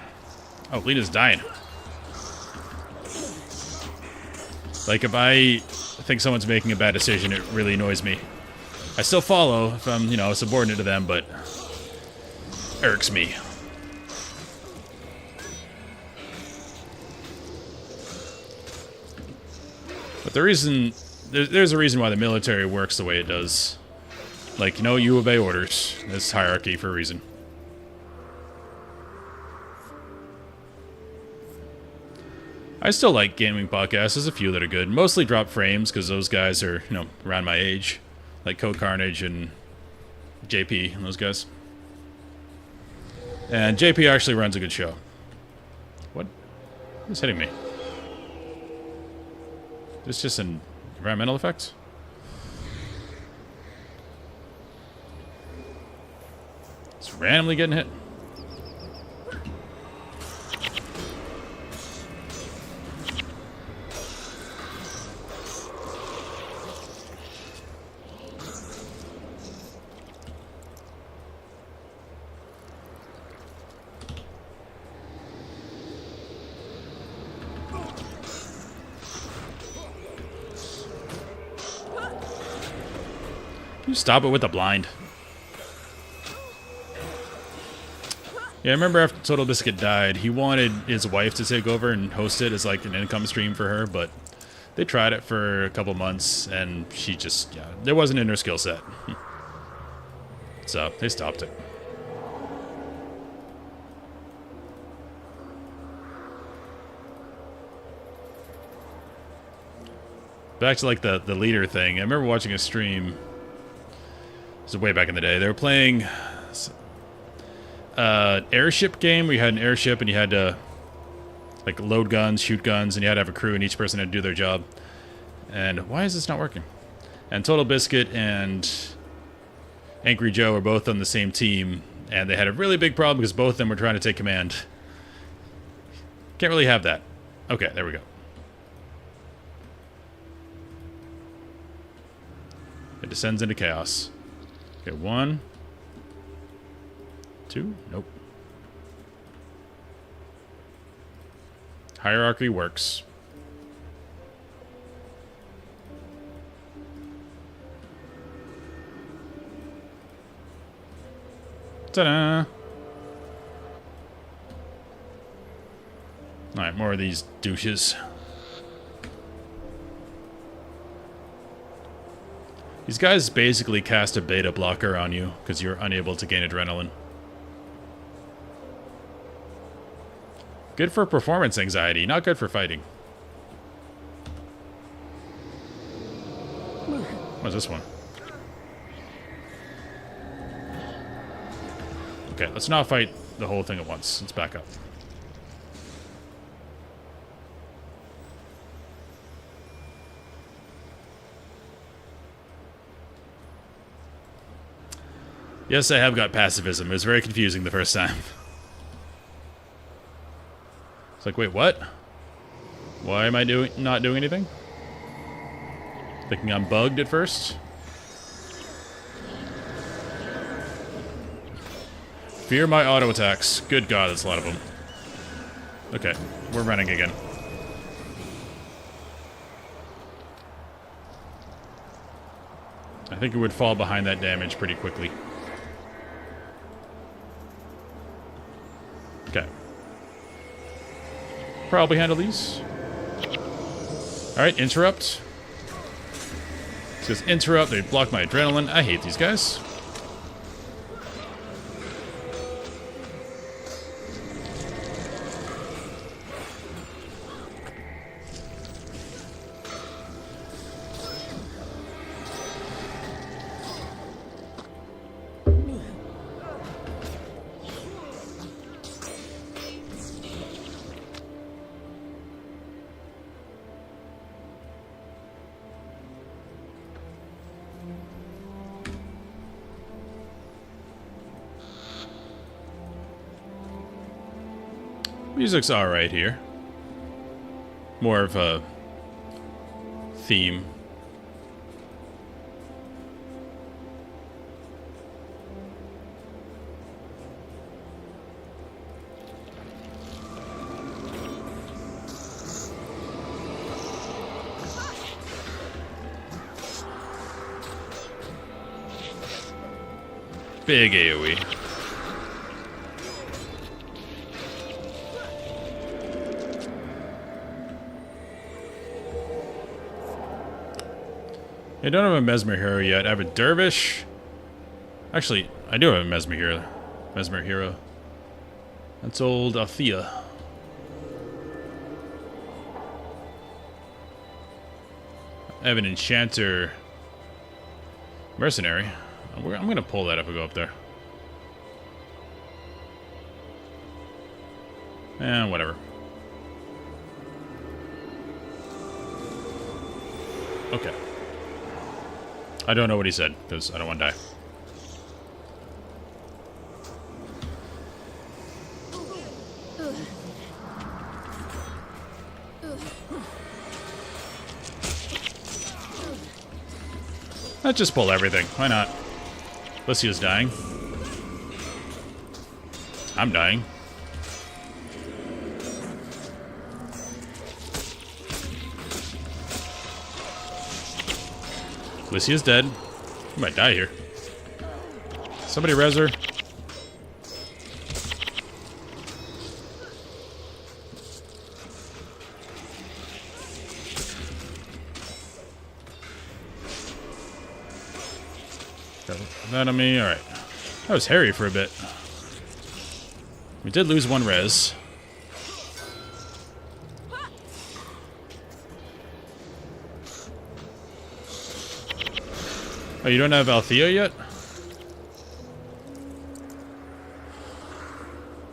Oh, Lena's dying. Like, if I think someone's making a bad decision, it really annoys me. I still follow if I'm, you know, subordinate to them, but irks me. But the reason, there's a reason why the military works the way it does. Like, you know, you obey orders. There's hierarchy for a reason. I still like gaming podcasts. There's a few that are good. Mostly Drop Frames, because those guys are, you know, around my age. Like Code Carnage and JP and those guys. And JP actually runs a good show. What is hitting me? Is this just an environmental effect? It's randomly getting hit. You stop it with the blind. Yeah, I remember after Total Biscuit died, he wanted his wife to take over and host it as like an income stream for her, but they tried it for a couple months and she just, yeah, there wasn't in her skill set. So they stopped it. Back to like the leader thing. I remember watching a stream. This is way back in the day. They were playing airship game where you had an airship and you had to like load guns, shoot guns, and you had to have a crew and each person had to do their job. And why is this not working? And Total Biscuit and Angry Joe were both on the same team, and they had a really big problem because both of them were trying to take command. Can't really have that. Okay, there we go. It descends into chaos. Okay, 1, 2, nope. Hierarchy works. Ta-da! Alright, more of these douches. These guys basically cast a beta blocker on you because you're unable to gain adrenaline. Good for performance anxiety, not good for fighting. What's this one? Okay, let's not fight the whole thing at once. Let's back up. Yes, I have got pacifism. It was very confusing the first time. It's like, wait, what? Why am I not doing anything? Thinking I'm bugged at first? Fear my auto attacks. Good God, that's a lot of them. Okay, we're running again. I think it would fall behind that damage pretty quickly. Okay. Probably handle these. Alright, interrupt. It says interrupt, they block my adrenaline. I hate these guys. Music's alright here. More of a theme. Big AoE. I don't have a Mesmer Hero yet. I have a Dervish. Actually, I do have a Mesmer Hero. That's old Althea. I have an Enchanter Mercenary. I'm going to pull that if I go up there. Whatever. Okay. I don't know what he said, because I don't want to die. Let's just pull everything. Why not? Lycia's dying. I'm dying. Lycia's dead. I might die here. Somebody res her. Got that on me. Alright. That was hairy for a bit. We did lose one res. Oh, you don't have Althea yet?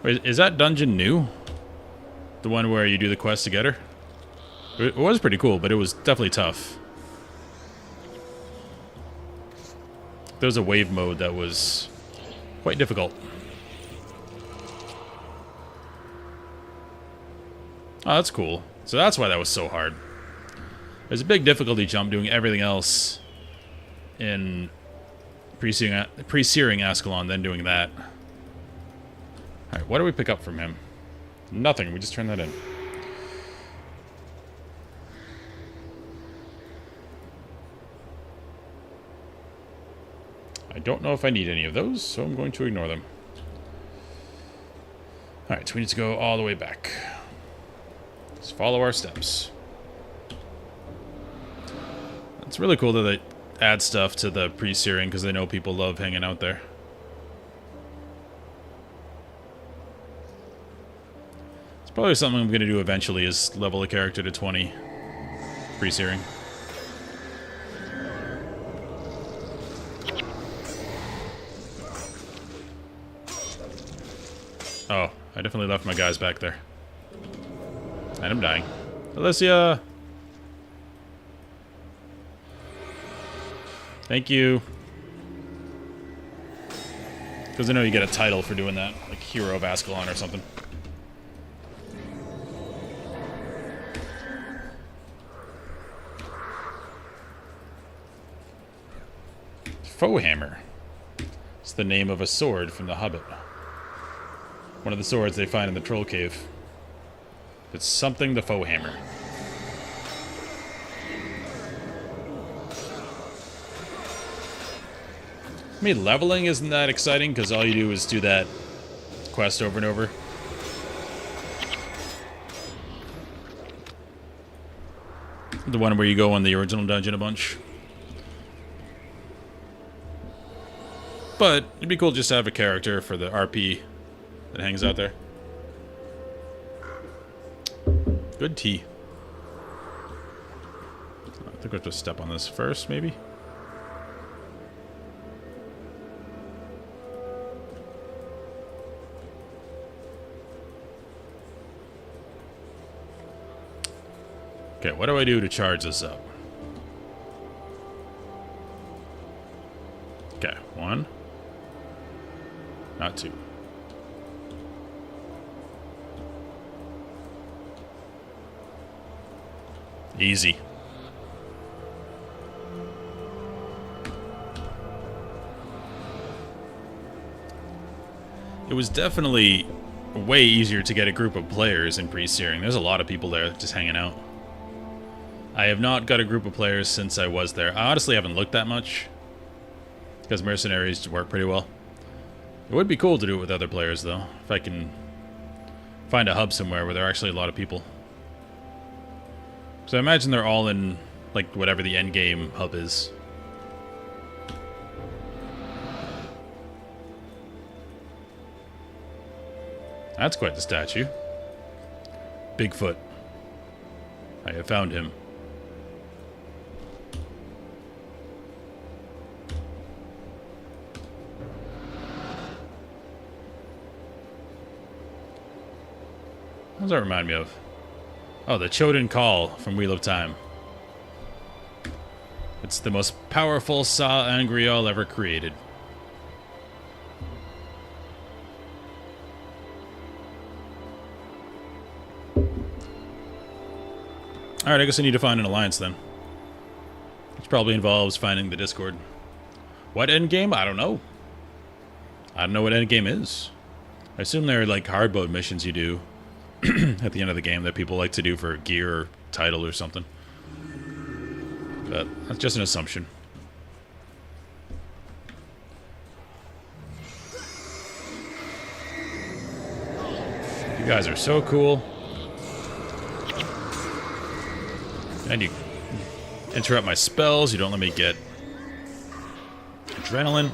Wait, is that dungeon new? The one where you do the quest to get her? It was pretty cool, but it was definitely tough. There was a wave mode that was quite difficult. Oh, that's cool. So that's why that was so hard. There's a big difficulty jump doing everything else in pre-searing Ascalon, then doing that. Alright, what do we pick up from him? Nothing, we just turned that in. I don't know if I need any of those, so I'm going to ignore them. Alright, so we need to go all the way back. Just follow our steps. It's really cool that they add stuff to the pre-searing because they know people love hanging out there. It's probably something I'm going to do eventually is level a character to 20 pre-searing. Oh, I definitely left my guys back there. And I'm dying. Alicia! Thank you. Because I know you get a title for doing that, like Hero of Ascalon or something. Foe Hammer. It's the name of a sword from The Hobbit. One of the swords they find in the Troll Cave. It's something the Foe Hammer. I mean, leveling isn't that exciting because all you do is do that quest over and over. The one where you go on the original dungeon a bunch. But it'd be cool just to have a character for the RP that hangs out there. Good tea. I think we have to step on this first, maybe? Okay, what do I do to charge this up? Okay, 1. Not 2. Easy. It was definitely way easier to get a group of players in pre-searing. There's a lot of people there just hanging out. I have not got a group of players since I was there. I honestly haven't looked that much because mercenaries work pretty well. It would be cool to do it with other players, though, if I can find a hub somewhere where there are actually a lot of people. So I imagine they're all in, like, whatever the end game hub is. That's quite the statue. Bigfoot. I have found him. What does that remind me of? Oh, the Choden Call from Wheel of Time. It's the most powerful Sa-Angreal ever created. Alright, I guess I need to find an alliance then. Which probably involves finding the Discord. What endgame? I don't know. I don't know what endgame is. I assume they're like hard mode missions you do at the end of the game that people like to do for gear or title or something. But that's just an assumption. You guys are so cool. And you interrupt my spells. You don't let me get adrenaline.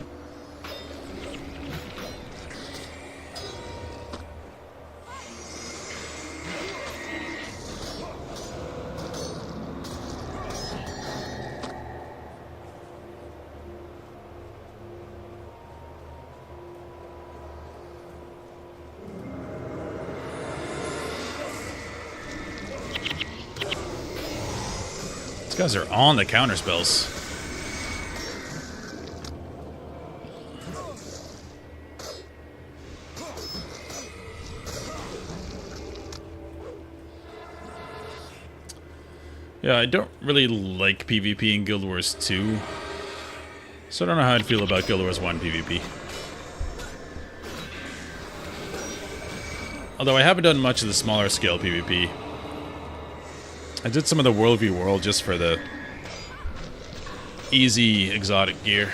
These guys are on the counter spells. Yeah, I don't really like PvP in Guild Wars 2. So I don't know how I'd feel about Guild Wars 1 PvP. Although I haven't done much of the smaller scale PvP. I did some of the World v World just for the easy exotic gear.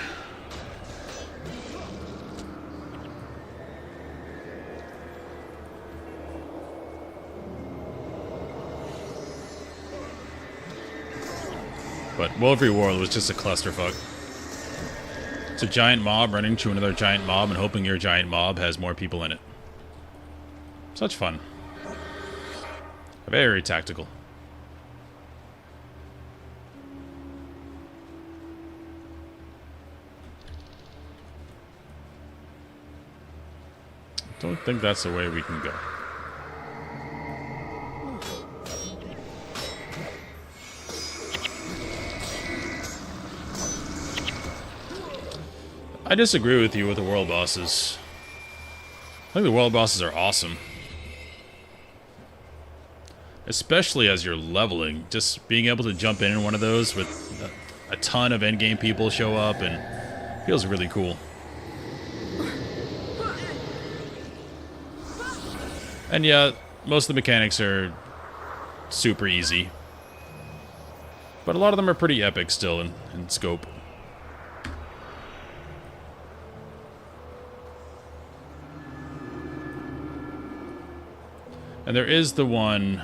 But World v World was just a clusterfuck. It's a giant mob running to another giant mob and hoping your giant mob has more people in it. Such fun. Very tactical. Don't think that's the way we can go. I disagree with you with the world bosses. I think the world bosses are awesome. Especially as you're leveling. Just being able to jump in one of those with a ton of endgame people show up and feels really cool. And yeah, most of the mechanics are super easy. But a lot of them are pretty epic still in scope. And there is the one,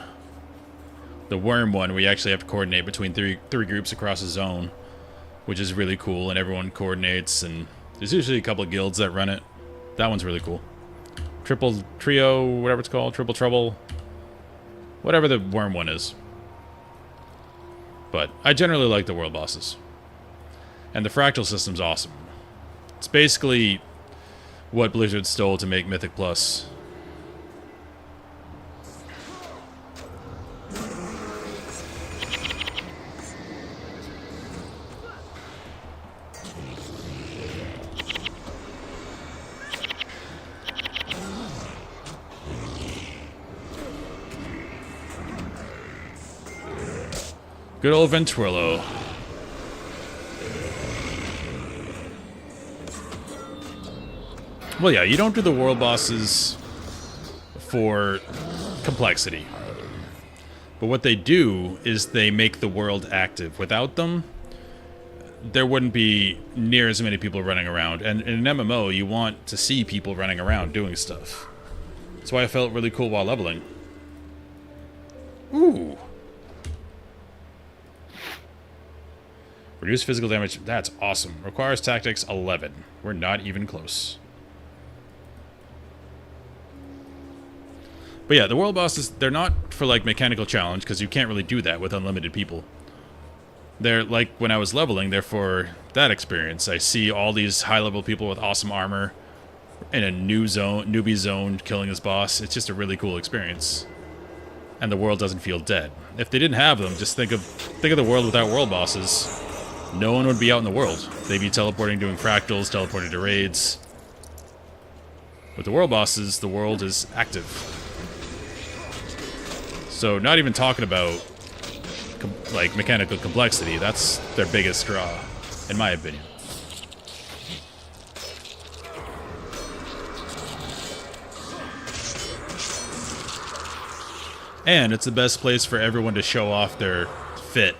the worm one, where you actually have to coordinate between three groups across a zone, which is really cool, and everyone coordinates, and there's usually a couple of guilds that run it. That one's really cool. Triple Trio, whatever it's called, Triple Trouble, whatever the worm one is. But I generally like the world bosses. And the fractal system's awesome. It's basically what Blizzard stole to make Mythic Plus. Good old Venturillo. Well, yeah, you don't do the world bosses for complexity. But what they do is they make the world active. Without them, there wouldn't be near as many people running around. And in an MMO, you want to see people running around doing stuff. That's why I felt really cool while leveling. Ooh. Reduce physical damage. That's awesome. Requires tactics 11. We're not even close. But yeah, the world bosses, they're not for like mechanical challenge, because you can't really do that with unlimited people. They're like when I was leveling, they're for that experience. I see all these high-level people with awesome armor in a newbie zone killing this boss. It's just a really cool experience. And the world doesn't feel dead. If they didn't have them, just think of the world without world bosses. No one would be out in the world. They'd be teleporting, doing fractals, teleporting to raids. With the world bosses, the world is active. So not even talking about like mechanical complexity, that's their biggest draw, in my opinion. And it's the best place for everyone to show off their fit,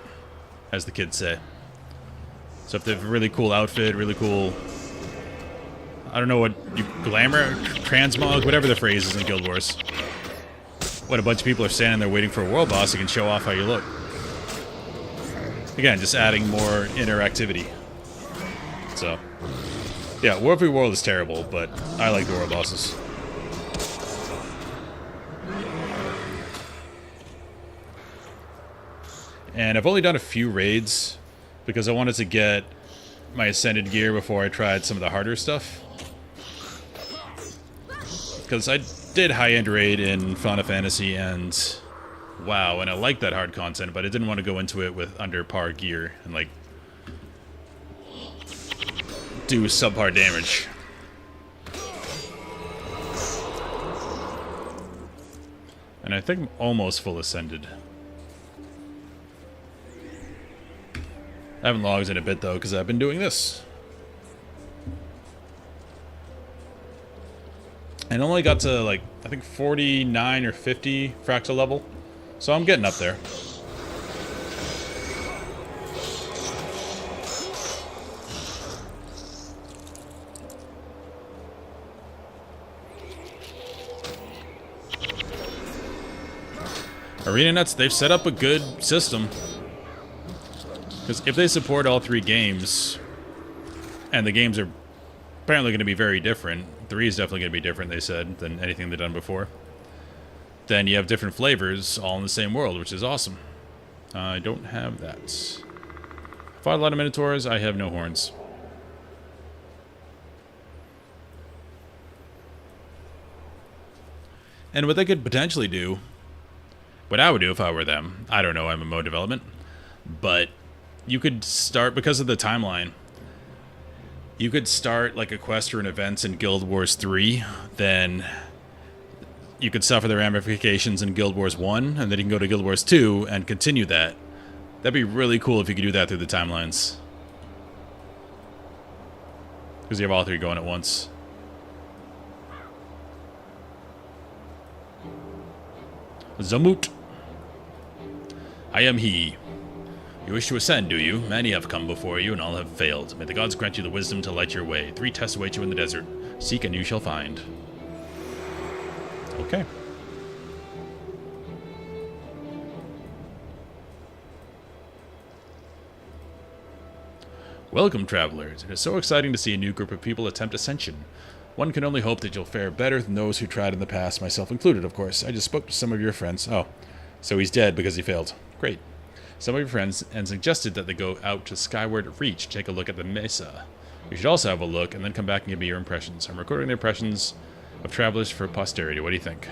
as the kids say. So if they have a really cool outfit, really cool, I don't know what, glamour, transmog, whatever the phrase is in Guild Wars. when a bunch of people are standing there waiting for a world boss, you can show off how you look. Again, just adding more interactivity. So, yeah, World v. World is terrible, but I like the world bosses. And I've only done a few raids because I wanted to get my Ascended gear before I tried some of the harder stuff. Because I did high-end raid in Final Fantasy and WoW, and I liked that hard content, but I didn't want to go into it with under par gear and, like, do subpar damage. And I think I'm almost full Ascended. I haven't logged in a bit, though, because I've been doing this. And only got to, like, I think 49 or 50 fractal level. So I'm getting up there. ArenaNet, they've set up a good system. Because if they support all 3 games, and the games are apparently going to be very different, 3 is definitely going to be different, they said, than anything they've done before, then you have different flavors all in the same world, which is awesome. I don't have that. Fought a lot of Minotaurs, I have no horns. And what they could potentially do, what I would do if I were them, I don't know MMO development, but you could start, because of the timeline, you could start like a quest or an event in Guild Wars 3, then you could suffer the ramifications in Guild Wars 1, and then you can go to Guild Wars 2 and continue that. That'd be really cool if you could do that through the timelines. Because you have all 3 going at once. Zamut. I am he. You wish to ascend, do you? Many have come before you, and all have failed. May the gods grant you the wisdom to light your way. 3 tests await you in the desert. Seek, and you shall find. Okay. Welcome, travelers. It is so exciting to see a new group of people attempt ascension. One can only hope that you'll fare better than those who tried in the past, myself included, of course. I just spoke to some of your friends. Oh, so he's dead because he failed. Great. Some of your friends and suggested that they go out to Skyward Reach, take a look at the Mesa. You should also have a look and then come back and give me your impressions. I'm recording the impressions of travelers for posterity. What do you think?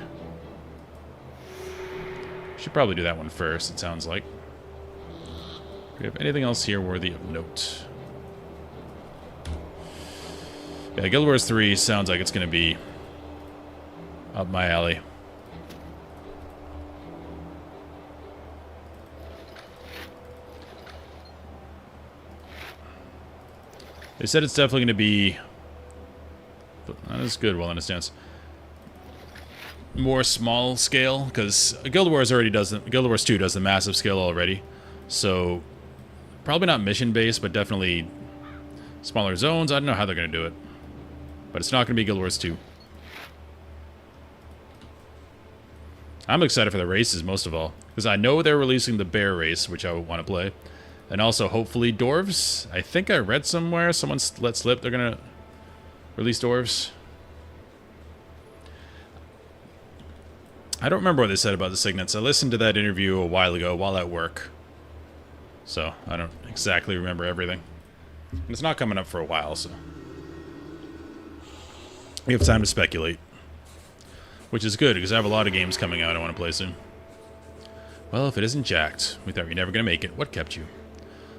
Should probably do that one first, it sounds like. Do we have anything else here worthy of note? Yeah, Guild Wars 3 sounds like it's going to be up my alley. They said it's definitely going to be, that is good, well understands, more small scale, because Guild Wars already does, Guild Wars 2 does the massive scale already, so probably not mission based, but definitely smaller zones. I don't know how they're going to do it, but it's not going to be Guild Wars 2. I'm excited for the races most of all, because I know they're releasing the bear race, which I want to play. And also, hopefully, dwarves. I think I read somewhere, someone let slip they're going to release dwarves. I don't remember what they said about the signets. I listened to that interview a while ago while at work. So, I don't exactly remember everything. And it's not coming up for a while, so we have time to speculate. Which is good, because I have a lot of games coming out I want to play soon. Well, if it isn't jacked, we thought you were never going to make it. What kept you?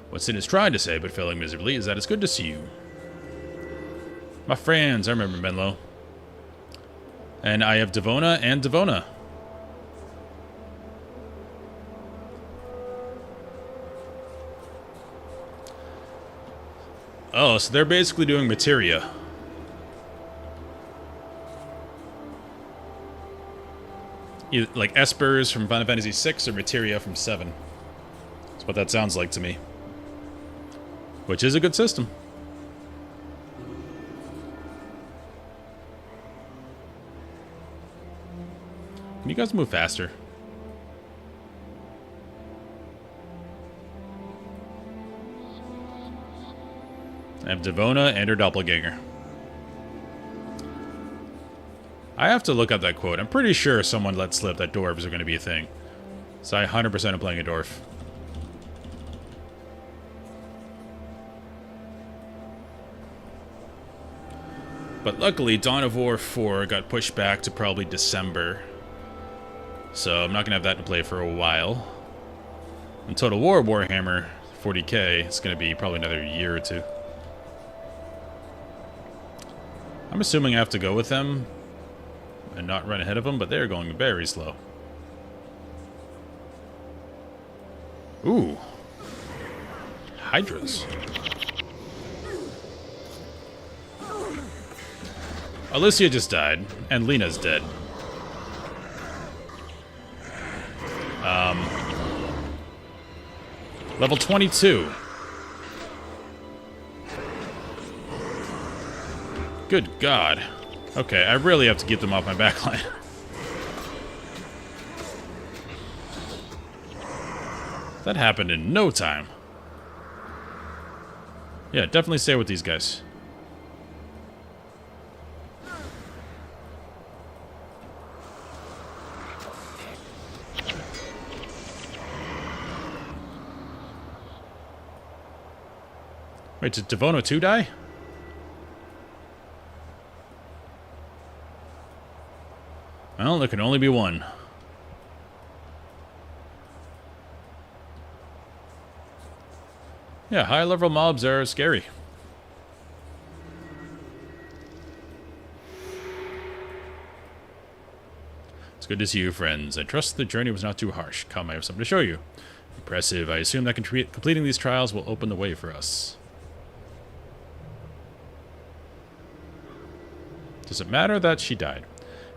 What Sin has tried to say, but failing miserably, is that it's good to see you. My friends, I remember Menlo. And I have Devona and Devona. Oh, so they're basically doing Materia. Either, like Espers from Final Fantasy VI or Materia from 7. That's what that sounds like to me. Which is a good system. Can you guys move faster? I have Devona and her doppelganger. I have to look up that quote. I'm pretty sure someone let slip that dwarves are going to be a thing. So I 100% am playing a dwarf. But luckily, Dawn of War 4 got pushed back to probably December. So I'm not going to have that to play for a while. And Total War Warhammer 40k, it's going to be probably another year or two. I'm assuming I have to go with them and not run ahead of them, but they're going very slow. Ooh. Hydras. Alicia just died, and Lena's dead. Level 22. Good God. Okay, I really have to get them off my backline. That happened in no time. Yeah, definitely stay with these guys. Wait, did Devono 2 die? Well, there can only be one. Yeah, high-level mobs are scary. It's good to see you, friends. I trust the journey was not too harsh. Come, I have something to show you. Impressive. I assume that completing these trials will open the way for us. Does it matter that she died?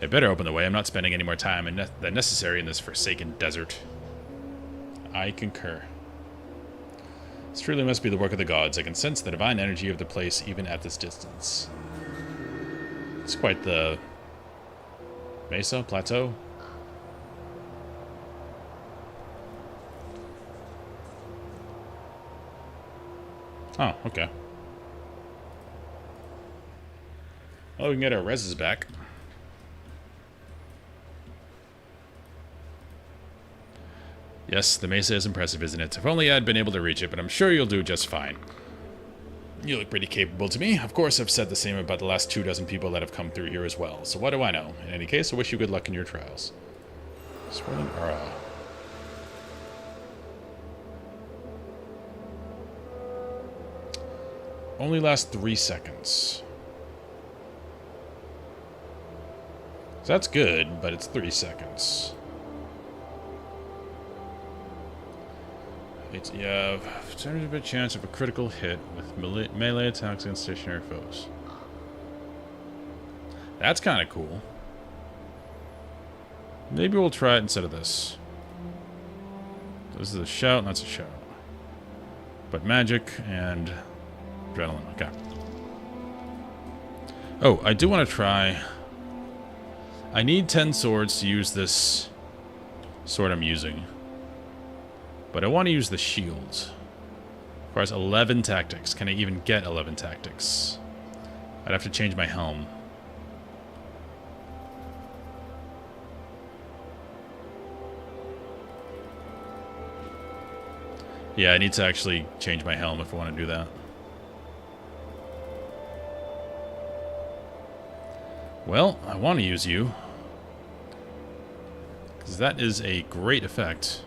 It better open the way. I'm not spending any more time than necessary in this forsaken desert. I concur. This truly must be the work of the gods. I can sense the divine energy of the place even at this distance. It's quite the mesa, plateau. Oh, okay. Oh, we can get our reses back. Yes, the mesa is impressive, isn't it? If only I'd been able to reach it, but I'm sure you'll do just fine. You look pretty capable to me. Of course, I've said the same about the last 24 people that have come through here as well. So what do I know? In any case, I wish you good luck in your trials. Swirling aura. Only lasts 3 seconds. So that's good, but it's 3 seconds. You have a 70% chance of a critical hit with melee attacks against stationary foes. That's kind of cool. Maybe we'll try it instead of this. This is a shout, and that's a shout. But magic and adrenaline. Okay. Oh, I do want to try... I need 10 swords to use this sword I'm using. But I want to use the shields. Requires 11 tactics. Can I even get 11 tactics? I'd have to change my helm. Yeah, I need to actually change my helm if I want to do that. Well, I want to use you. Because that is a great effect.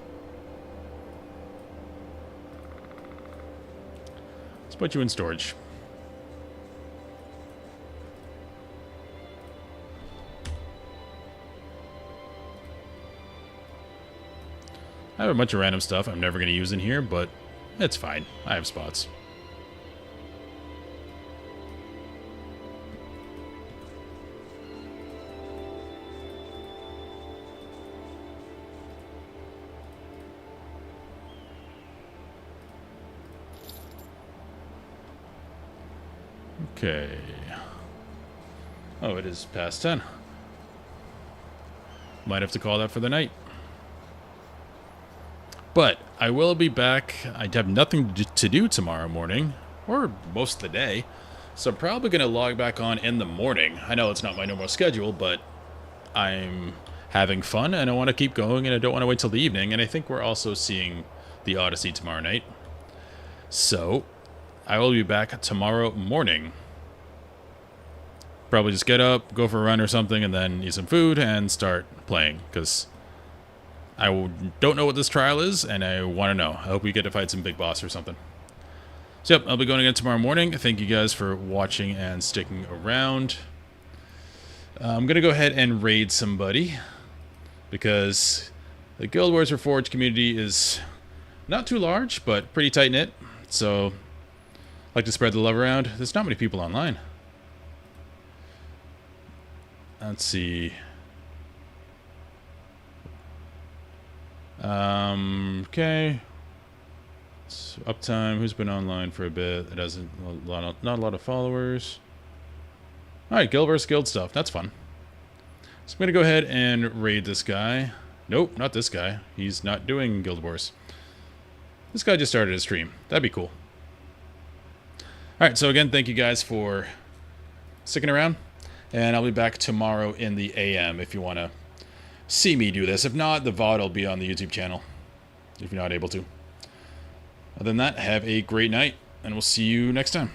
Let's put you in storage. I have a bunch of random stuff I'm never going to use in here, but it's fine. I have spots. Okay. Oh, it is past 10. might have to call that for the night. But I will be back. I have nothing to do tomorrow morning, or most of the day, so I'm probably going to log back on in the morning. I know it's not my normal schedule, but I'm having fun, and I want to keep going, and I don't want to wait till the evening, and I think we're also seeing the Odyssey tomorrow night. So, I will be back tomorrow morning. Probably just get up, go for a run or something, and then eat some food and start playing, because I don't know what this trial is, and I want to know. I hope we get to fight some big boss or something. So, yep, I'll be going again tomorrow morning. Thank you guys for watching and sticking around. I'm going to go ahead and raid somebody, because the Guild Wars Reforged community is not too large, but pretty tight-knit, so I like to spread the love around. There's not many people online. Let's see. Okay. It's uptime. Who's been online for a bit? It hasn't not a lot of followers. Alright, Guild vs. Guild stuff. That's fun. So I'm gonna go ahead and raid this guy. Nope, not this guy. He's not doing Guild Wars. This guy just started a stream. That'd be cool. Alright, so again, thank you guys for sticking around. And I'll be back tomorrow in the AM if you want to see me do this. If not, the VOD will be on the YouTube channel, if you're not able to. Other than that, have a great night, and we'll see you next time.